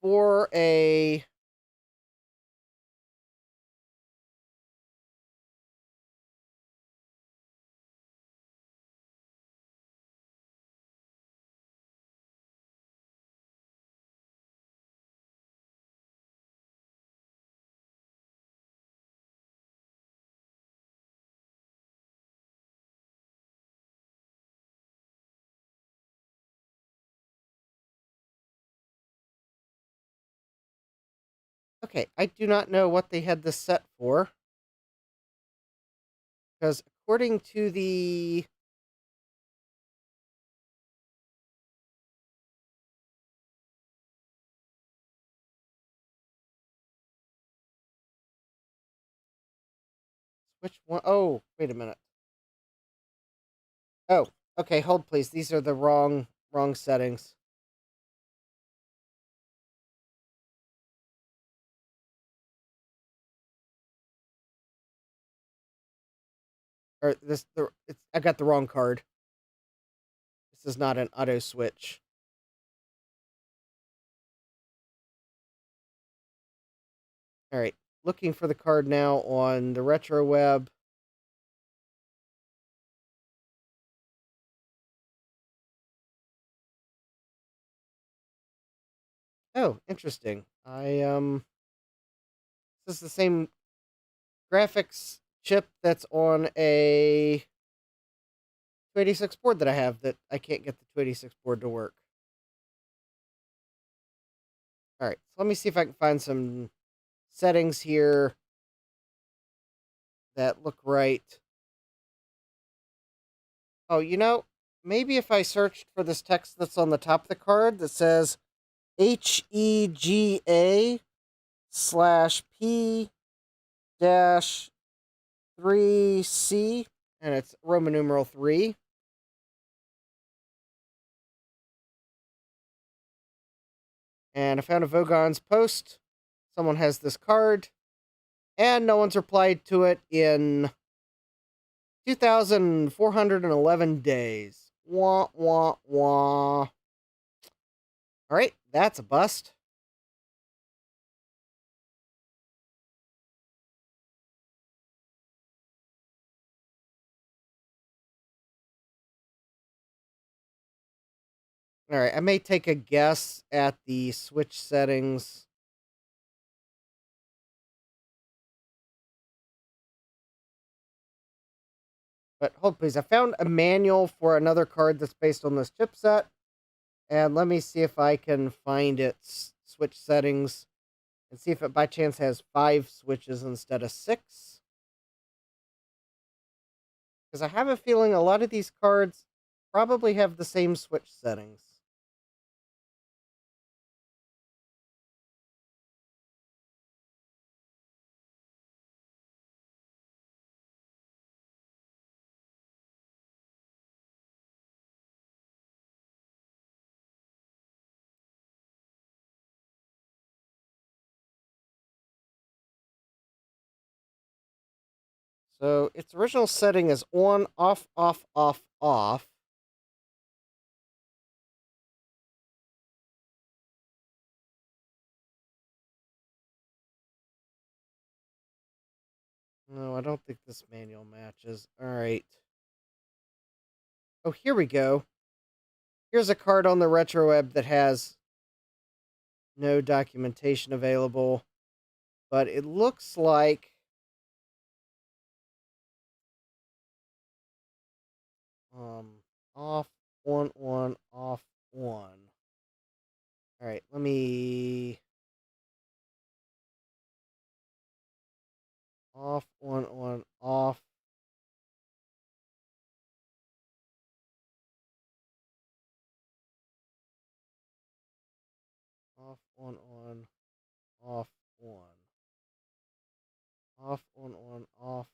for a okay, I do not know what they had this set for. Because according to the which one? Oh, wait a minute. Oh, okay, hold please. These are the wrong settings. Or I got the wrong card. This is not an auto switch. All right, looking for the card now on the retro web. Oh, interesting. This is the same graphics chip that's on a 286 board that I have that I can't get the 286 board to work. All right, so let me see if I can find some settings here that look right. Oh, you know, maybe if I searched for this text that's on the top of the card that says HEGA /P dash 3C, and it's Roman numeral 3. And I found a Vogon's post. Someone has this card, and no one's replied to it in 2,411 days. Wah, wah, wah. All right, that's a bust. All right, I may take a guess at the switch settings. But hold please, I found a manual for another card that's based on this chipset. And let me see if I can find its switch settings and see if it by chance has 5 switches instead of 6. Because I have a feeling a lot of these cards probably have the same switch settings. So its original setting is on, off, off, off, off. No, I don't think this manual matches. All right. Oh, here we go. Here's a card on the RetroWeb that has no documentation available, but it looks like off, on, off, on. All right, let me off, on, off. Off, on, off, on. Off, on, off.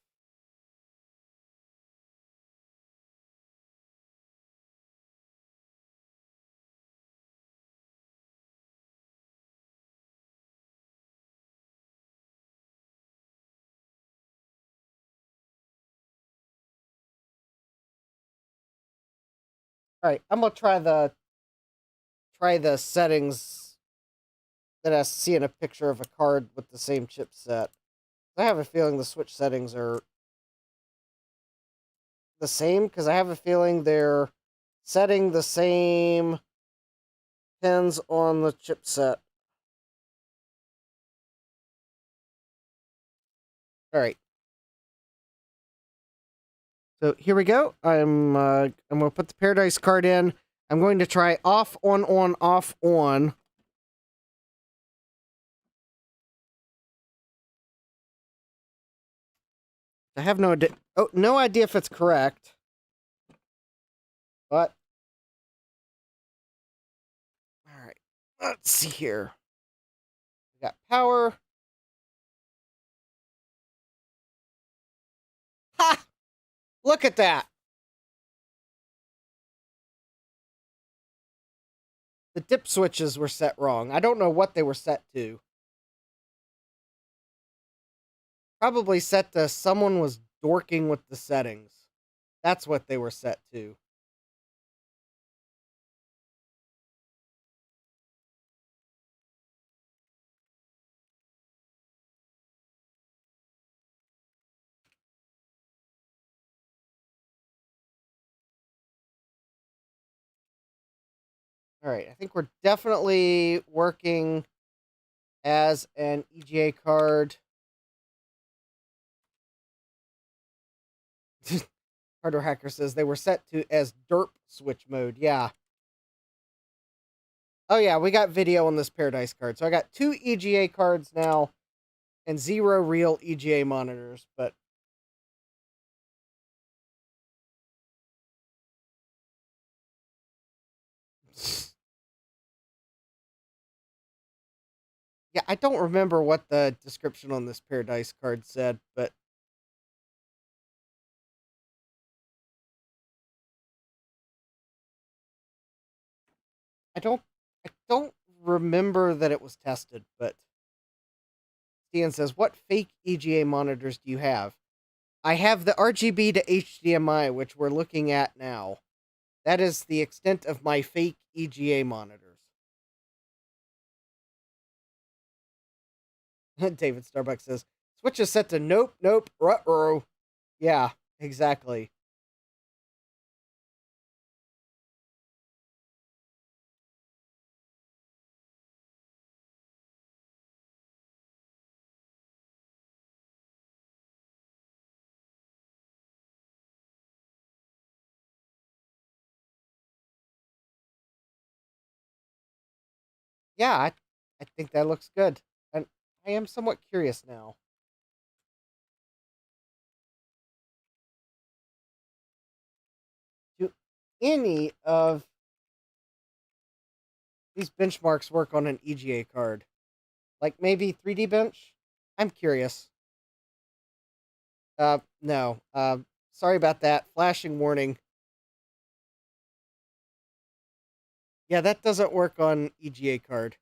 All right, I'm gonna try the settings that I see in a picture of a card with the same chipset. I have a feeling the switch settings are the same because I have a feeling they're setting the same pins on the chipset. All right. So here we go. I'm gonna put the Paradise card in. I'm going to try off, on, off, on. I have no idea. Oh, no idea if it's correct. But all right. Let's see here. We got power. Ha! Look at that. The dip switches were set wrong. I don't know what they were set to. Probably set to someone was dorking with the settings. That's what they were set to. All right, I think we're definitely working as an EGA card. Hardware Hacker says they were set to as derp switch mode. Yeah. Oh yeah, we got video on this Paradise card. So I got 2 EGA cards now and 0 real EGA monitors, but yeah, I don't remember what the description on this Paradise card said, but I don't remember that it was tested, but Stian says, what fake EGA monitors do you have? I have the RGB to HDMI, which we're looking at now. That is the extent of my fake EGA monitors. David Starbucks says, switch is set to nope, ruh-roh. Yeah, exactly. Yeah, I think that looks good. And I am somewhat curious now. Do any of these benchmarks work on an EGA card? Like maybe 3D Bench? I'm curious. No. Sorry about that. Flashing warning. Yeah, that doesn't work on EGA card.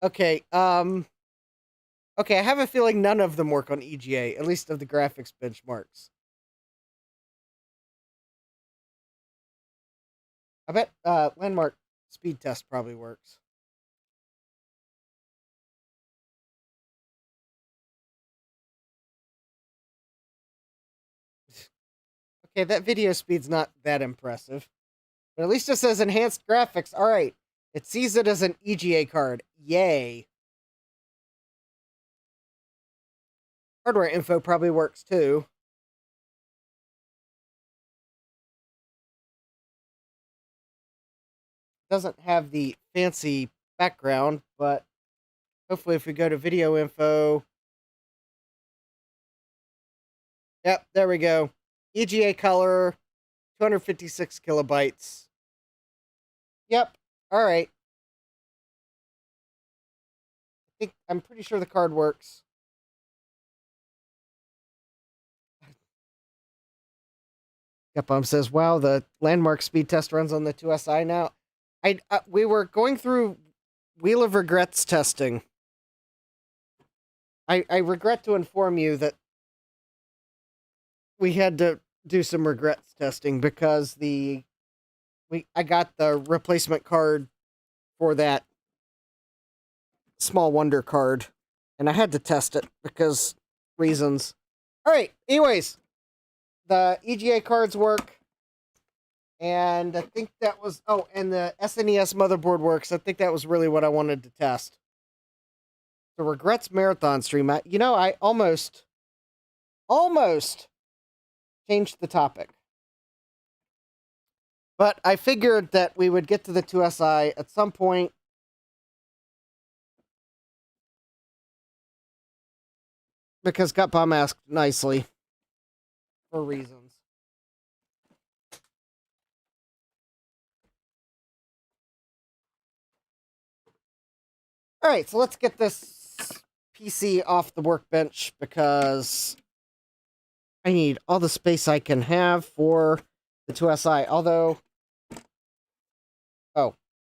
Okay, okay, I have a feeling none of them work on EGA, at least of the graphics benchmarks. I bet landmark speed test probably works. Okay, that video speed's not that impressive. But at least it says enhanced graphics. All right. It sees it as an EGA card. Yay. Hardware info probably works too. Doesn't have the fancy background, but hopefully if we go to video info. Yep, there we go. EGA color, 256 kilobytes. Yep. All right. I'm pretty sure the card works. Capcom says, "Wow, the landmark speed test runs on the 2SI now." We were going through Wheel of Regrets testing. I regret to inform you that we had to do some regrets testing because I got the replacement card for that Small Wonder card, and I had to test it because reasons. All right. Anyways, the EGA cards work, and I think that was and the SNES motherboard works. I think that was really what I wanted to test. The regrets marathon stream. I almost changed the topic. But I figured that we would get to the 2SI at some point. Because Gutbomb asked nicely. For reasons. Alright, so let's get this PC off the workbench because I need all the space I can have for the 2SI. Although,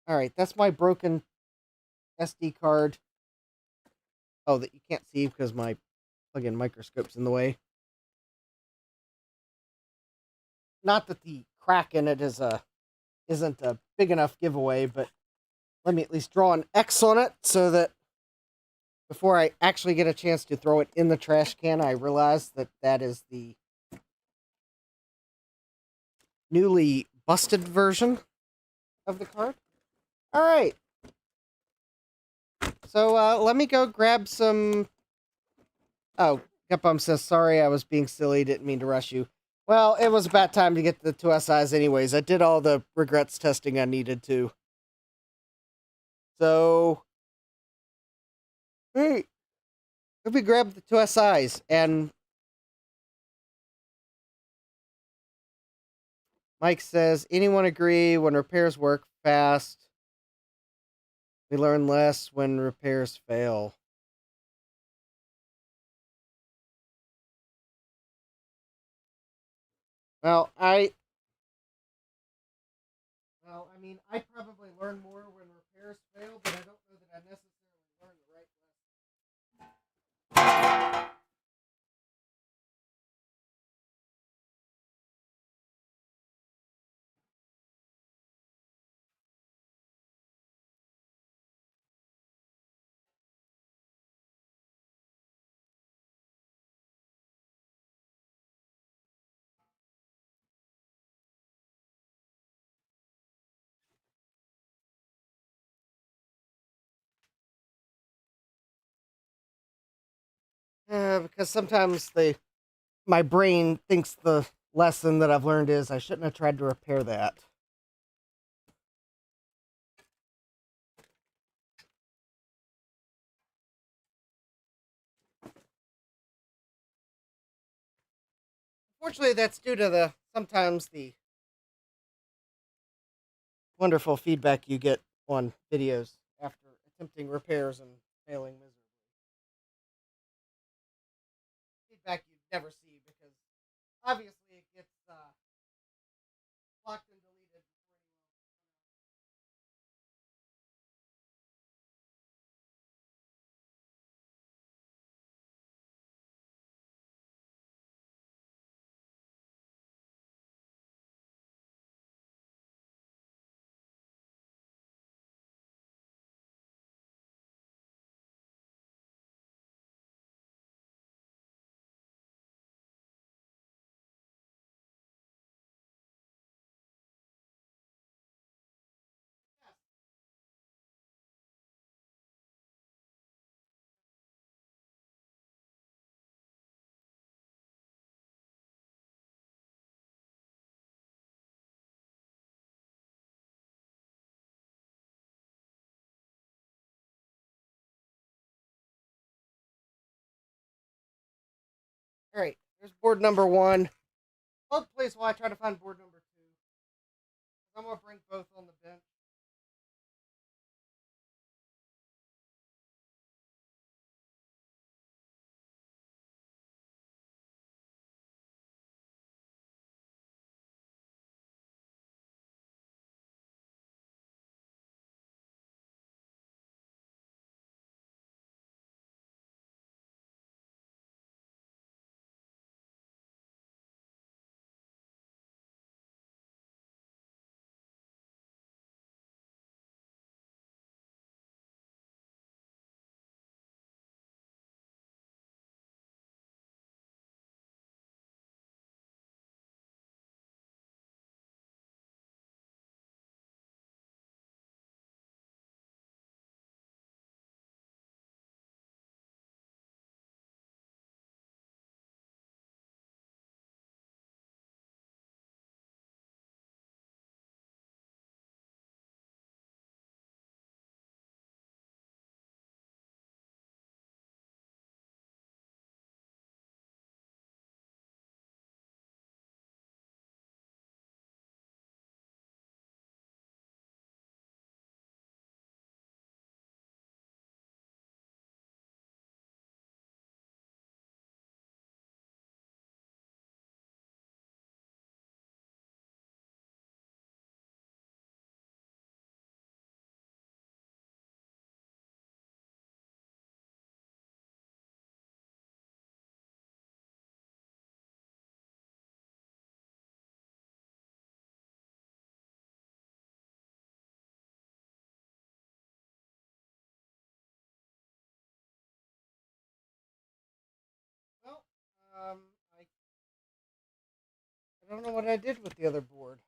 alright, that's my broken SD card. Oh, that you can't see because my plug-in microscope's in the way. Not that the crack in it isn't a big enough giveaway, but let me at least draw an X on it so that before I actually get a chance to throw it in the trash can, I realize that that is the newly busted version of the card. All right. So let me go grab some... Oh, Gutbomb says, sorry, I was being silly, didn't mean to rush you. Well, it was about time to get to the 2SIs anyways. I did all the regrets testing I needed to. So, hey, let me grab the 2SIs, and Mike says, anyone agree when repairs work fast, we learn less when repairs fail? Well, I mean, I probably learn more when repairs fail, but I don't know that I necessarily learn the right because sometimes my brain thinks the lesson that I've learned is I shouldn't have tried to repair that. Unfortunately, that's due to sometimes the wonderful feedback you get on videos after attempting repairs and failing miserably. Feedback you'd never see because obviously it gets blocked and deleted before anyone. Alright, there's board number 1. Hold please while I try to find board number 2. I'm going to bring both on the bench. Well, I don't know what I did with the other board.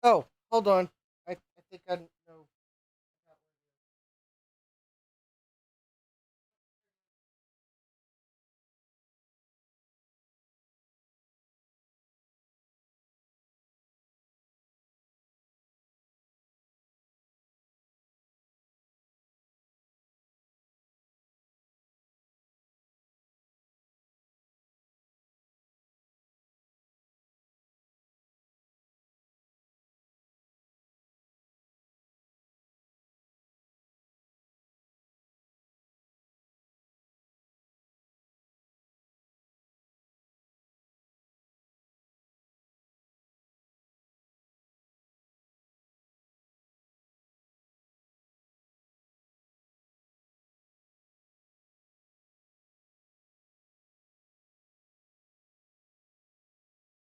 Oh, hold on. I think I know.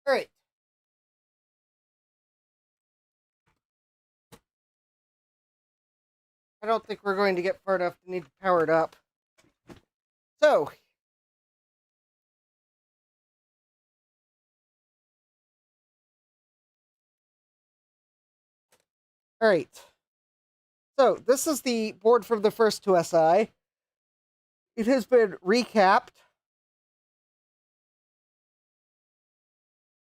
Alright. I don't think we're going to get far enough to need to power it up. So, alright. So, this is the board from the first IISi. It has been recapped.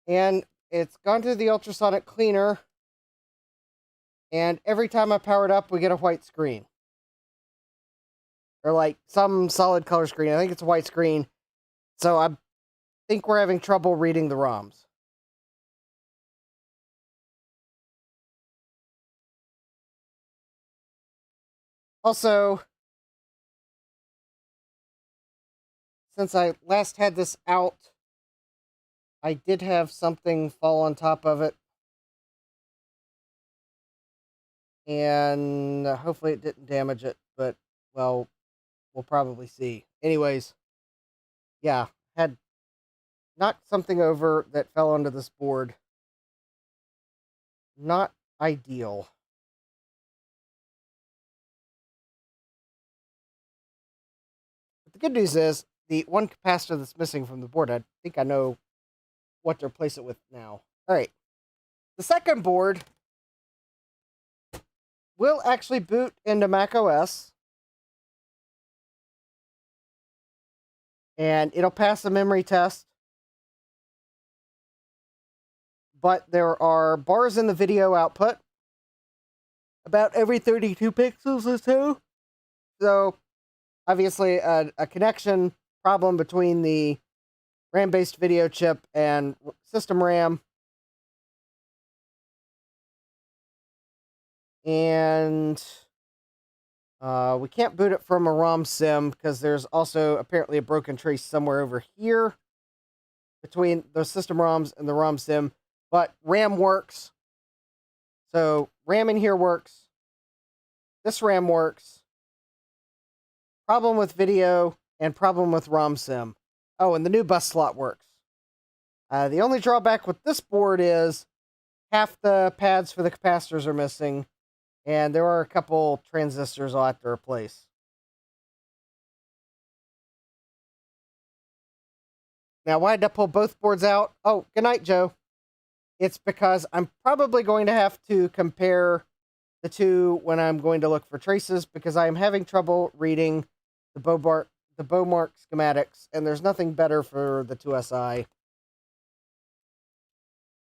And it's gone through the ultrasonic cleaner. And every time I power it up, we get a white screen. Or like some solid color screen. I think it's a white screen. So I think we're having trouble reading the ROMs. Also, since I last had this out, I did have something fall on top of it. And hopefully it didn't damage it, but, well, we'll probably see. Anyways, yeah, had knocked something over that fell onto this board. Not ideal. But the good news is, the one capacitor that's missing from the board, I think I know what to replace it with now. Alright. The second board will actually boot into macOS. And it'll pass the memory test. but there are bars in the video output about every 32 pixels or so. So, obviously, a connection problem between the RAM-based video chip and system RAM. And we can't boot it from a ROM sim because there's also apparently a broken trace somewhere over here between the system ROMs and the ROM sim. But RAM works. So RAM in here works. This RAM works. Problem with video and problem with ROM sim. Oh, and the new bus slot works. The only drawback with this board is half the pads for the capacitors are missing, and there are a couple transistors I'll have to replace. Now, why did I pull both boards out? Oh, good night, Joe. It's because I'm probably going to have to compare the two when I'm going to look for traces, because I am having trouble reading the Bowmark schematics, and there's nothing better for the IIsi.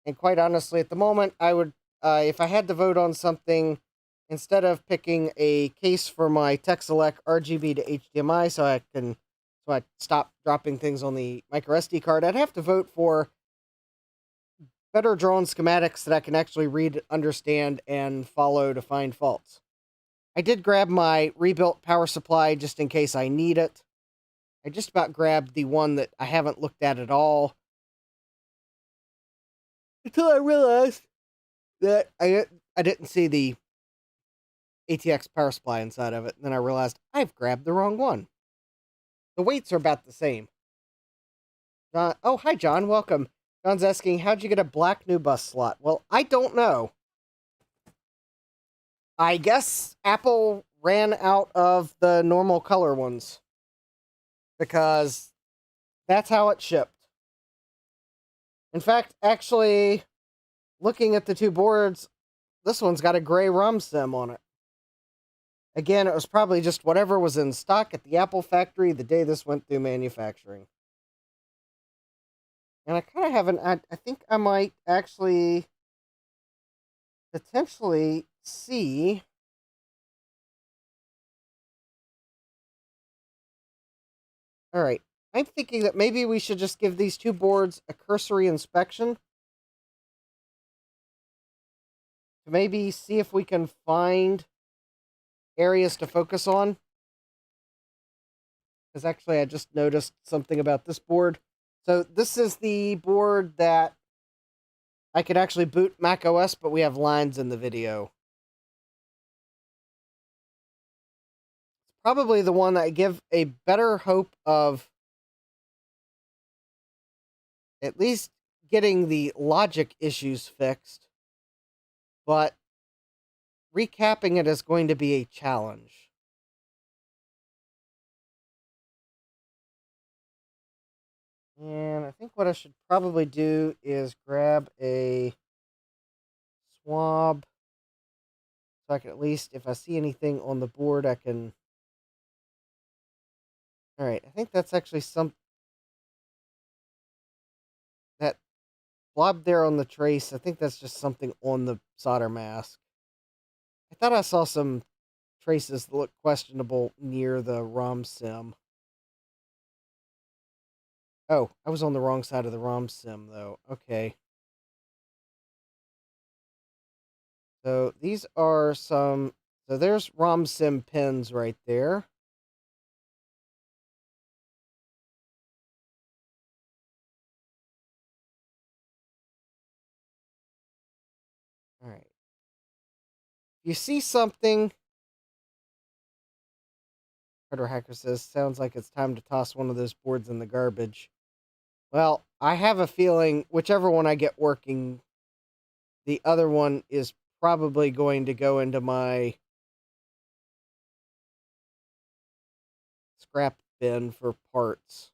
And quite honestly, at the moment, I would, if I had to vote on something, instead of picking a case for my Tech-Select RGB to HDMI so I stop dropping things on the microSD card, I'd have to vote for better drawn schematics that I can actually read, understand, and follow to find faults. I did grab my rebuilt power supply just in case I need it. I just about grabbed the one that I haven't looked at all, until I realized that I didn't see the ATX power supply inside of it. And then I realized I've grabbed the wrong one. The weights are about the same. John, oh, hi, John. Welcome. John's asking, how'd you get a black new bus slot? Well, I don't know. I guess Apple ran out of the normal color ones, because that's how it shipped. In fact, actually, looking at the two boards, this one's got a gray ROM sim on it. Again, it was probably just whatever was in stock at the Apple factory the day this went through manufacturing. And I kind of haven't, I think I might actually potentially see all right. I'm thinking that maybe we should just give these two boards a cursory inspection to maybe see if we can find areas to focus on. Because actually, I just noticed something about this board. So this is the board that I could actually boot Mac OS, but we have lines in the video. It's probably the one that I give a better hope of at least getting the logic issues fixed, but recapping it is going to be a challenge. And I think what I should probably do is grab a swab so I can at least, if I see anything on the board, I can... Alright, I think that's actually that blob there on the trace, I think that's just something on the solder mask. I thought I saw some traces that look questionable near the ROM sim. Oh, I was on the wrong side of the ROM sim, though. Okay. So these are some... So there's ROM sim pins right there. All right. You see something... Hardware Hacker says, sounds like it's time to toss one of those boards in the garbage. Well, I have a feeling whichever one I get working, the other one is probably going to go into my scrap bin for parts.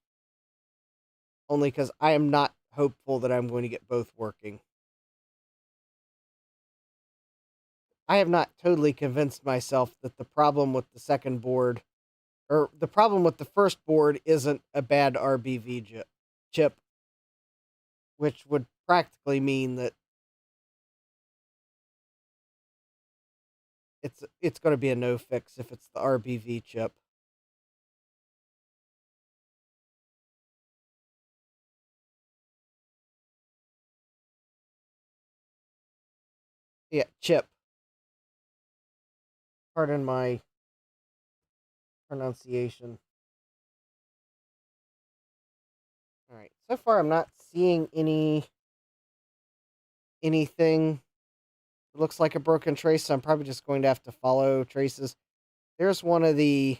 Only because I am not hopeful that I'm going to get both working. I have not totally convinced myself that the problem with the second board, or the problem with the first board, isn't a bad RBV chip, which would practically mean that it's going to be a no fix if it's the RBV chip. Yeah, chip. Pardon my pronunciation. All right. So far, I'm not seeing anything that looks like a broken trace. So I'm probably just going to have to follow traces. There's one of the.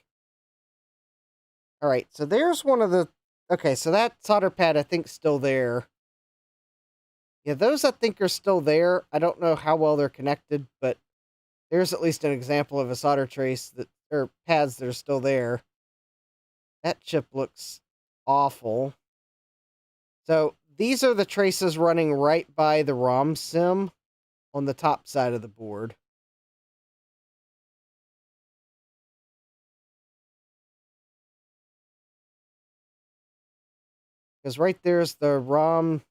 All right. So there's one of the. Okay. So that solder pad, I think, still there. Yeah, those I think are still there. I don't know how well they're connected, but there's at least an example of a solder trace that, or pads that are still there. That chip looks awful. So these are the traces running right by the ROM sim on the top side of the board. Because right there's the ROM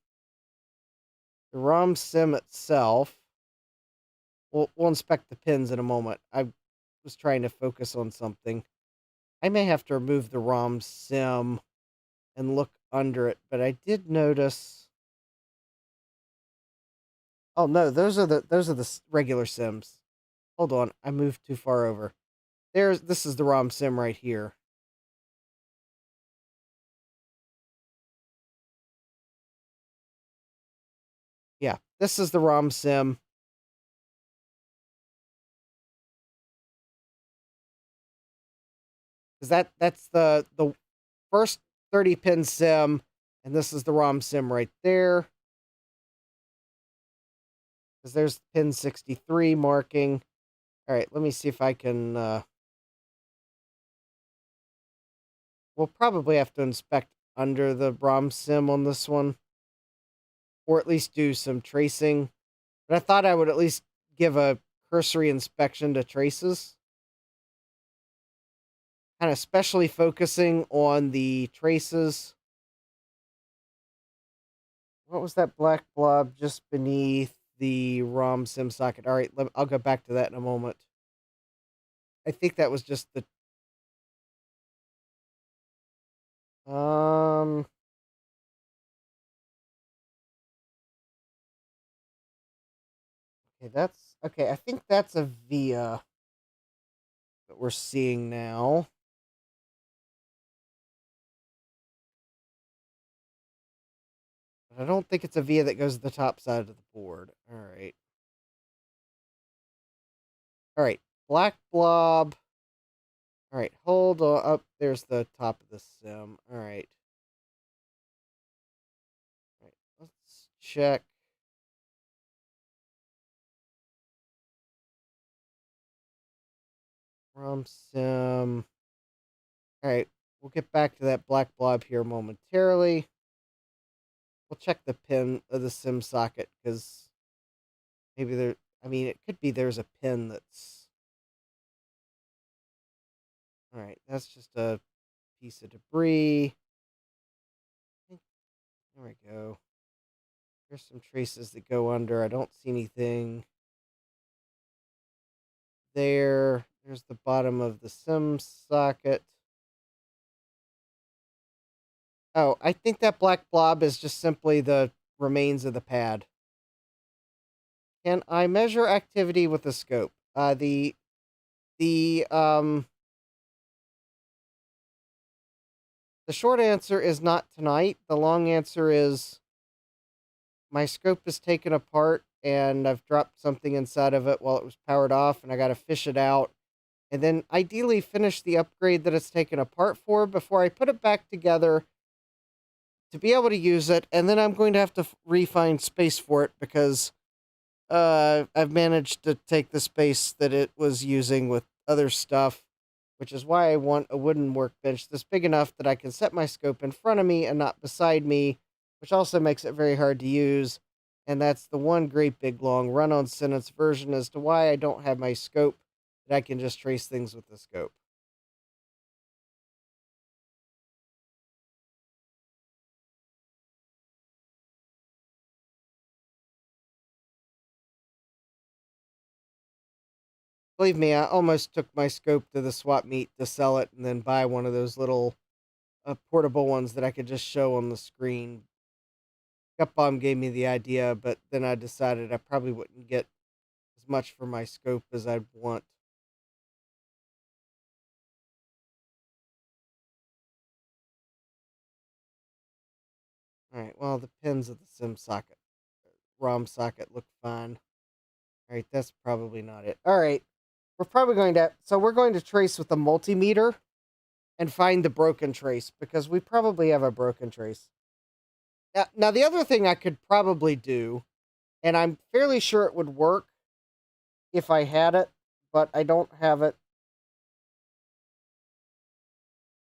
sim itself. We'll inspect the pins in a moment. I was trying to focus on something. I may have to remove the ROM sim and look under it, but I did notice. Oh no, those are the regular sims. Hold on, I moved too far over. This is the ROM sim right here. Yeah, this is the ROM sim. Because that's the first 30 pin sim, and this is the ROM sim right there. Because there's pin 63 marking. All right, let me see if I can. We'll probably have to inspect under the ROM sim on this one, or at least do some tracing. But I thought I would at least give a cursory inspection to traces. Kind of especially focusing on the traces. What was that black blob just beneath the ROM sim socket? All right, I'll go back to that in a moment. I think that was just the okay, that's okay. I think that's a via that we're seeing now. But I don't think it's a via that goes to the top side of the board. All right. All right. Black blob. All right. Hold on. Up there's the top of the sim. All right. All right. Let's check. ROM sim. All right. We'll get back to that black blob here momentarily. We'll check the pin of the sim socket because maybe there. I mean, it could be there's a pin that's. All right. That's just a piece of debris. There we go. There's some traces that go under. I don't see anything there. There's the bottom of the sim socket. Oh, I think that black blob is just simply the remains of the pad. Can I measure activity with the scope? The short answer is not tonight. The long answer is my scope is taken apart and I've dropped something inside of it while it was powered off and I got to fish it out and then ideally finish the upgrade that it's taken apart for before I put it back together to be able to use it. And then I'm going to have to refine space for it because I've managed to take the space that it was using with other stuff, which is why I want a wooden workbench that's big enough that I can set my scope in front of me and not beside me, which also makes it very hard to use. And that's the one great big long run-on sentence version as to why I don't have my scope that I can just trace things with the scope. Believe me, I almost took my scope to the swap meet to sell it and then buy one of those little portable ones that I could just show on the screen. Bomb gave me the idea, but then I decided I probably wouldn't get as much for my scope as I'd want. Alright, well, the pins of the SIM socket, ROM socket look fine. Alright, that's probably not it. Alright, we're probably going to... So we're going to trace with the multimeter and find the broken trace, because we probably have a broken trace. Now, the other thing I could probably do, and I'm fairly sure it would work if I had it, but I don't have it,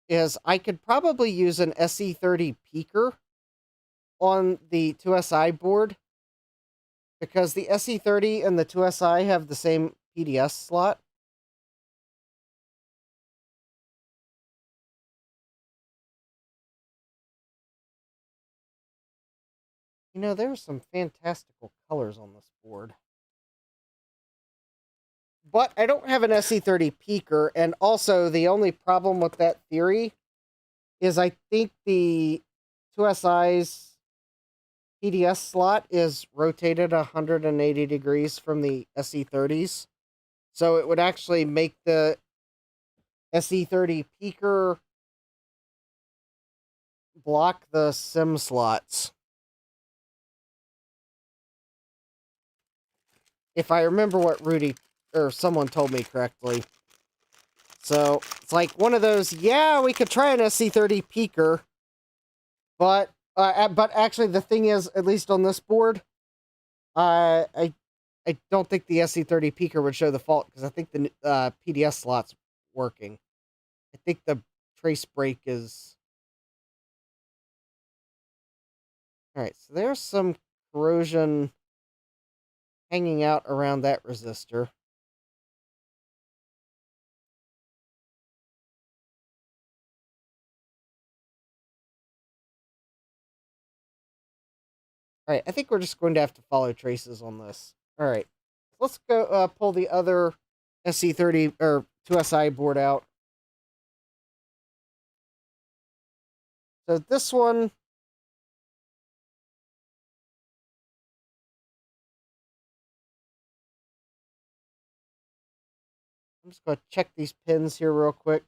is I could probably use an SE30 peaker on the IISi board, because the SE30 and the IISi have the same PDS slot. You know, there are some fantastical colors on this board. But I don't have an SE30 peaker, and also the only problem with that theory is I think the IISi's PDS slot is rotated 180 degrees from the SE30's. So it would actually make the SE30 peaker block the SIM slots. If I remember what Rudy or someone told me correctly. So it's like one of those, yeah, we could try an SE30 peaker, but actually the thing is, at least on this board, I don't think the SE30 peaker would show the fault, because I think the PDS slot's working. I think the trace break is... Alright, so there's some corrosion hanging out around that resistor. Alright, I think we're just going to have to follow traces on this. Alright, let's go pull the other SE30 or IISi board out. So this one... I'm just going to check these pins here real quick.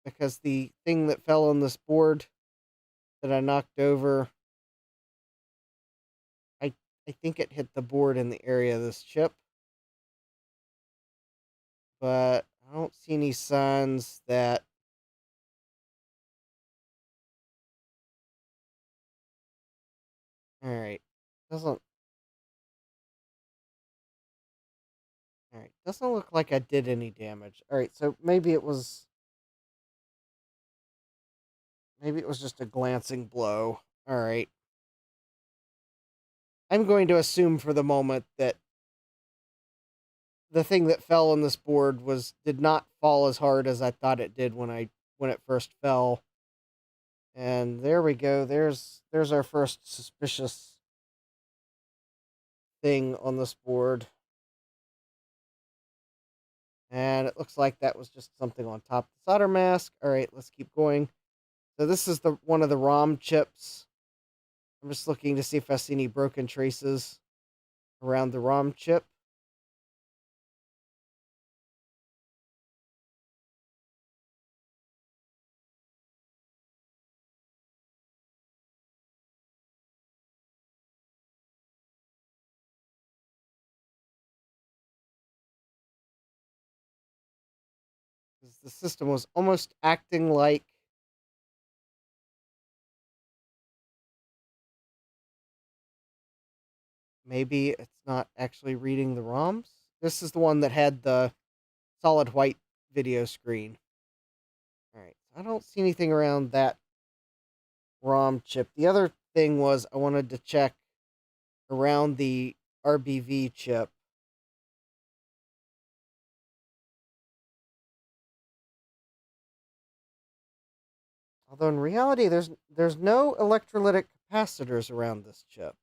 Because the thing that fell on this board that I knocked over, I think it hit the board in the area of this chip. But I don't see any signs that... Alright. Doesn't look like I did any damage. Alright, so maybe it was just a glancing blow. Alright. I'm going to assume for the moment that the thing that fell on this board did not fall as hard as I thought it did when it first fell. And there we go. There's our first suspicious thing on this board. And it looks like that was just something on top of the solder mask. Alright, let's keep going. So this is one of the ROM chips. I'm just looking to see if I see any broken traces around the ROM chip. The system was almost acting like maybe it's not actually reading the ROMs. This is the one that had the solid white video screen. Alright, I don't see anything around that ROM chip. The other thing was I wanted to check around the RBV chip. Although in reality, there's no electrolytic capacitors around this chip.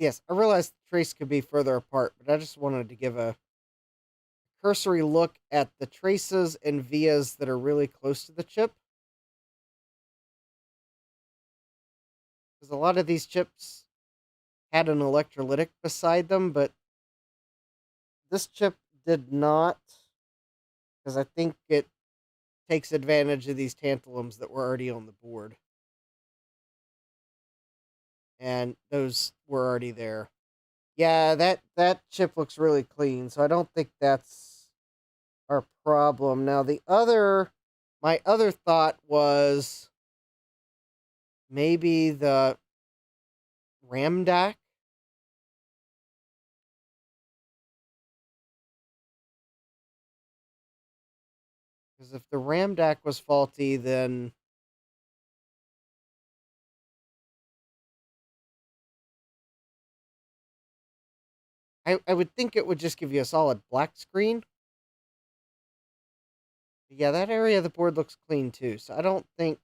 Yes, I realized the trace could be further apart, but I just wanted to give a cursory look at the traces and vias that are really close to the chip. Because a lot of these chips had an electrolytic beside them, but this chip did not, because I think it takes advantage of these tantalums that were already on the board. And those were already there. Yeah, that chip looks really clean, so I don't think that's our problem. Now, my other thought was maybe the RAM DAC. Because if the RAM DAC was faulty, then I would think it would just give you a solid black screen. Yeah, that area of the board looks clean too, so I don't think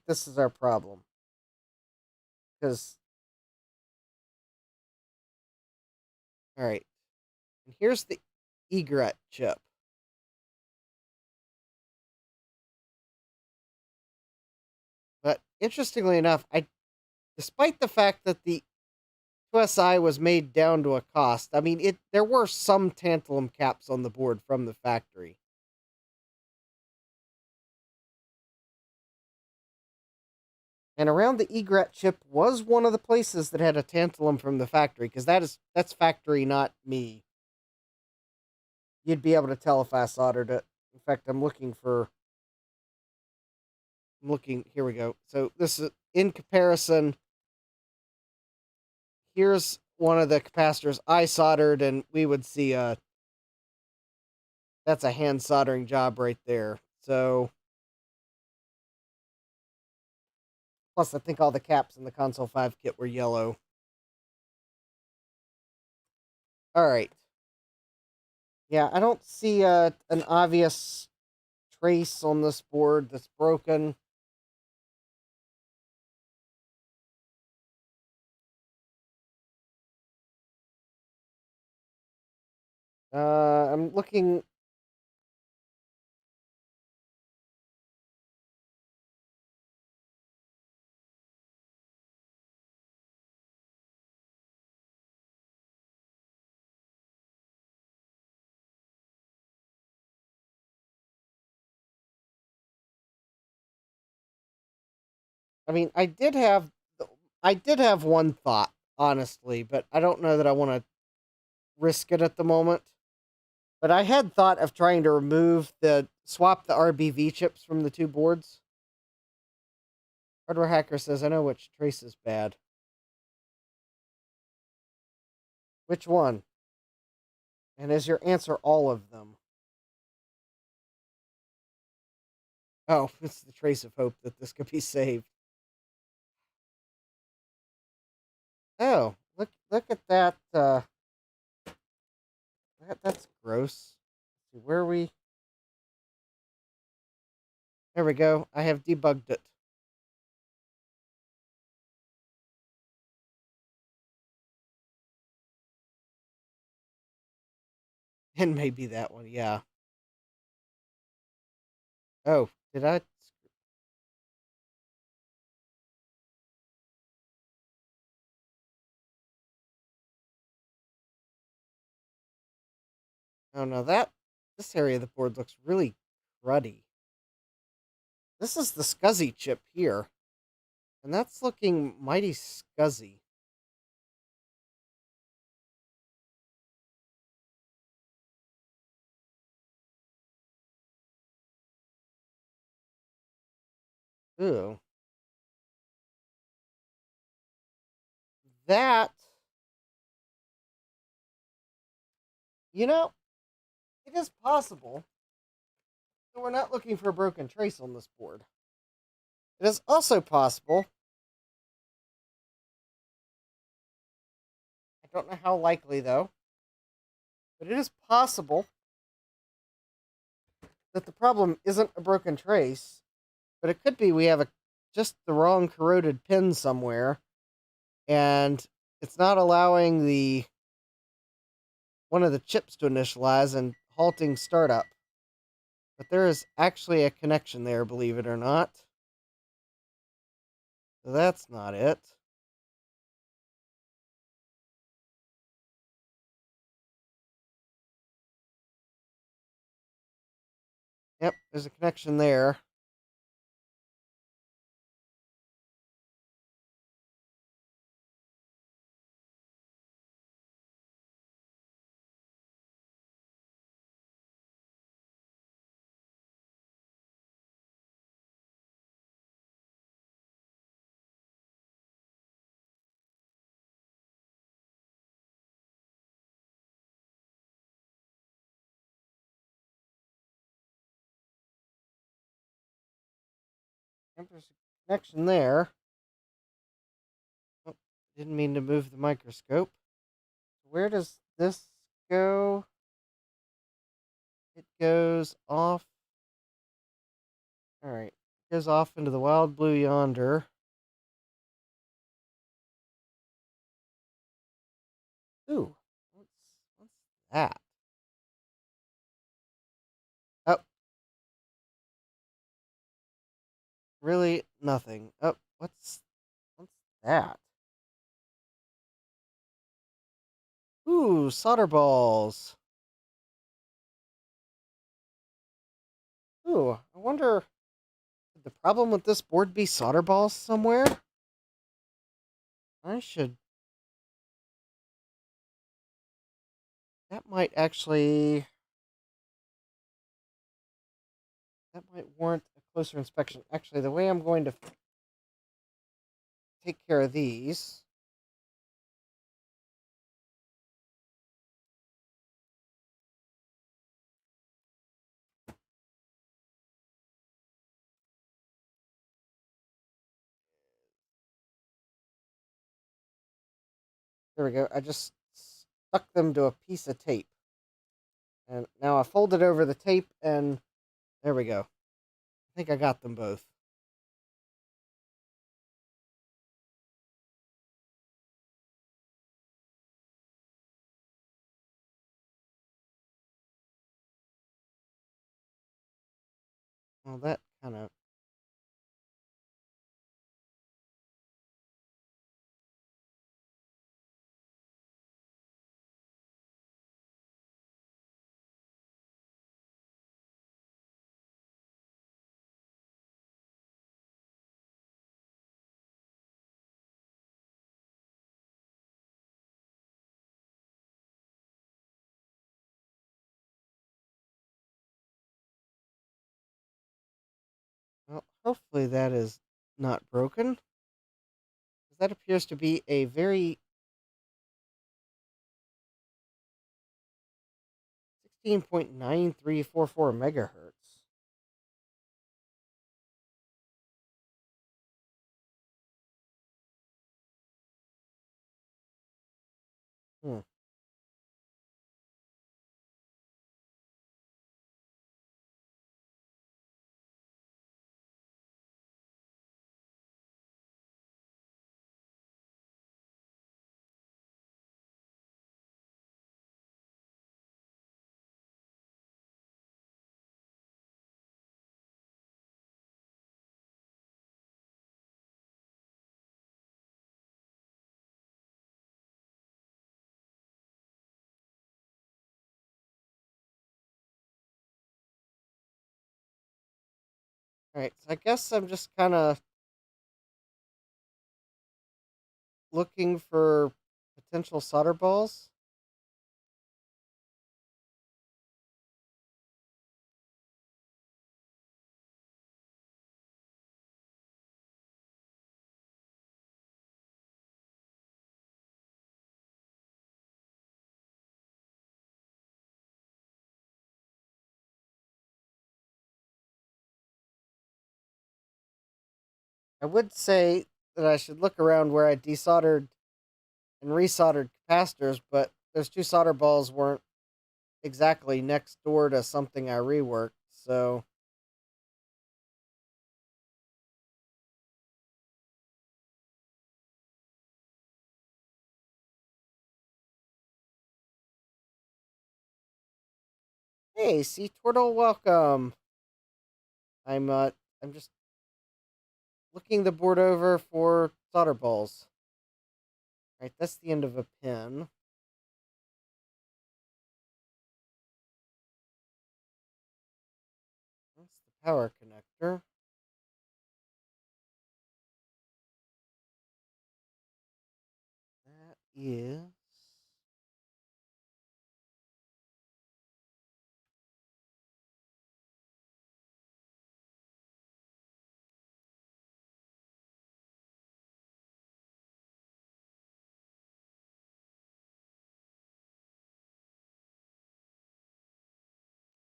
this is our problem. Because, all right, and here's the egret chip. But interestingly enough, despite the fact that the IIsi was made down to a cost, I mean, there were some tantalum caps on the board from the factory. And around the egret chip was one of the places that had a tantalum from the factory, because that's factory, not me. You'd be able to tell if I soldered it. In fact, here we go. So this is, in comparison, here's one of the capacitors I soldered, and we would see that's a hand soldering job right there. So, plus I think all the caps in the Console 5 kit were yellow. All right. Yeah, I don't see an obvious trace on this board that's broken. I'm looking. I mean, I did have one thought, honestly, but I don't know that I want to risk it at the moment. But I had thought of trying to swap the RBV chips from the two boards. Hardware Hacker says, I know which trace is bad. Which one? And is your answer all of them? Oh, it's the trace of hope that this could be saved. Oh, look at that. That's gross. Let's see, where are we? There we go. I have debugged it. And maybe that one, yeah. Oh, did I? Oh no, this area of the board looks really cruddy. This is the SCSI chip here. And that's looking mighty scuzzy. Ooh. That, you know, it is possible that we're not looking for a broken trace on this board. It is also possible, I don't know how likely though, but it is possible that the problem isn't a broken trace, but it could be we have a just the wrong corroded pin somewhere, and it's not allowing one of the chips to initialize and halting startup. But there is actually a connection there, believe it or not. So that's not it. Yep, there's a connection there. Yep, there's a connection there. Oh, didn't mean to move the microscope. Where does this go? It goes off. Alright. It goes off into the wild blue yonder. Ooh. What's that? Oh. Really nothing. Oh, what's that? Ooh, solder balls. Ooh, I wonder, could the problem with this board be solder balls somewhere? I should... That might actually... That might warrant a closer inspection. Actually, the way I'm going to take care of these... There we go. I just stuck them to a piece of tape. And now I folded over the tape, and there we go. I think I got them both. Well, that kind of... Well, hopefully that is not broken. That appears to be a very 16.9344 megahertz. Hmm. Alright, so I guess I'm just kind of looking for potential solder balls. I would say that I should look around where I desoldered and resoldered capacitors, but those two solder balls weren't exactly next door to something I reworked, so Hey, Sea Turtle, welcome. I'm just looking the board over for solder balls. All right, that's the end of a pin. That's the power connector. That is...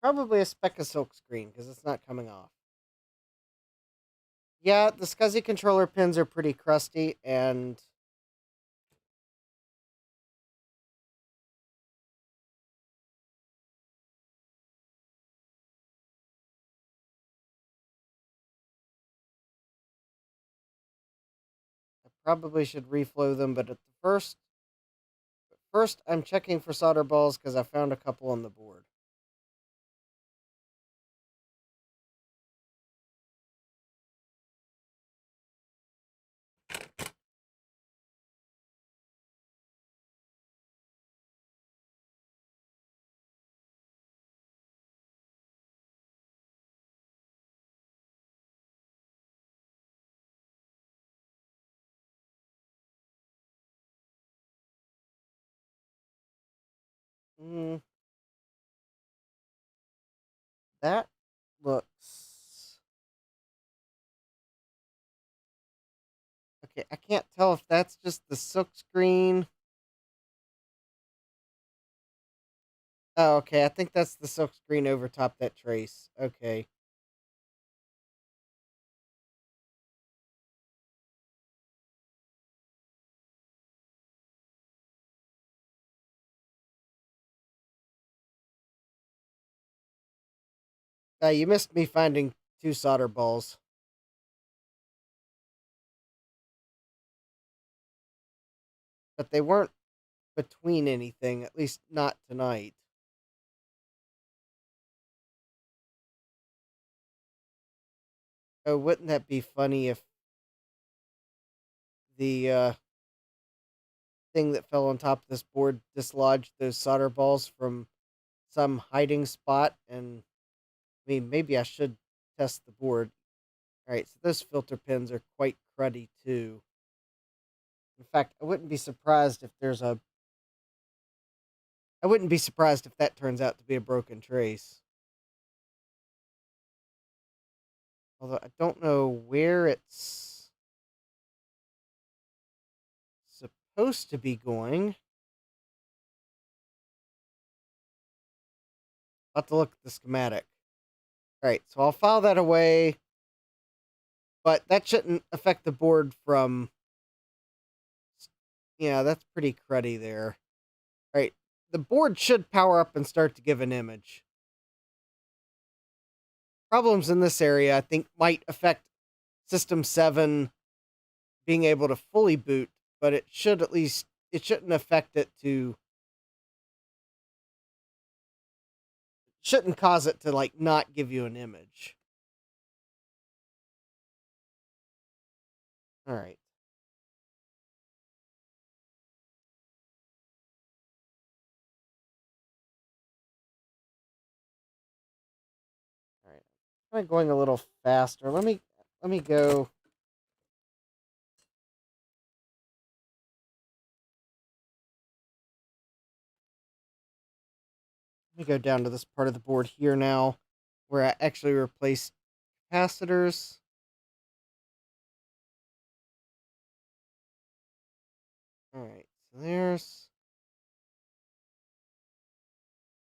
probably a speck of silk screen, because it's not coming off. Yeah, the SCSI controller pins are pretty crusty, and... I probably should reflow them, but at the first I'm checking for solder balls, because I found a couple on the board. Hmm. That looks... okay, I can't tell if that's just the silk screen. Oh, okay, I think that's the silk screen over top that trace. Okay. You missed me finding 2 solder balls. But they weren't between anything, at least not tonight. Oh, wouldn't that be funny if the thing that fell on top of this board dislodged those solder balls from some hiding spot? And I mean, maybe I should test the board. All right, so those filter pins are quite cruddy too. In fact, I wouldn't be surprised if that turns out to be a broken trace. Although I don't know where it's supposed to be going. I'll have to look at the schematic. All right, so I'll file that away, but that shouldn't affect the board from... yeah, that's pretty cruddy there. All right, the board should power up and start to give an image. Problems in this area, I think, might affect System 7 being able to fully boot, but it shouldn't affect it to... shouldn't cause it to, like, not give you an image. All right. All right. I'm going a little faster. Let me go... let me go down to this part of the board here now, where I actually replaced capacitors. All right, so there's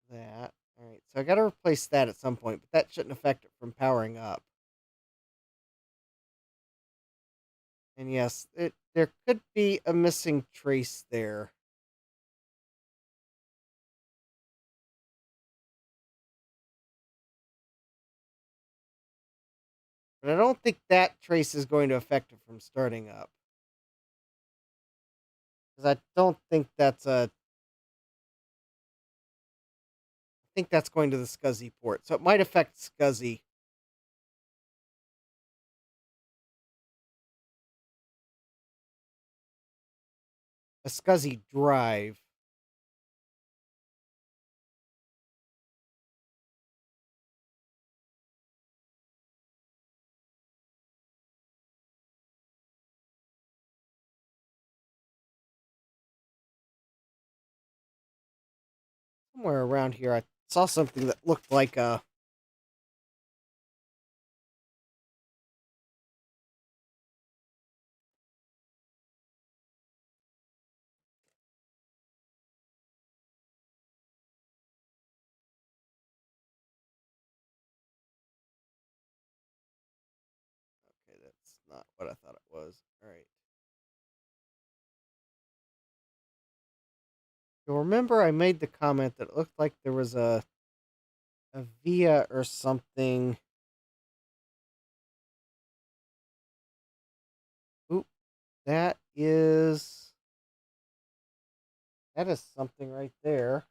that. All right, so I got to replace that at some point, but that shouldn't affect it from powering up. And yes, there could be a missing trace there. But I don't think that trace is going to affect it from starting up. Because I don't think that's a... I think that's going to the SCSI port, so it might affect SCSI. A SCSI drive. Somewhere around here, I saw something that looked like a... Okay, that's not what I thought it was. All right. You'll remember I made the comment that it looked like there was a via or something. Oop, that is something right there.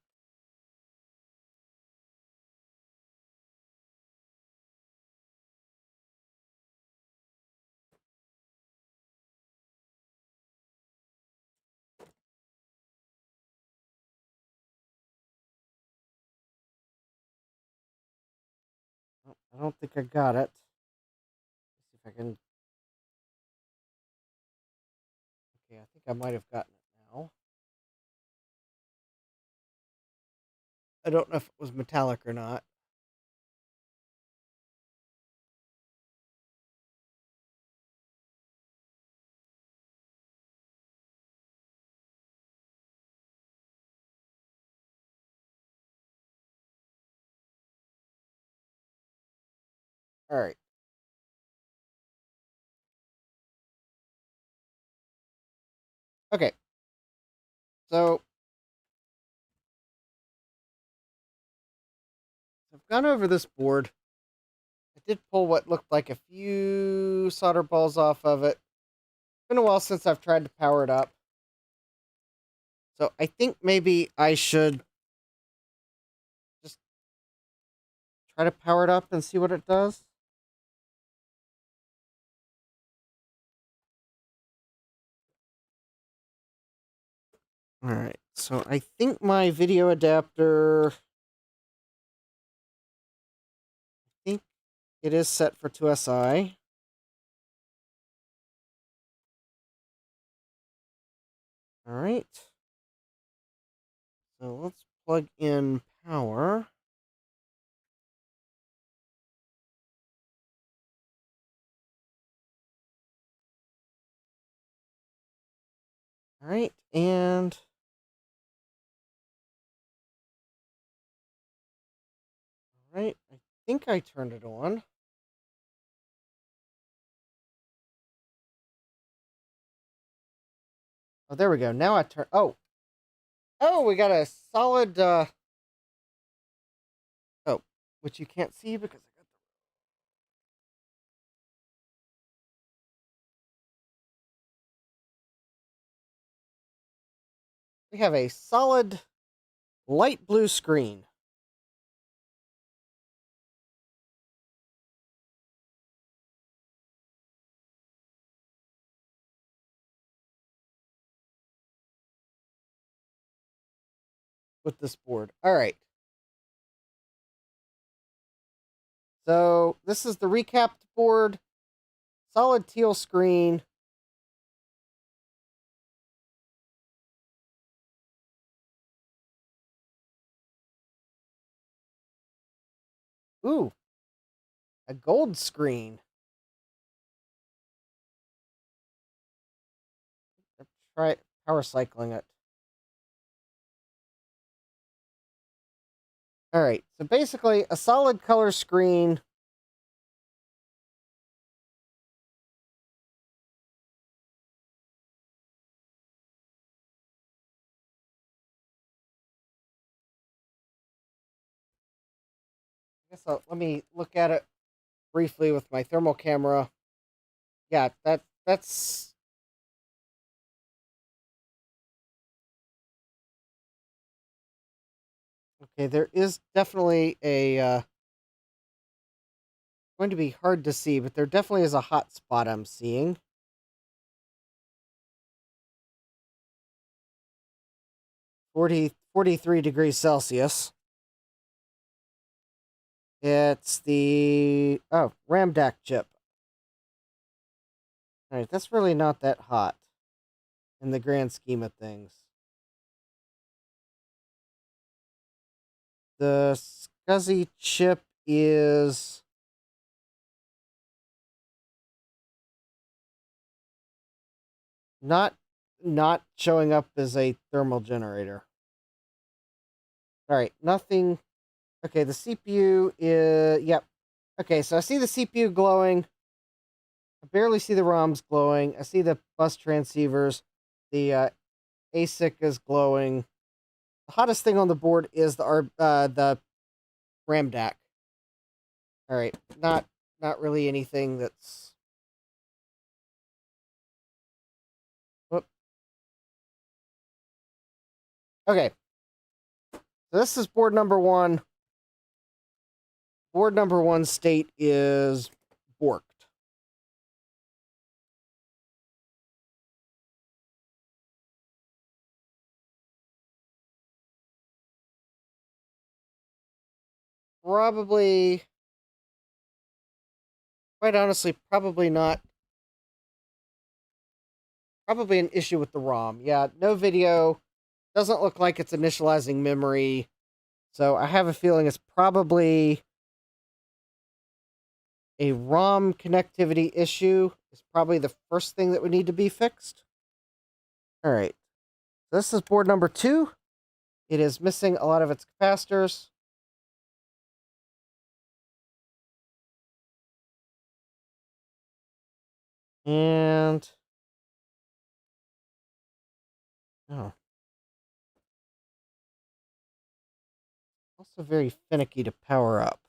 I don't think I got it. Let's see if I can... Okay, I think I might have gotten it now. I don't know if it was metallic or not. All right. Okay. So I've gone over this board. I did pull what looked like a few solder balls off of it. It's been a while since I've tried to power it up. So I think maybe I should just try to power it up and see what it does. All right. So I think my video adapter... I think it is set for 2SI. All right. So let's plug in power. All right, and all right, I think I turned it on. Oh, there we go. Now I turn. Oh, we got a solid. Oh, which you can't see because I got the... We have a solid light blue screen. With this board. All right. So this is the recapped board. Solid teal screen. Ooh, a gold screen. Let's try power cycling it. All right, so basically a solid color screen. I guess let me look at it briefly with my thermal camera. Yeah, that's... Okay, there is definitely a going to be hard to see, but there definitely is a hot spot I'm seeing. 43 degrees Celsius. It's the RAM DAC chip. All right, that's really not that hot in the grand scheme of things. The SCSI chip is not showing up as a thermal generator. All right, nothing. Okay, the CPU is yep. Okay, so I see the CPU glowing. I barely see the ROMs glowing. I see the bus transceivers. The ASIC is glowing. The hottest thing on the board is the RAM DAC. All right, not really anything that's. Whoop. Okay, so this is board number 1. Board number 1 state is borked. Probably, quite honestly, probably not. Probably an issue with the ROM. Yeah, no video. Doesn't look like it's initializing memory. So I have a feeling it's probably a ROM connectivity issue. Is probably the first thing that would need to be fixed. All right. This is board number 2. It is missing a lot of its capacitors. And oh, also very finicky to power up.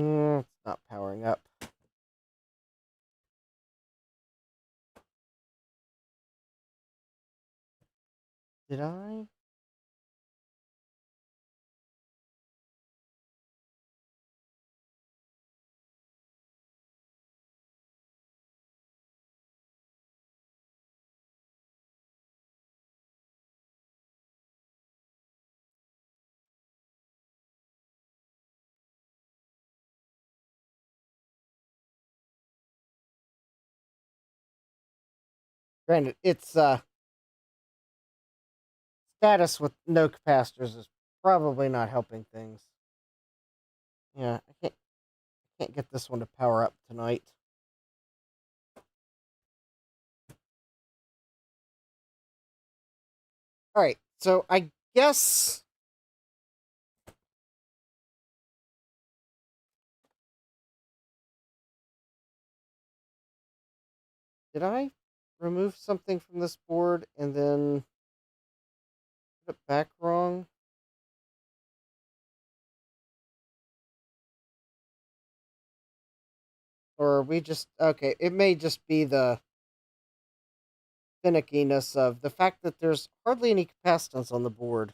It's not powering up. Did I? Granted, its status with no capacitors is probably not helping things. Yeah, I can't get this one to power up tonight. All right, so I guess did I remove something from this board and then put it back wrong? Or are we just okay? It may just be the finickiness of the fact that there's hardly any capacitance on the board.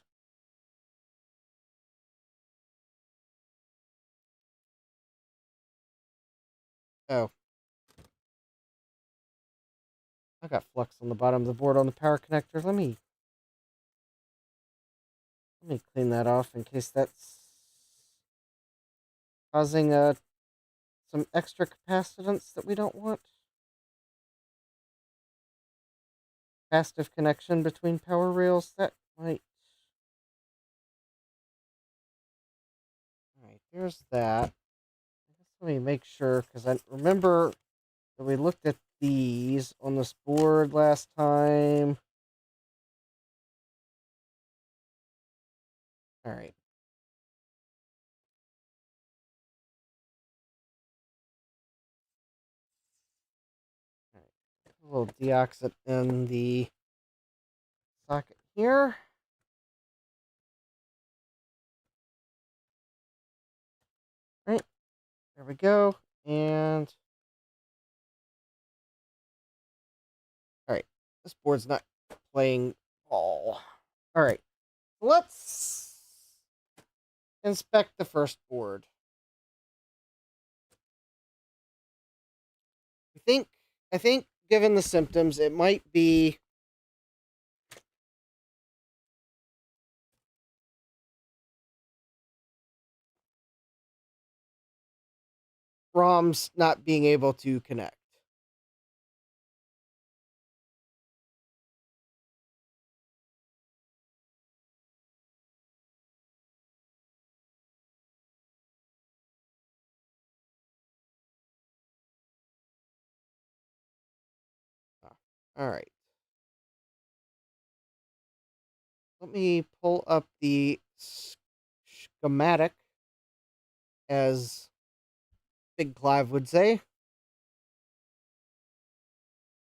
Oh, I got flux on the bottom of the board on the power connector. Let me clean that off in case that's causing some extra capacitance that we don't want. Capacitive connection between power rails, that might. Alright, there's that. Let me make sure, because I remember that we looked at these on this board last time. Alright. A little deoxit in the socket here. Right, there we go. And all right, this board's not playing ball. All right, let's inspect the first board. I think given the symptoms, it might be ROMs not being able to connect. All right. Let me pull up the schematic, as Big Clive would say.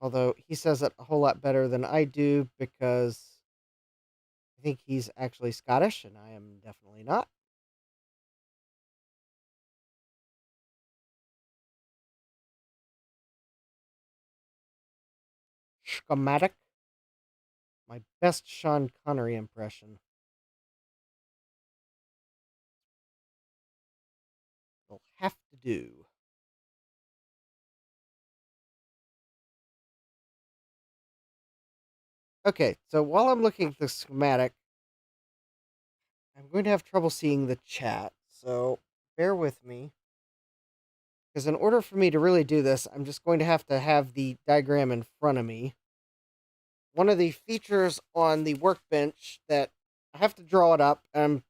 Although he says it a whole lot better than I do because I think he's actually Scottish and I am definitely not. Schematic. My best Sean Connery impression. Will have to do. Okay, so while I'm looking at the schematic, I'm going to have trouble seeing the chat, so bear with me. Because in order for me to really do this, I'm just going to have the diagram in front of me. One of the features on the Workbench that I have to draw it up, and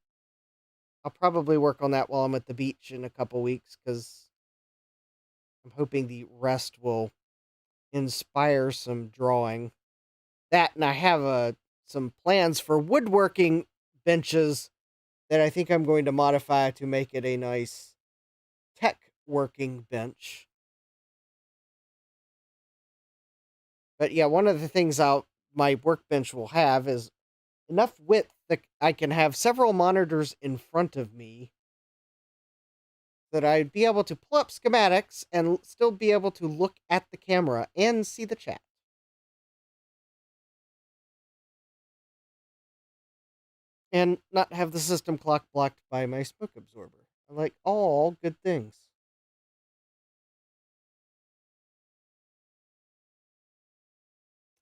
I'll probably work on that while I'm at the beach in a couple weeks, because I'm hoping the rest will inspire some drawing. That, and I have some plans for woodworking benches that I think I'm going to modify to make it a nice tech working bench. But yeah, one of the things my workbench will have is enough width that I can have several monitors in front of me, that I'd be able to pull up schematics and still be able to look at the camera and see the chat. And not have the system clock blocked by my smoke absorber. I like all good things.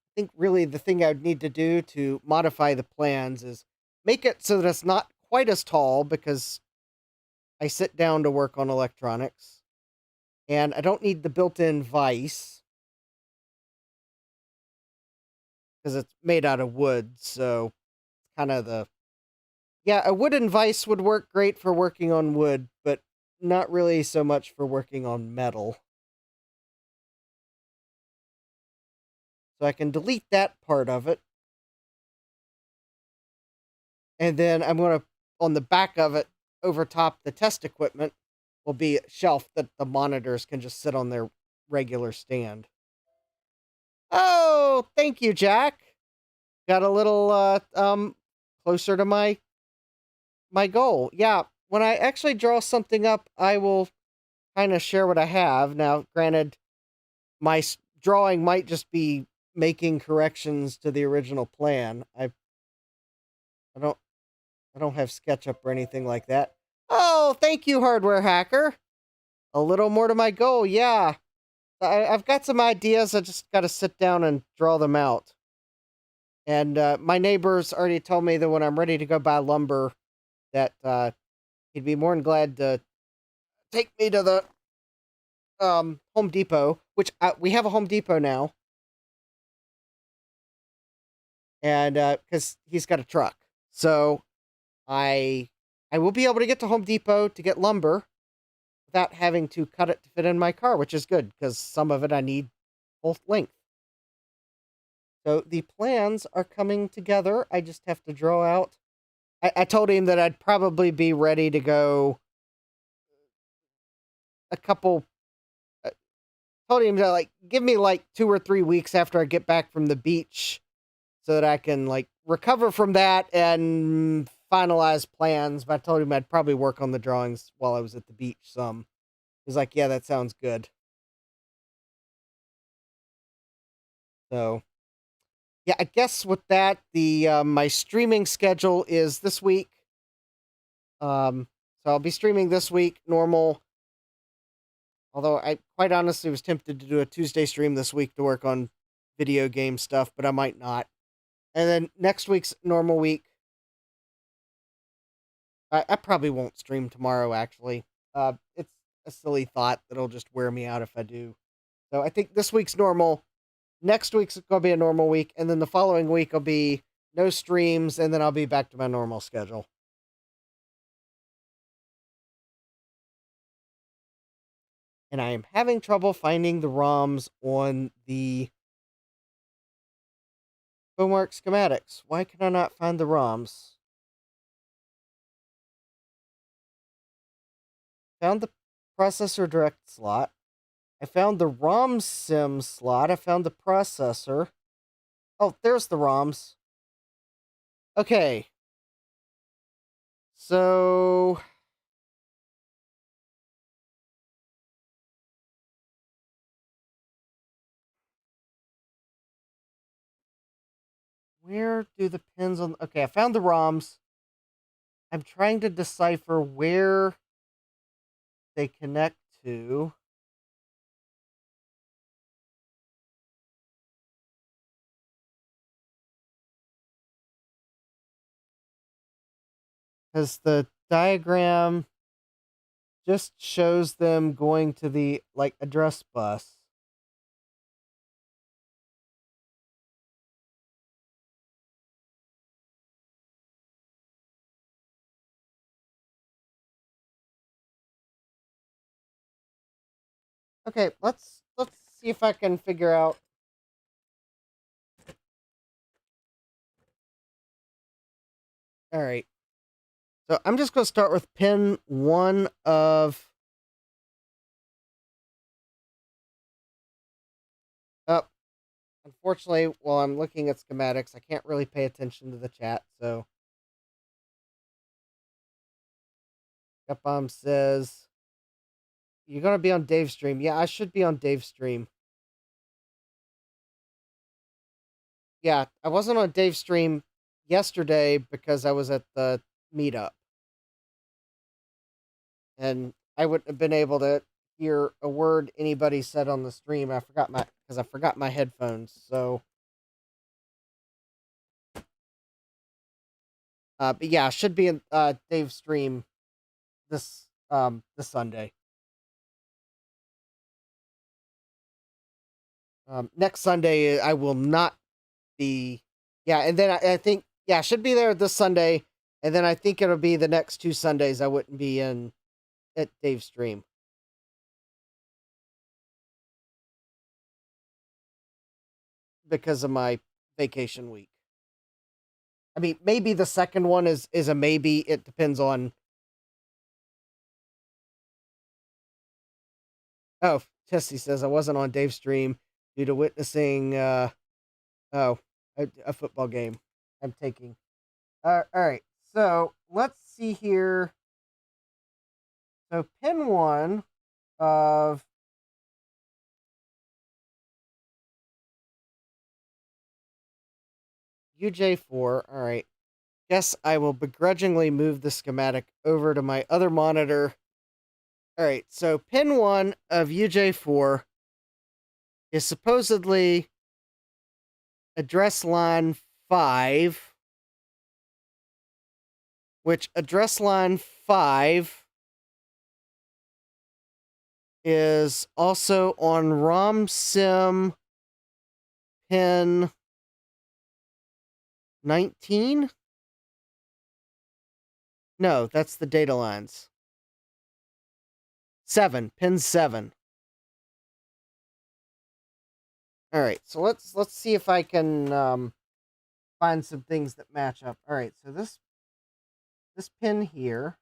I think really the thing I would need to do to modify the plans is make it so that it's not quite as tall, because I sit down to work on electronics. And I don't need the built-in vise, because it's made out of wood, so kind of a wooden vise would work great for working on wood, but not really so much for working on metal. So I can delete that part of it. And then I'm going to, on the back of it, over top the test equipment, will be a shelf that the monitors can just sit on their regular stand. Oh, thank you, Jack. Got a little closer to my goal. Yeah, when I actually draw something up, I will kind of share what I have. Now, granted, my drawing might just be making corrections to the original plan. I don't have SketchUp or anything like that. Oh, thank you, Hardware Hacker. A little more to my goal, yeah. I've got some ideas. I just got to sit down and draw them out. And my neighbors already told me that when I'm ready to go buy lumber, that he'd be more than glad to take me to the Home Depot, which we have a Home Depot now. And because he's got a truck. So I will be able to get to Home Depot to get lumber without having to cut it to fit in my car, which is good, because some of it I need both length. So the plans are coming together. I just have to draw out. I told him that I'd probably be ready to go a couple told him to like give me like 2 or 3 weeks after I get back from the beach so that I can like recover from that and finalize plans. But I told him I'd probably work on the drawings while I was at the beach some. He's like, yeah, that sounds good. So yeah, I guess with that, the my streaming schedule is this week. So I'll be streaming this week, normal. Although I quite honestly was tempted to do a Tuesday stream this week to work on video game stuff, but I might not. And then next week's normal week. I probably won't stream tomorrow, actually. It's a silly thought that'll just wear me out if I do. So I think this week's normal. Next week's going to be a normal week. And then the following week will be no streams. And then I'll be back to my normal schedule. And I am having trouble finding the ROMs on the homework schematics. Why can I not find the ROMs? Found the processor direct slot. I found the ROM sim slot. I found the processor. Oh, there's the ROMs. Okay. So where do the pins on... Okay, I found the ROMs. I'm trying to decipher where they connect to. Because the diagram just shows them going to the, like, address bus. Okay, let's see if I can figure out. All right. So I'm just going to start with pin 1 of... Oh, unfortunately, while I'm looking at schematics, I can't really pay attention to the chat, so... Gutbomb says, you're going to be on Dave's stream. Yeah, I should be on Dave's stream. Yeah, I wasn't on Dave's stream yesterday because I was at the Meetup. And I wouldn't have been able to hear a word anybody said on the stream. I forgot my headphones, so... but yeah, I should be in Dave's stream this Sunday. Next Sunday I will not be. Yeah, and then I think I should be there this Sunday, and then I think it'll be the next 2 Sundays I wouldn't be in at Dave's stream because of my vacation week. I mean, maybe the second one is a maybe. It depends on... Oh, Tessie says I wasn't on Dave's stream due to witnessing a football game I'm taking. All right, so let's see here. So pin 1 of UJ4. All right. Guess I will begrudgingly move the schematic over to my other monitor. All right, so pin 1 of UJ4 is supposedly address line 5, which address line 5 is also on ROM sim pin 19? No, that's the data lines. 7, pin 7. All right, so let's see if I can find some things that match up. All right, so this pin here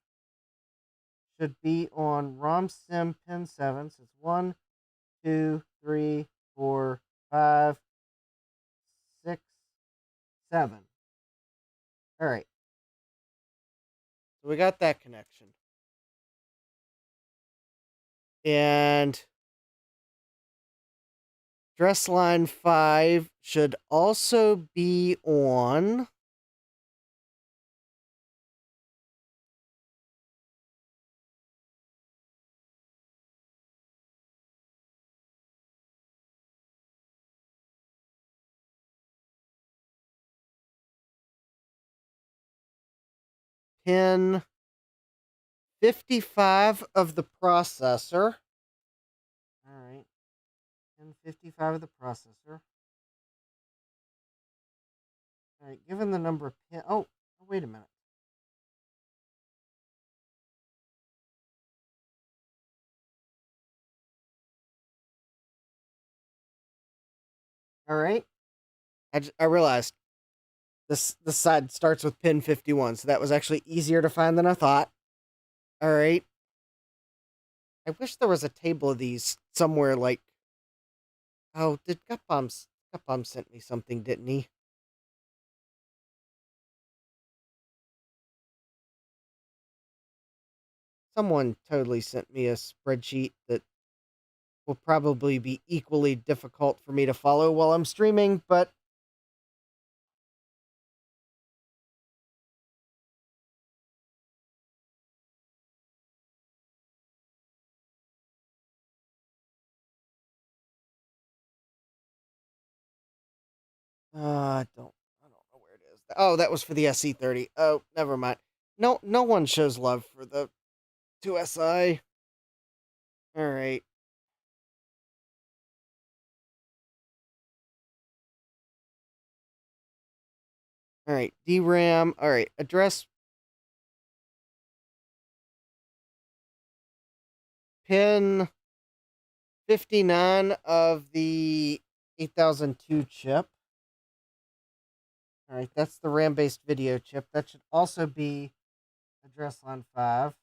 should be on ROM sim pin 7. So it's 1, 2, 3, 4, 5, 6, 7. All right. So we got that connection. And address line 5 should also be on pin 55 of the processor. All right. Pin 55 of the processor. All right. Given the number of pin. Oh, wait a minute. All right. I realized this side starts with pin 51, so that was actually easier to find than I thought. All right. I wish there was a table of these somewhere. Like, oh, did Gutbomb sent me something, didn't he? Someone totally sent me a spreadsheet that will probably be equally difficult for me to follow while I'm streaming, but I don't know where it is. Oh, that was for the SC30. Oh, never mind. No one shows love for the 2SI. All right. All right, DRAM. All right, address pin 59 of the 8002 chip. All right, that's the RAM-based video chip. That should also be address line 5.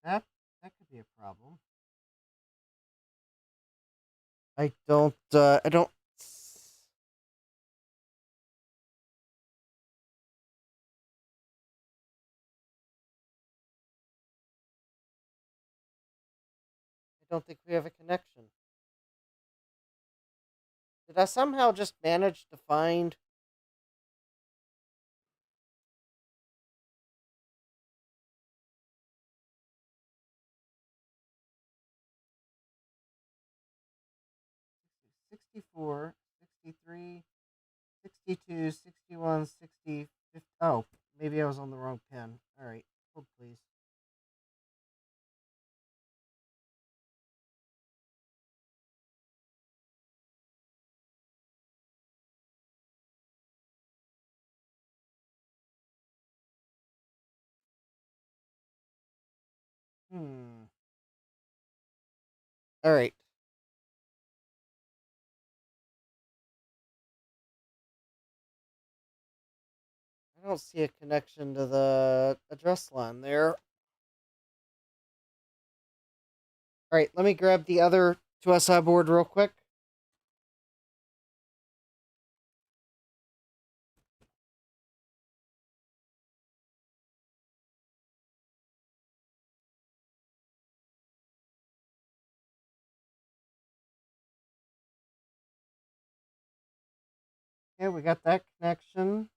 That could be a problem. I don't think we have a connection. Did I somehow just manage to find '64, '63, '62, '61, '60, 50? Oh, maybe I was on the wrong pin. All right, hold please. All right. I don't see a connection to the address line there. All right, let me grab the other 2SI board real quick. Okay, we got that connection.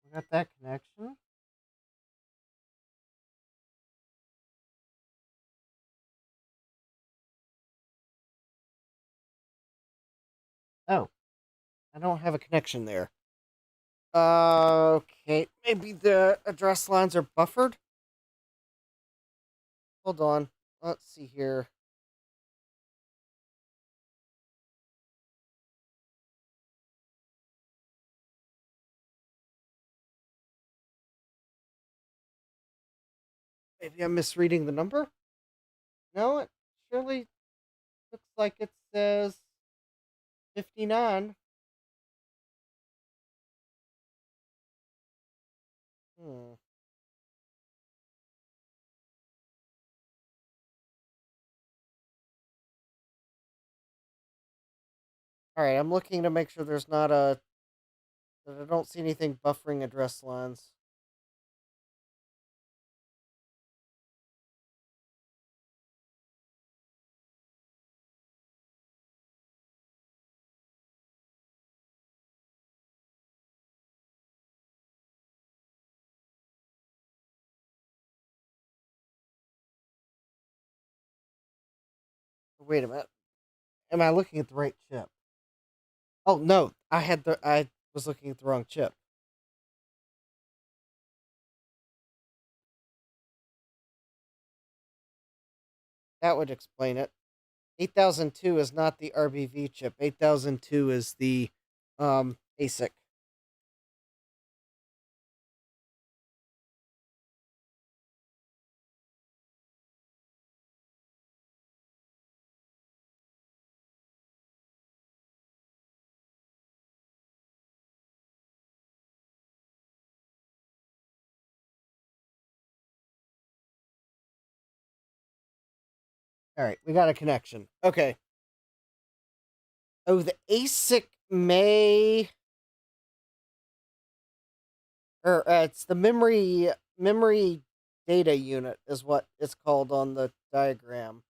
We got that connection. Oh, I don't have a connection there. Okay, Maybe the address lines are buffered? Hold on. Let's see here. Maybe I'm misreading the number? No, it surely looks like it says 59. Hmm. Alright, I'm looking to make sure there's not a... that I don't see anything buffering address lines. Wait a minute. Am I looking at the right chip? Oh, no. I was looking at the wrong chip. That would explain it. 8002 is not the RBV chip. 8002 is the ASIC. All right, we got a connection. Okay. Oh, the ASIC may... or it's the memory data unit is what it's called on the diagram.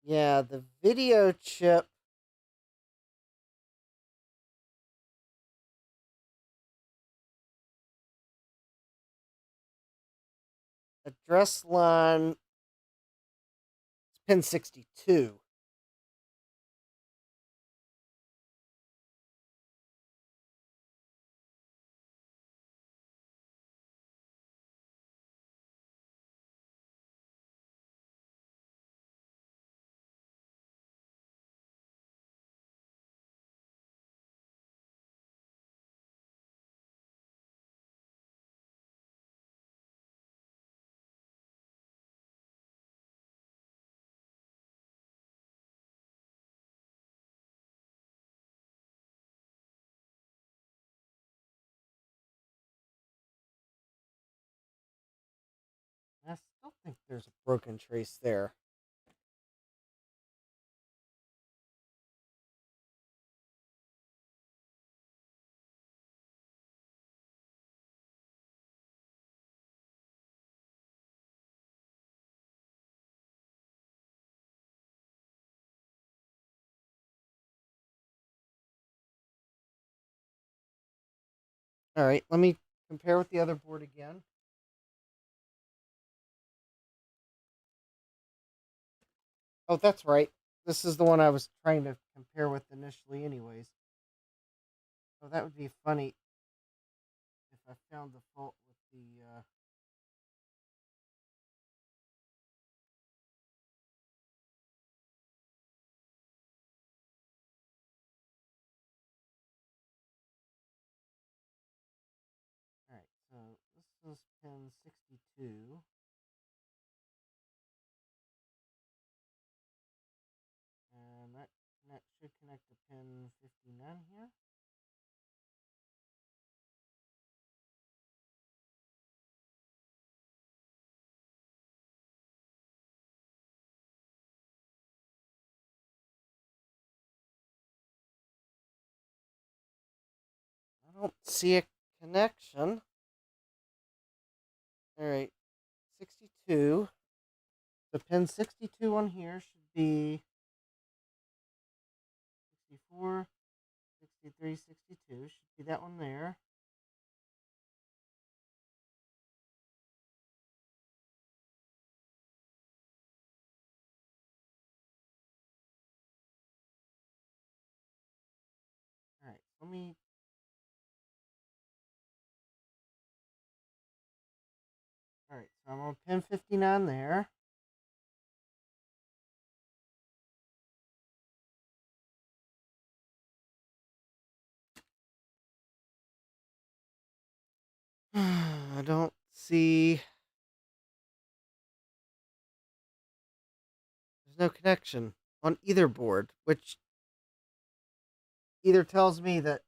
Yeah, the video chip... address line pin 62. I still think there's a broken trace there. All right, let me compare with the other board again. Oh, that's right. This is the one I was trying to compare with initially anyways. So that would be funny if I found the fault with the... Alright, so this is pin 62. And that should connect to pin 59 here. I don't see a connection. Alright, 62. The pin 62 on here should be 64, 63, 62. Should be that one there. let me... Alright, so I'm on pin 59 there. I don't see... There's no connection on either board, which either tells me that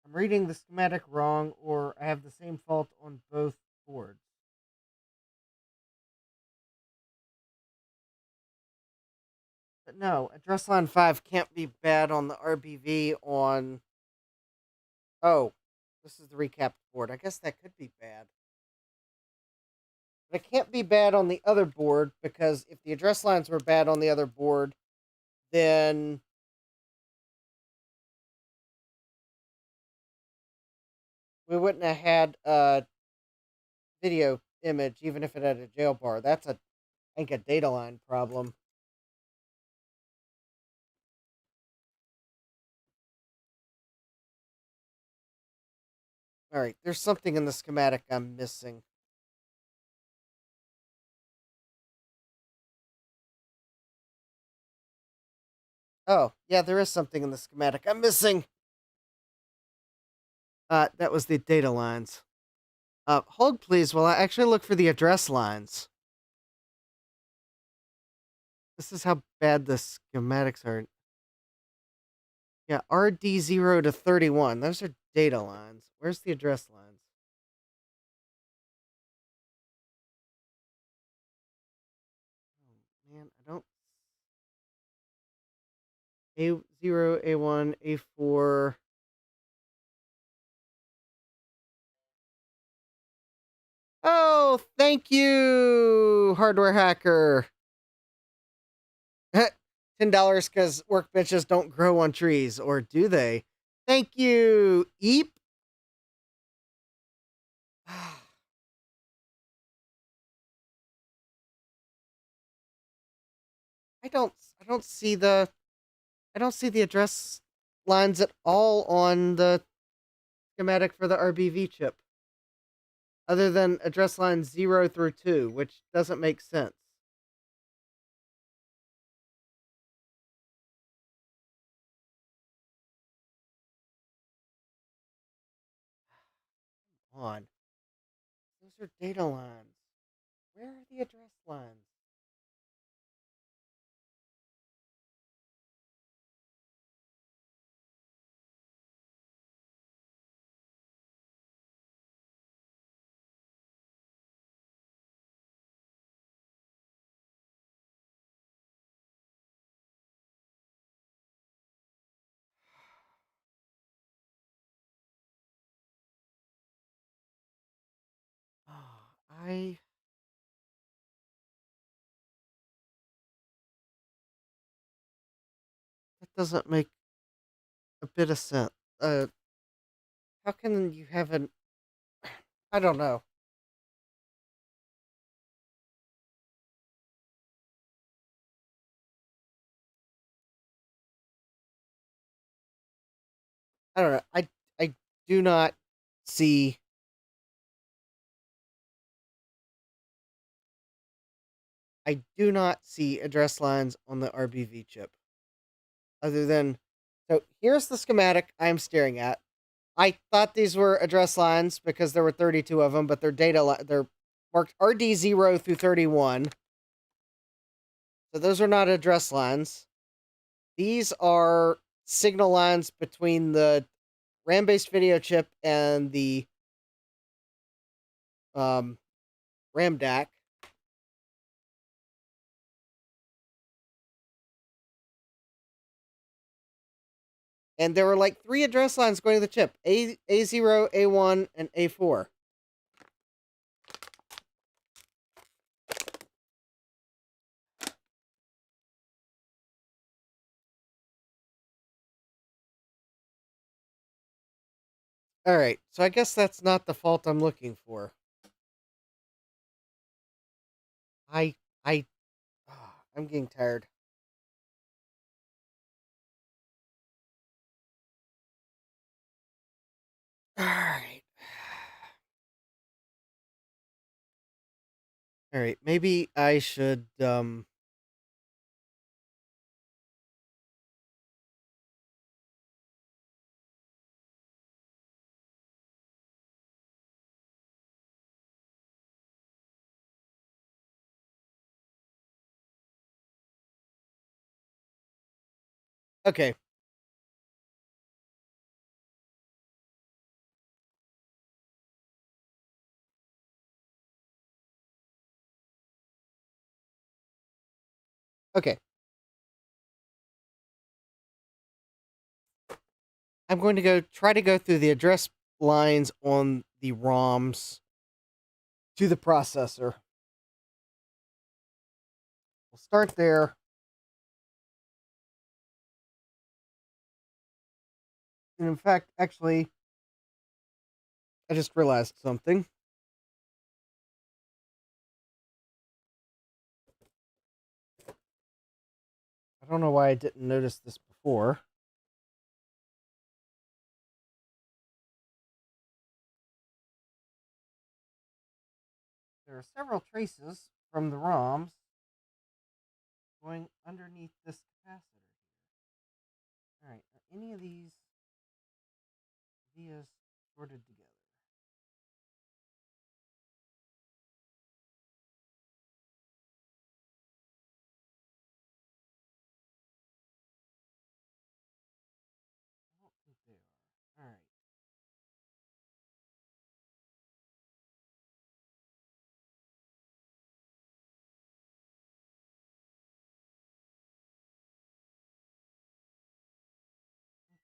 I'm reading the schematic wrong or I have the same fault on both boards. But no, address line 5 can't be bad on the RBV on... Oh, this is the recapped board. I guess that could be bad. But it can't be bad on the other board, because if the address lines were bad on the other board, then we wouldn't have had a video image, even if it had a jail bar. That's I think a data line problem. All right, there's something in the schematic I'm missing. Oh, yeah, there is something in the schematic I'm missing. That was the data lines. Hold please while I actually look for the address lines. This is how bad the schematics are. Yeah, RD0 to 31. Those are data lines. Where's the address lines? Oh, man, I don't... A0, A1, A4... Oh, thank you, hardware hacker. $10 because workbenches don't grow on trees, or do they? Thank you, Eep. I don't see the address lines at all on the schematic for the RBV chip, other than address lines 0 through 2, which doesn't make sense. Come on. Those are data lines. Where are the address lines? I... That doesn't make a bit of sense. How can you have an... I don't know. I don't know. I do not see... I do not see address lines on the RBV chip. Other than... So, here's the schematic I'm staring at. I thought these were address lines because there were 32 of them, but they're they're marked RD0 through 31. So those are not address lines. These are signal lines between the RAM-based video chip and the RAM DAC. And there were like 3 address lines going to the chip. A0, A1, and A4. Alright, so I guess that's not the fault I'm looking for. I'm getting tired. All right. All right. Maybe I should okay. Okay. I'm going to try to go through the address lines on the ROMs to the processor. We'll start there. And in fact, actually, I just realized something. I don't know why I didn't notice this before. There are several traces from the ROMs going underneath this capacitor here. All right, are any of these vias sorted together? I don't think they are. All right.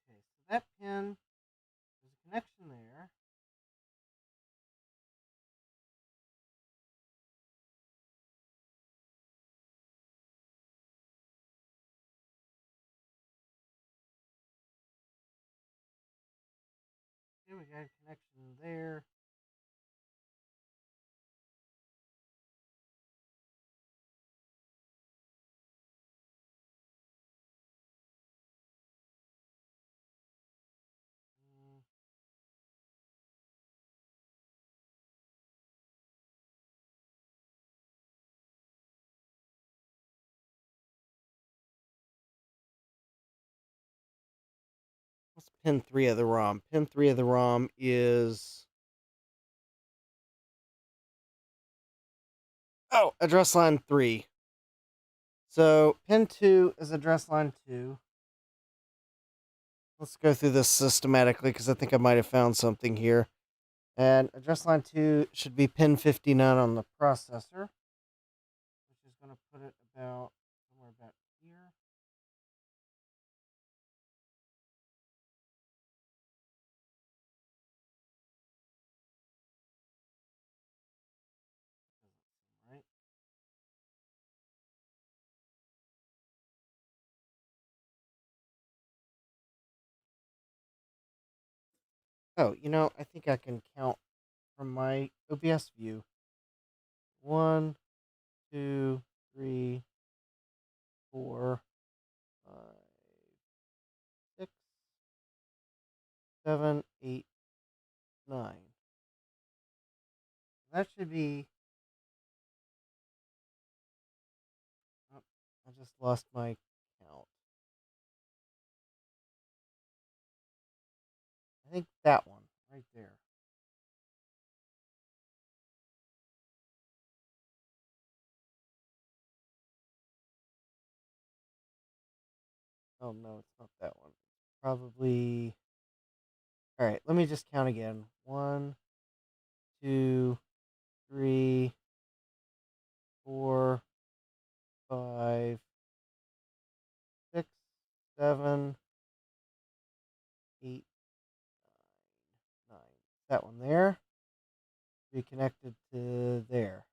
Okay, so that pin, there's a connection there. Okay, we got a connection there. Mm, What's pin 3 of the ROM? Pin 3 of the ROM is... Oh, address line 3. So pin 2 is address line 2. Let's go through this systematically because I think I might have found something here. And address line 2 should be pin 59 on the processor, which is going to put it about somewhere about here. Doesn't seem right. Oh, I think I can count from my OBS view. 1, 2, 3, 4, 5, 6, 7, 8, 9. That should be... Oh, I just lost my count. I think that one right there. Oh no, it's not that one. Probably... All right, let me just count again. 1, 2, 3, 4, 5, 6, 7, 8, 9. That one there. Be connected to there.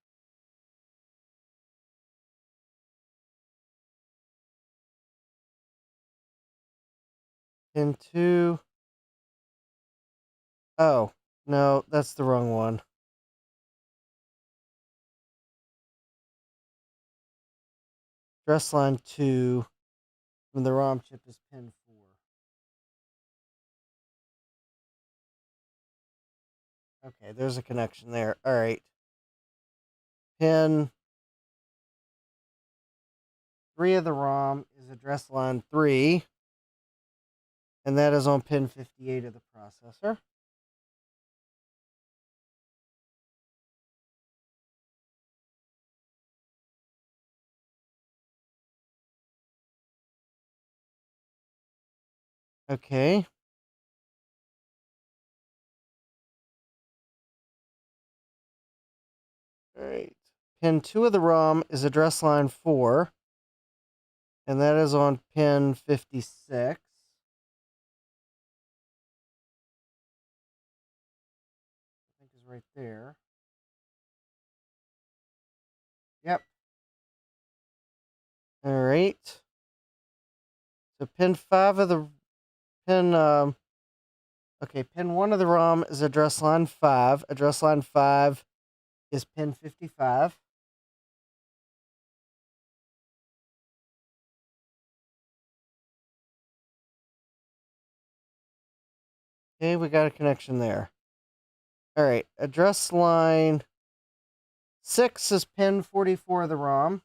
Pin 2. Oh, no, that's the wrong one. Address line 2 from the ROM chip is pin 4. Okay, there's a connection there. All right. Pin 3 of the ROM is address line 3, and that is on pin 58 of the processor. Okay. All right. Pin 2 of the ROM is address line 4, and that is on pin 56. I think is right there. Yep. All right. So pin 5 of the pin okay, pin 1 of the ROM is address line 5. Address line 5 is pin 55. Okay, we got a connection there. All right, address line 6 is pin 44 of the ROM.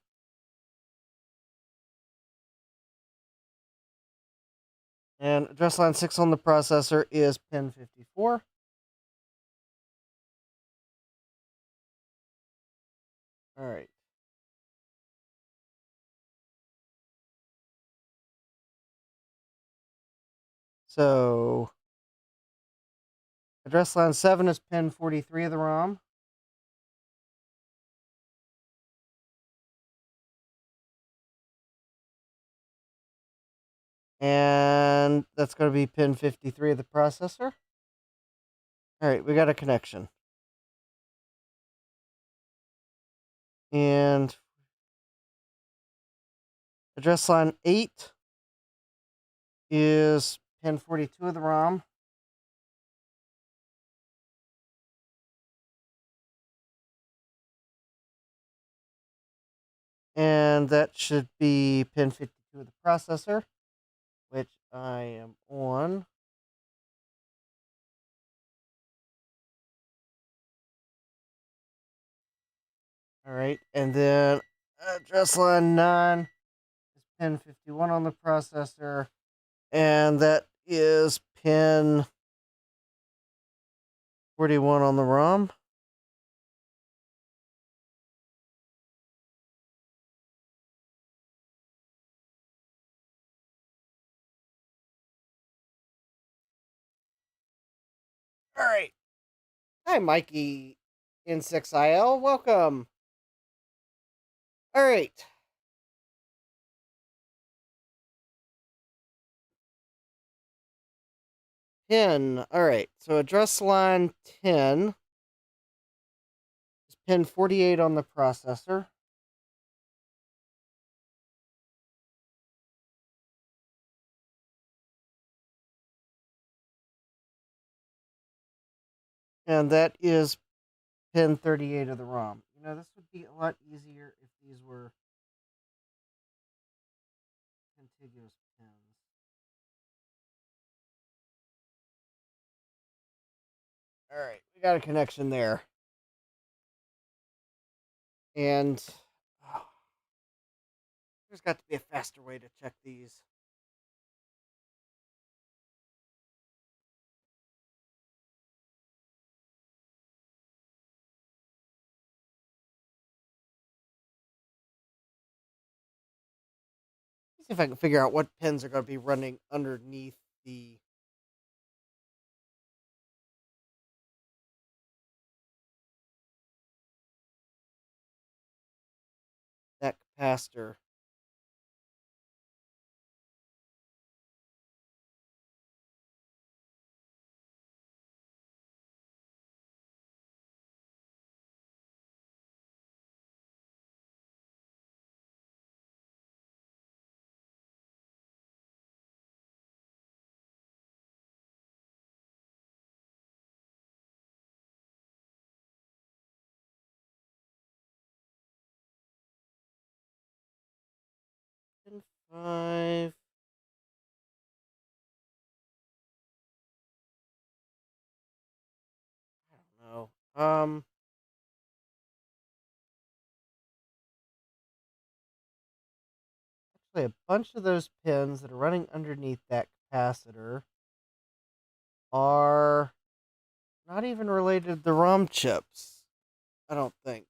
And address line 6 on the processor is pin 54. All right. So address line 7 is pin 43 of the ROM. And that's going to be pin 53 of the processor. All right, we got a connection. And address line 8 is pin 42 of the ROM. And that should be pin 52 of the processor, which I am on. All right, and then address line 9 is pin 51 on the processor, and that is pin 41 on the ROM. All right. Hi, Mikey in 6IL. Welcome. All right. Pin. All right. So address line 10 is pin 48 on the processor. And that is pin 38 of the ROM. You know, this would be a lot easier if these were contiguous pins. All right, we got a connection there. And there's got to be a faster way to check these. Let's see if I can figure out what pins are going to be running underneath the that capacitor. Pin 5. I don't Um, actually, a bunch of those pins that are running underneath that capacitor are not even related to the ROM chips. I don't think.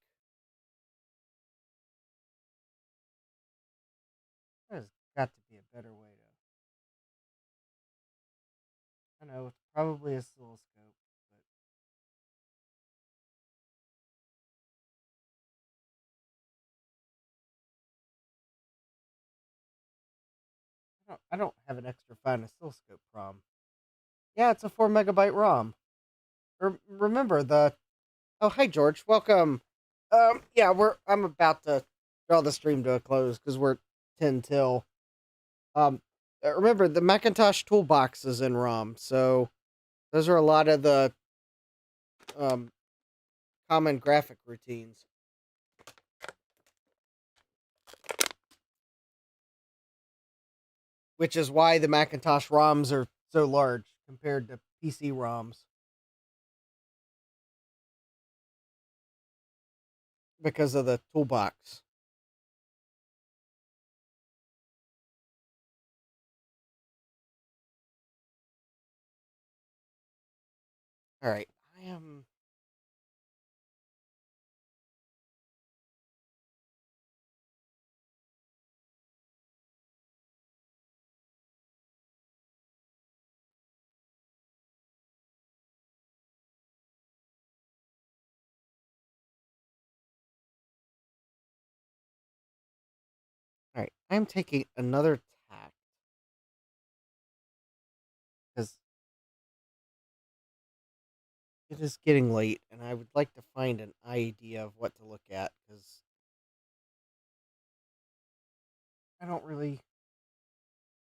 There's got to be a better way to. I know it's probably a oscilloscope, but I don't have an extra fine oscilloscope ROM. Yeah, it's a 4 MB ROM. Remember the. Oh, hi George, welcome. Yeah, I'm about to draw the stream to a close because we're 10 till. Remember the Macintosh toolbox is in ROM, so those are a lot of the um common graphic routines. Which is why the Macintosh ROMs are so large compared to PC ROMs. Because of the toolbox. Alright, I am. Alright, I'm taking another tack. Because it is getting late, and I would like to find an idea of what to look at, because I don't really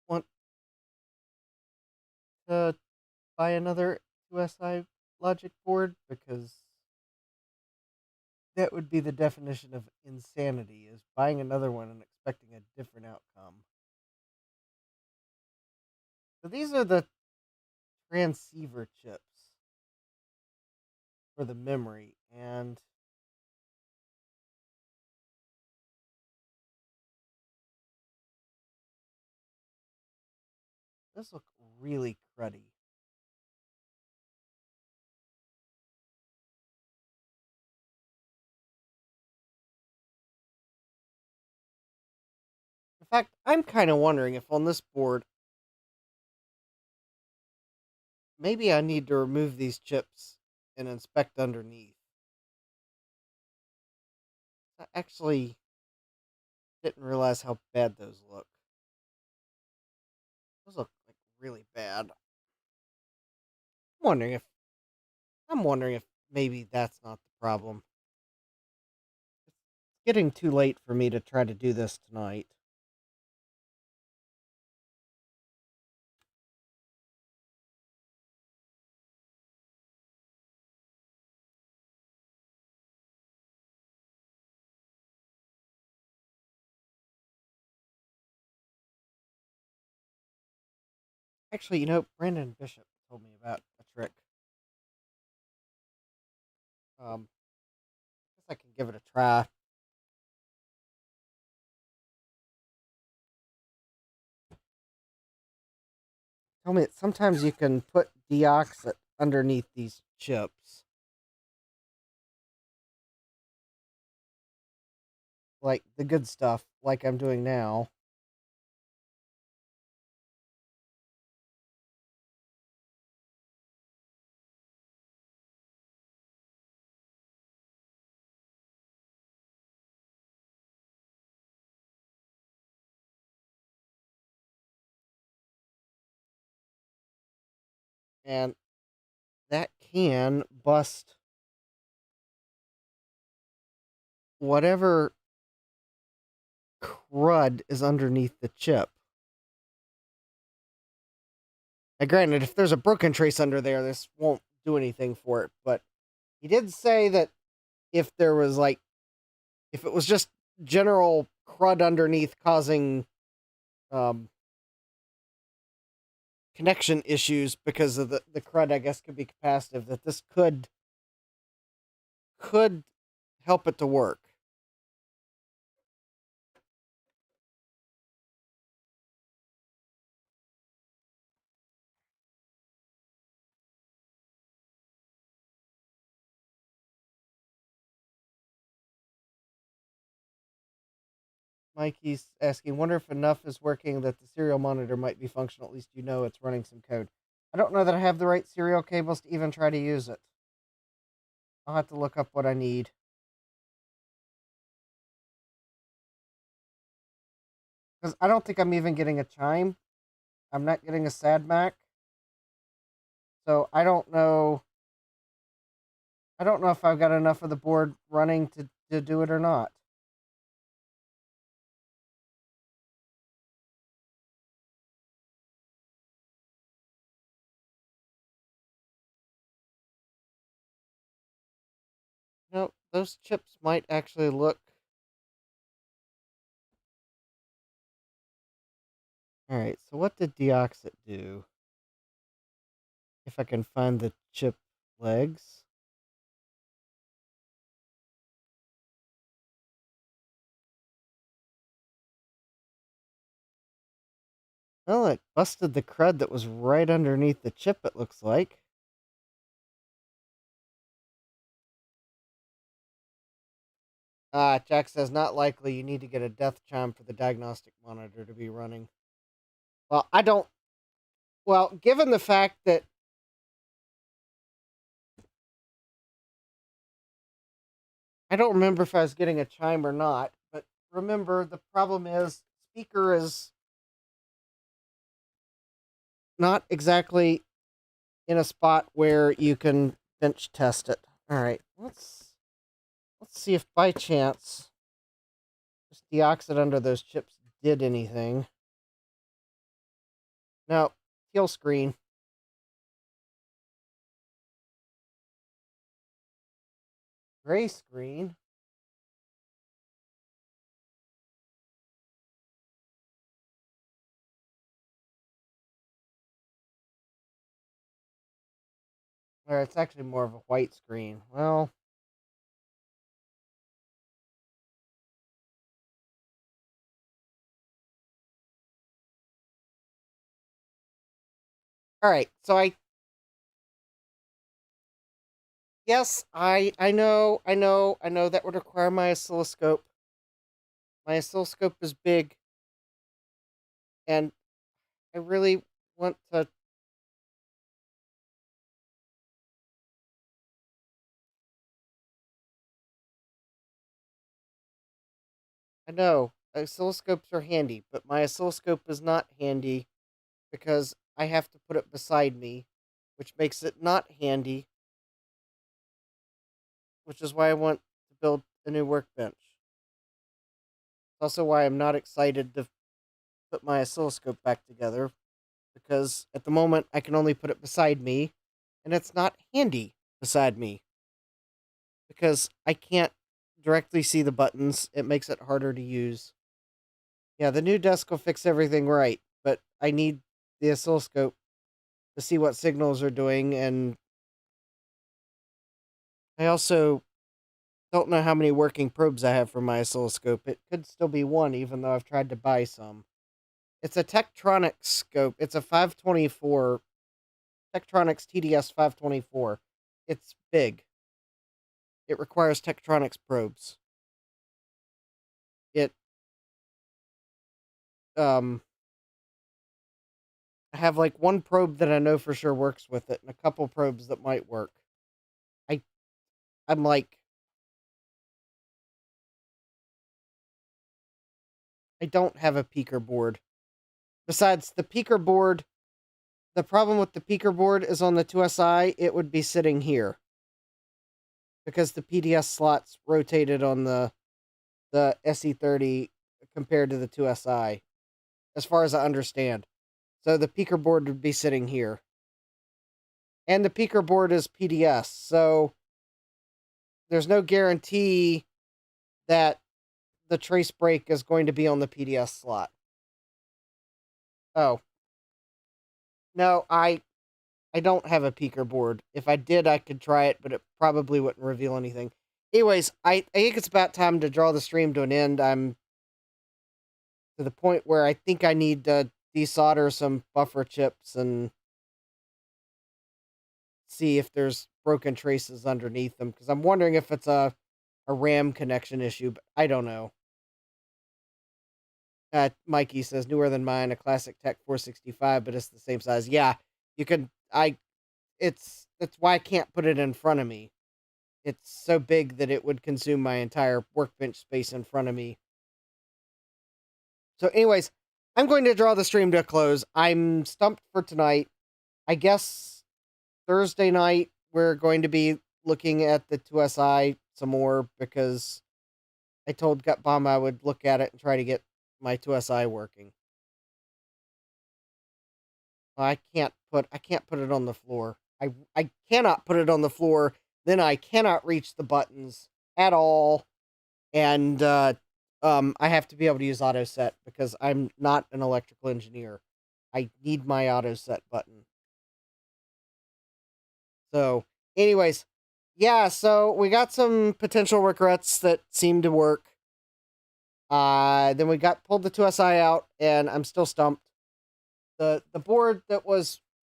want to buy another USI logic board, because that would be the definition of insanity, is buying another one and expecting a different outcome. So these are the transceiver chips for the memory, and those look really cruddy. In fact, I'm kind of wondering if on this board, maybe I need to remove these chips and inspect underneath. I actually didn't realize how bad those look. Those look like really bad. Wondering if I'm wondering if maybe that's not the problem. It's getting too late for me to try to do this tonight. Actually, Brandon Bishop told me about a trick. I guess I can give it a try. Tell me, sometimes you can put deoxit underneath these chips. Like the good stuff, like I'm doing now. And that can bust whatever crud is underneath the chip. Now, granted, if there's a broken trace under there, this won't do anything for it. But he did say that if there was if it was just general crud underneath causing connection issues because of the crud, I guess, could be capacitive, that this could could help it to work. Mikey's asking, wonder if enough is working that the serial monitor might be functional. At least you know it's running some code. I don't know that I have the right serial cables to even try to use it. I'll have to look up what I need. Because I don't think I'm even getting a chime. I'm not getting a SADMAC. So I don't know. I don't know if I've got enough of the board running to do it or not. Nope, those chips might actually look... Alright, so what did Deoxit do? If I can find the chip legs. Well, it busted the crud that was right underneath the chip, it looks like. Jack says, not likely. You need to get a death chime for the diagnostic monitor to be running. Well, I don't... Well, given the fact that... I don't remember if I was getting a chime or not, but remember, the problem is, speaker is not exactly in a spot where you can bench test it. Alright, let's see if by chance just Deoxit under those chips did anything. No, teal screen. Gray screen. Or it's actually more of a white screen. Well, alright, so yes, I know that would require my oscilloscope. My oscilloscope is big, and I really want to... I know, oscilloscopes are handy, but my oscilloscope is not handy because I have to put it beside me, which makes it not handy, which is why I want to build a new workbench. It's also why I'm not excited to put my oscilloscope back together, because at the moment I can only put it beside me, and it's not handy beside me, because I can't directly see the buttons. It makes it harder to use. Yeah, the new desk will fix everything right, but I need the oscilloscope to see what signals are doing, and I also don't know how many working probes I have for my oscilloscope. It could still be one, even though I've tried to buy some. It's a Tektronix scope. It's a 524, Tektronix TDS 524. It's big. It requires Tektronix probes. It, I have like one probe that I know for sure works with it, and a couple probes that might work. I'm like, I don't have a peaker board. Besides, the peaker board, the problem with the peaker board is on the IIsi, it would be sitting here. Because the PDS slots rotated on the SE30 compared to the IIsi, as far as I understand. So the peaker board would be sitting here. And the peaker board is PDS, so there's no guarantee that the trace break is going to be on the PDS slot. Oh. No, I don't have a peaker board. If I did, I could try it, but it probably wouldn't reveal anything. Anyways, I think it's about time to draw the stream to an end. I'm to the point where I think I need to desolder some buffer chips and see if there's broken traces underneath them, because I'm wondering if it's a RAM connection issue, but I don't know. Mikey says, newer than mine, a classic Tech 465, but it's the same size. Yeah, you could, that's why I can't put it in front of me. It's so big that it would consume my entire workbench space in front of me. So anyways, I'm going to draw the stream to a close. I'm stumped for tonight. I guess Thursday night we're going to be looking at the IIsi some more, because I told Gutbomb I would look at it and try to get my IIsi working. I can't put it on the floor. I cannot put it on the floor. Then I cannot reach the buttons at all, and I have to be able to use auto set because I'm not an electrical engineer. I need my auto set button. So, anyways, yeah. So we got some potential regrets that seem to work. Then we pulled the IIsi out, and I'm still stumped. The board that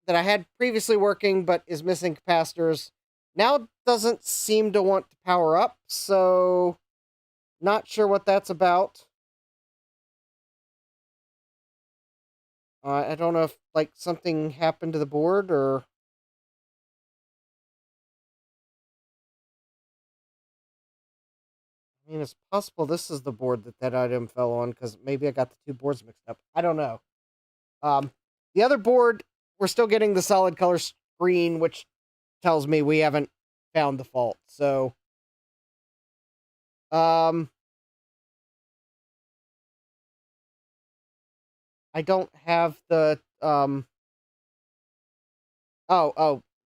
I had previously working but is missing capacitors now doesn't seem to want to power up, so not sure what that's about. I don't know if like something happened to the board, or I mean, it's possible this is the board that item fell on, because maybe I got the two boards mixed up. I don't know. The other board, we're still getting the solid color screen, which tells me we haven't found the fault. So, I don't have the,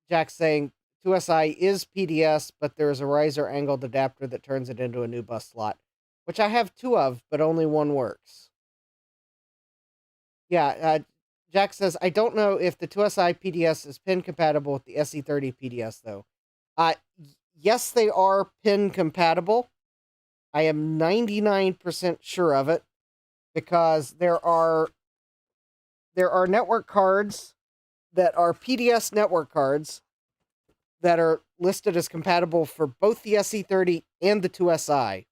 Jack's saying IIsi is PDS, but there's a riser angled adapter that turns it into a new bus slot, which I have two of, but only one works. Yeah, Jack says, I don't know if the IIsi PDS is pin compatible with the SE30 PDS, though. Yes, they are pin compatible. I am 99% sure of it, because there are network cards that are PDS network cards that are listed as compatible for both the SE30 and the IIsi.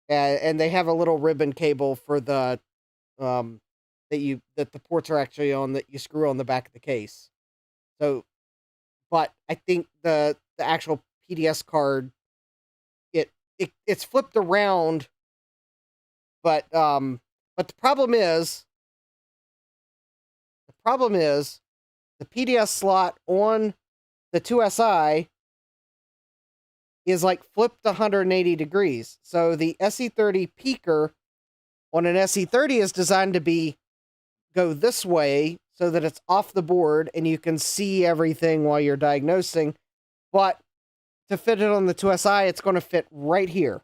And they have a little ribbon cable for the that the ports are actually on, that you screw on the back of the case. So, but I think the actual PDS card, it's flipped around, but the problem is the PDS slot on the IIsi is like flipped 180 degrees. So the SE30 peaker on an SE30 is designed to go this way so that it's off the board and you can see everything while you're diagnosing. But to fit it on the IIsi, it's going to fit right here.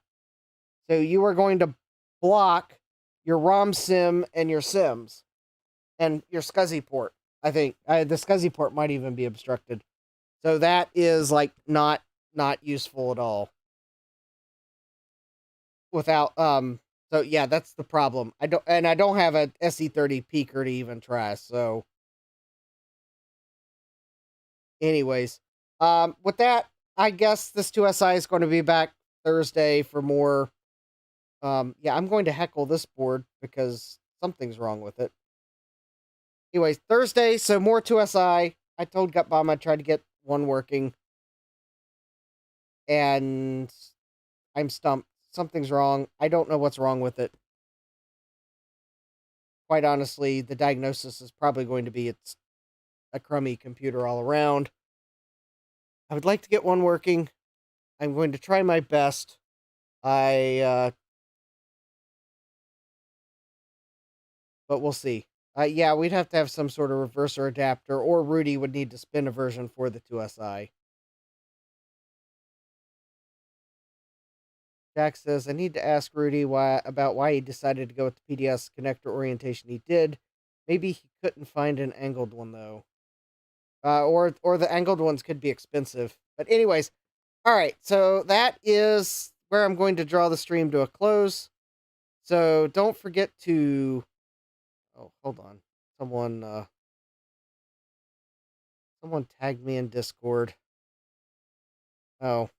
So you are going to block your ROM sim and your sims and your SCSI port. I think the SCSI port might even be obstructed. So that is like not useful at all. Without so yeah, that's the problem. I don't have a SE30 peaker to even try. So anyways, with that, I guess this IIsi is going to be back Thursday for more. Yeah, I'm going to heckle this board because something's wrong with it. Anyways, Thursday, so more IIsi. I told Gutbomb I'd try to get one working, and I'm stumped. Something's wrong. I don't know what's wrong with it. Quite honestly, the diagnosis is probably going to be it's a crummy computer all around. I would like to get one working. I'm going to try my best. But we'll see. Yeah, we'd have to have some sort of reverser adapter, or Rudy would need to spin a version for the IIsi. Jack says, I need to ask Rudy about why he decided to go with the PDS connector orientation he did. Maybe he couldn't find an angled one, though. Or the angled ones could be expensive. But anyways, All right, so that is where I'm going to draw the stream to a close. So don't forget to... Oh, hold on. Someone tagged me in Discord. Oh.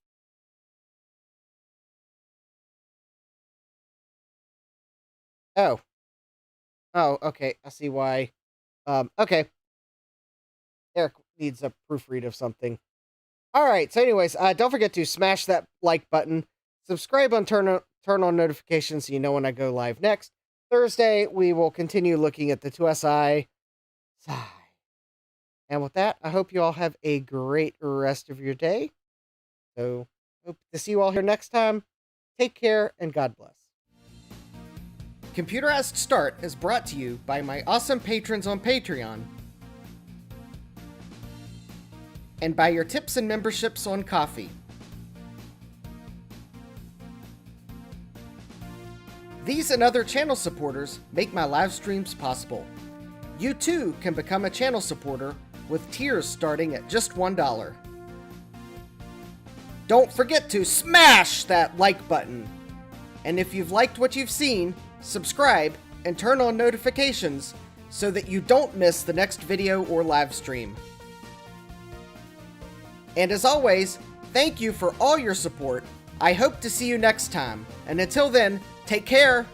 Oh. Oh, okay. I see why. Okay. Eric needs a proofread of something. All right. So anyways, don't forget to smash that like button. Subscribe and turn on notifications so you know when I go live next. Thursday, we will continue looking at the IIsigh. And with that, I hope you all have a great rest of your day. So, hope to see you all here next time. Take care, and God bless. Computerized Start is brought to you by my awesome patrons on Patreon, and by your tips and memberships on Ko-fi. These and other channel supporters make my live streams possible. You too can become a channel supporter with tiers starting at just $1. Don't forget to smash that like button. And if you've liked what you've seen, subscribe and turn on notifications so that you don't miss the next video or live stream. And as always, thank you for all your support. I hope to see you next time. And until then, take care.